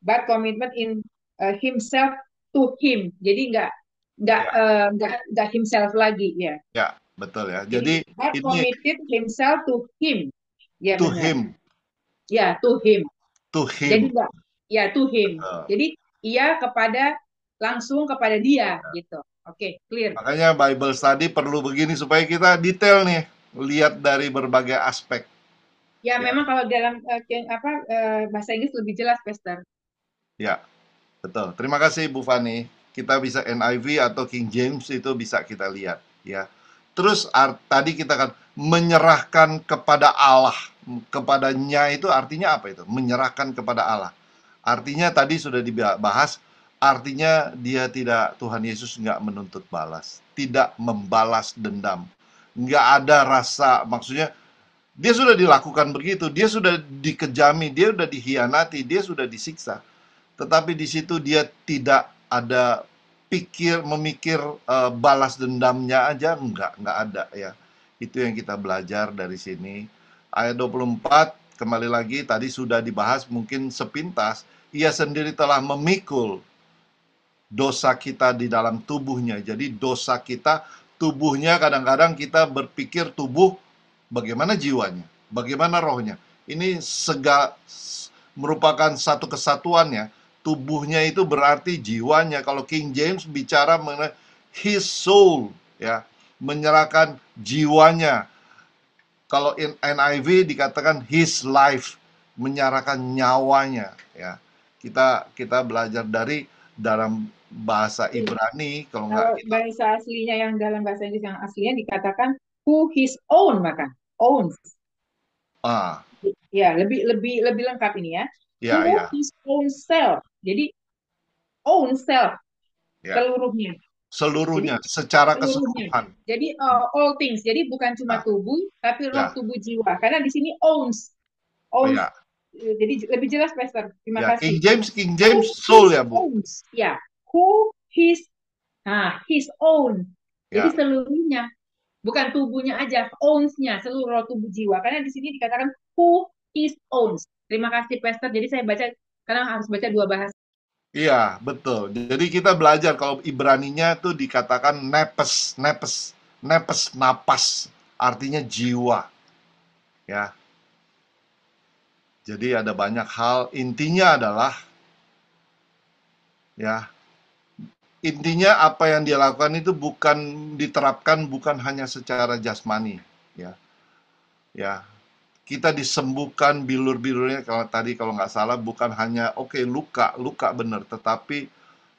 but commitment in himself to him. Jadi ya, nggak himself lagi ya. ya, betul ya. Jadi Jadi God ini committed himself to him. Ya to benar. him, Ya to him. to Jadi him. enggak, ya to him. Betul. Jadi ia langsung kepada dia gitu. Oke, clear. Makanya Bible study perlu begini supaya kita detail nih, lihat dari berbagai aspek. Ya Ya, memang kalau dalam bahasa Inggris lebih jelas, Pastor. ya, betul. Terima kasih Bu Fani. Kita bisa NIV atau King James itu bisa kita lihat, ya. Terus tadi kita kan menyerahkan kepada Allah. Kepadanya itu artinya apa itu? Menyerahkan kepada Allah. Artinya tadi sudah dibahas, artinya dia tidak, Tuhan Yesus nggak menuntut balas, tidak membalas dendam, nggak ada rasa, maksudnya dia sudah dilakukan begitu, dia sudah dikejami, dia sudah dihianati, dia sudah disiksa. Tetapi di situ dia tidak ada memikir balas dendamnya aja, nggak ada ya. Itu yang kita belajar dari sini. Ayat 24, kembali lagi tadi sudah dibahas mungkin sepintas, ia sendiri telah memikul dosa kita di dalam tubuhnya. Jadi dosa kita, tubuhnya kadang-kadang kita berpikir tubuh, bagaimana jiwanya, bagaimana rohnya. Ini merupakan satu kesatuan ya. Tubuhnya itu berarti jiwanya. Kalau King James bicara mengenai his soul ya, menyerahkan jiwanya. Kalau in NIV dikatakan his life, menyerahkan nyawanya ya. Kita belajar dari dalam bahasa Ibrani kalau nggak Kalau kita bahasa aslinya yang dalam bahasa Inggris yang aslinya dikatakan who his own, maka owns. ah Ya, lebih lengkap ini ya. ya Who ya his own self. Jadi own self ya seluruhnya. Jadi seluruhnya secara seluruhnya. keseluruhan Jadi all things. Jadi bukan cuma ya tubuh, tapi roh, ya tubuh, jiwa. Karena di sini oh owns. ya Jadi lebih jelas, Pastor. Terima ya kasih. King Who James soul his ya Bu owns. Ya, who his own. Jadi ya seluruhnya, bukan tubuhnya aja, owns-nya, seluruh tubuh jiwa. Karena di sini dikatakan who his owns. Terima kasih, Pastor. Jadi saya baca, karena harus baca dua bahasa. iya betul. Jadi kita belajar kalau Ibraninya tuh dikatakan nepes nepes nepes, napas, artinya jiwa ya. Jadi ada banyak hal, intinya adalah ya, intinya apa yang dia lakukan itu bukan diterapkan bukan hanya secara jasmani ya. Ya, kita disembuhkan bilur-bilurnya kalau nggak salah bukan hanya oke, luka luka benar, tetapi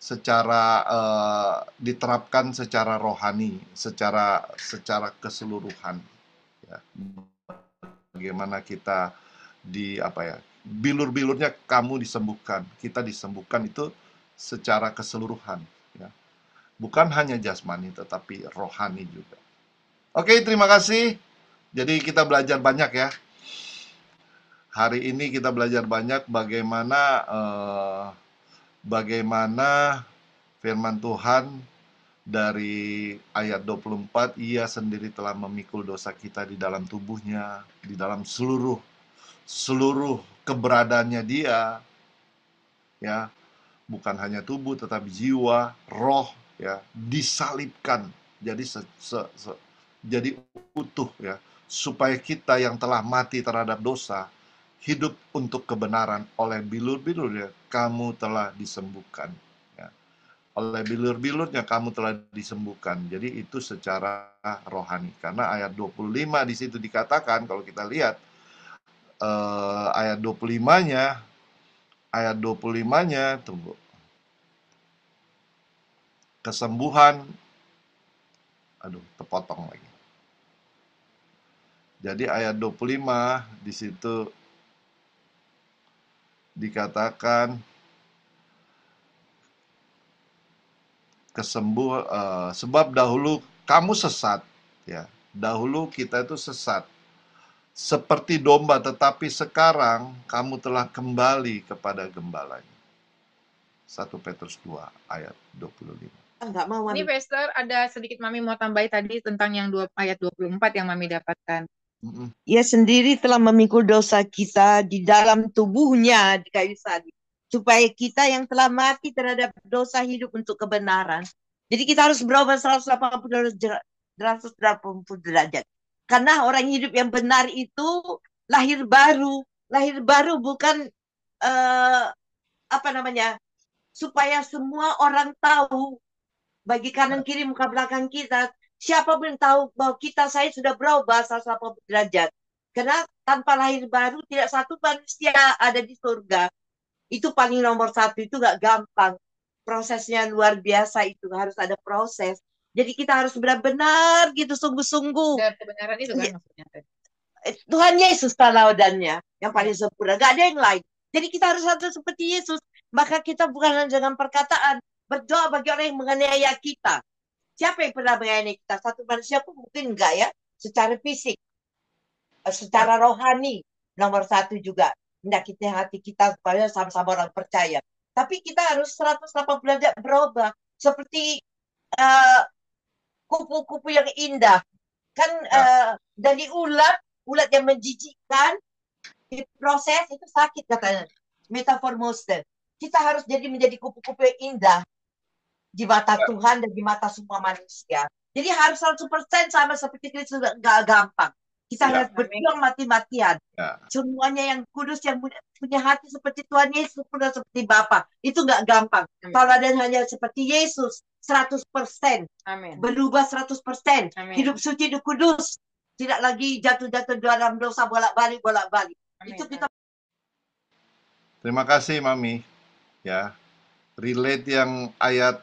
secara diterapkan secara rohani, secara keseluruhan ya. Bagaimana kita di apa ya, bilur-bilurnya kamu disembuhkan, kita disembuhkan itu secara keseluruhan ya. Bukan hanya jasmani tetapi rohani juga. Oke, terima kasih. Jadi kita belajar banyak ya. Hari ini kita belajar banyak bagaimana firman Tuhan dari ayat 24, ia sendiri telah memikul dosa kita di dalam tubuhnya, di dalam seluruh keberadaannya dia, ya, bukan hanya tubuh tetapi jiwa, roh, ya, disalibkan jadi jadi utuh, ya, supaya kita yang telah mati terhadap dosa hidup untuk kebenaran. Oleh bilur-bilurnya kamu telah disembuhkan, ya. Oleh bilur-bilurnya kamu telah disembuhkan. Jadi itu secara rohani. Karena ayat 25 di situ dikatakan, kalau kita lihat ayat 25-nya, tunggu. Kesembuhan, terpotong lagi. Jadi ayat 25 di situ dikatakan sebab dahulu kamu sesat, ya. Dahulu kita itu sesat seperti domba, tetapi sekarang kamu telah kembali kepada gembalanya. 1 Petrus 2 ayat 25. Enggak mau, Ini Mami. Pastor, ada sedikit Mami mau tambahin tadi tentang yang ayat 24 yang Mami dapatkan. Ia sendiri telah memikul dosa kita di dalam tubuhnya di kayu salib, supaya kita yang telah mati terhadap dosa hidup untuk kebenaran. Jadi kita harus berubah 180 derajat. Karena orang hidup yang benar itu lahir baru. Lahir baru bukan supaya semua orang tahu, bagi kanan kiri muka belakang kita, siapapun tahu bahwa saya sudah berubah 180 derajat. Karena tanpa lahir baru tidak satu manusia ada di surga. Itu paling nomor satu, itu gak gampang. Prosesnya luar biasa, itu harus ada proses. Jadi kita harus benar-benar gitu sungguh-sungguh. Dan kebenaran itu kan maksudnya tadi. Tuhan Yesus teladannya yang paling sempurna, gak ada yang lain. Jadi kita harus seperti Yesus. Maka kita bukan hanya dengan perkataan, berdoa bagi orang yang menganiaya kita. Siapa yang pernah menganiaya kita? Satu manusia pun mungkin enggak, ya. Secara fisik, secara rohani, nomor satu juga. Menyakiti hati kita supaya sama-sama orang percaya. Tapi kita harus 180 derajat berubah. Seperti kupu-kupu yang indah. Kan dari ulat yang menjijikkan, diproses itu sakit katanya. Metamorfose. Kita harus menjadi kupu-kupu yang indah di mata Tuhan dan di mata semua manusia. Jadi harus 100% sama seperti Kristus, gak gampang. Kita harus berjuang mati-matian. Semuanya yang kudus, yang punya hati seperti Tuhan Yesus, sempurna seperti Bapa. Itu gak gampang. Kalau ada hanya seperti Yesus, 100%. Amin. Berubah 100%. Amin. Hidup suci, hidup kudus. Tidak lagi jatuh-jatuh dalam dosa bolak-balik. Itu kita. Terima kasih, Mami. Ya, relate yang ayat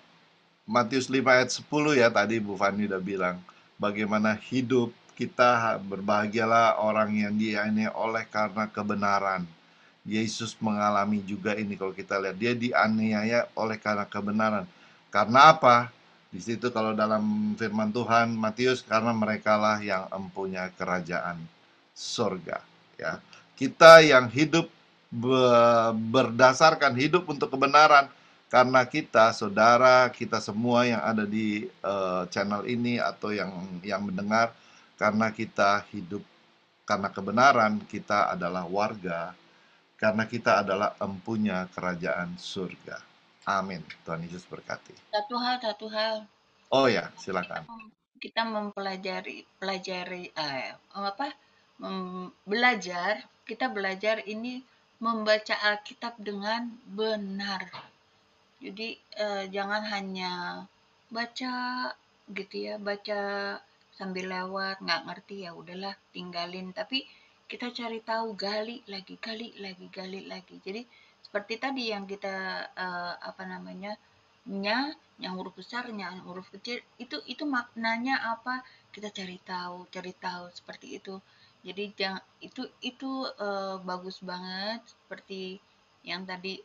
Matius 5 ayat 10 ya, tadi Bu Fani udah bilang bagaimana hidup kita, berbahagialah orang yang dianiaya oleh karena kebenaran. Yesus mengalami juga ini, kalau kita lihat dia dianiaya oleh karena kebenaran. Karena apa? Di situ kalau dalam firman Tuhan Matius, karena merekalah yang empunya kerajaan surga, ya. Kita yang hidup berdasarkan hidup untuk kebenaran, karena kita, saudara, kita semua yang ada di channel ini atau yang mendengar, karena kita hidup karena kebenaran, kita adalah warga, karena kita adalah empunya kerajaan surga. Amin. Tuhan Yesus berkati. Satu hal. Oh ya, silakan. Kita belajar ini membaca Alkitab dengan benar. Jadi jangan hanya baca gitu ya, baca sambil lewat, nggak ngerti ya udahlah tinggalin. Tapi kita cari tahu, gali lagi. Jadi seperti tadi yang kita yang huruf besar, yang huruf kecil, itu maknanya apa? Kita cari tahu seperti itu. Jadi itu bagus banget, seperti yang tadi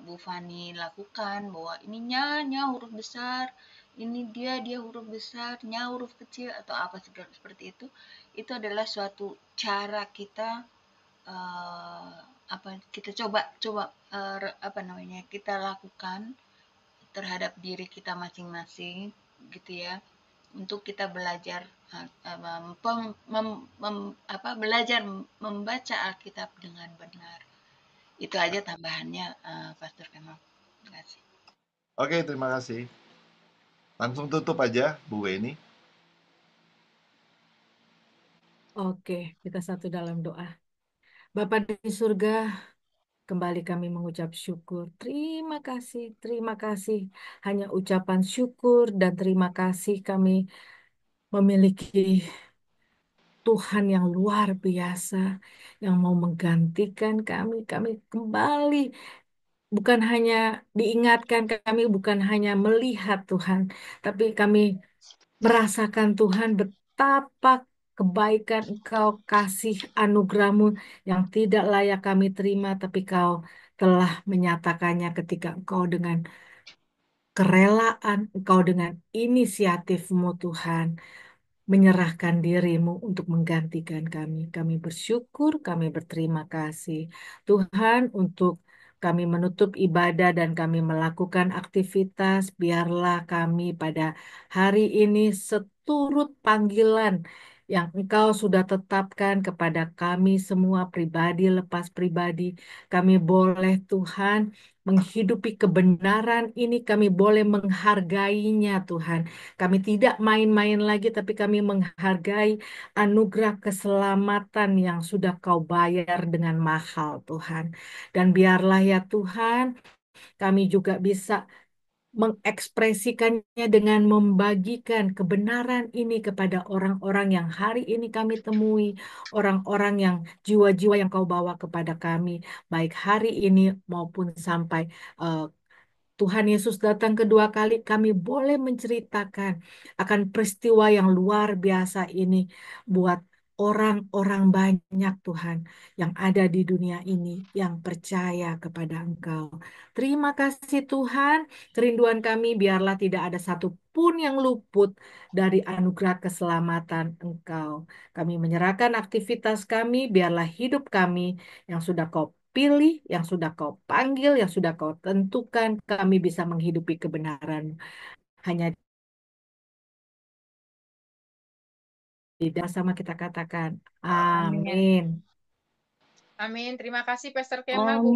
Bu Fani lakukan, bahwa ininya huruf besar, ini dia huruf besar, huruf kecil atau apa segala seperti itu adalah suatu cara kita kita coba kita lakukan terhadap diri kita masing-masing gitu ya, untuk kita belajar belajar membaca Alkitab dengan benar. Itu aja tambahannya, Pastor Kemal. Terima kasih. Oke, terima kasih. Langsung tutup aja, Bu Weni. Oke, kita satu dalam doa. Bapa di surga, kembali kami mengucap syukur. Terima kasih. Hanya ucapan syukur dan terima kasih kami memiliki Tuhan yang luar biasa, yang mau menggantikan kami. Kami kembali, bukan hanya diingatkan, kami bukan hanya melihat Tuhan, tapi kami merasakan Tuhan betapa kebaikan Engkau, kasih anugerah-Mu yang tidak layak kami terima, tapi Kau telah menyatakannya ketika Engkau dengan kerelaan, Engkau dengan inisiatif-Mu Tuhan, menyerahkan dirimu untuk menggantikan kami. Kami bersyukur, kami berterima kasih. Tuhan, untuk kami menutup ibadah dan kami melakukan aktivitas, biarlah kami pada hari ini seturut panggilan yang Engkau sudah tetapkan kepada kami semua pribadi lepas pribadi. Kami boleh Tuhan menghidupi kebenaran ini, kami boleh menghargainya Tuhan. Kami tidak main-main lagi, tapi kami menghargai anugerah keselamatan yang sudah Kau bayar dengan mahal, Tuhan. Dan biarlah ya Tuhan, kami juga bisa mengekspresikannya dengan membagikan kebenaran ini kepada orang-orang yang hari ini kami temui, orang-orang yang jiwa-jiwa yang Kau bawa kepada kami, baik hari ini maupun sampai eh, Tuhan Yesus datang kedua kali, kami boleh menceritakan akan peristiwa yang luar biasa ini buat orang-orang banyak Tuhan yang ada di dunia ini yang percaya kepada Engkau. Terima kasih Tuhan, kerinduan kami biarlah tidak ada satupun yang luput dari anugerah keselamatan Engkau. Kami menyerahkan aktivitas kami, biarlah hidup kami yang sudah Kau pilih, yang sudah Kau panggil, yang sudah Kau tentukan, kami bisa menghidupi kebenaran. Hanya di dalam sama kita katakan, Amin. amin. Amin. Terima kasih Pastor Kemal, Bu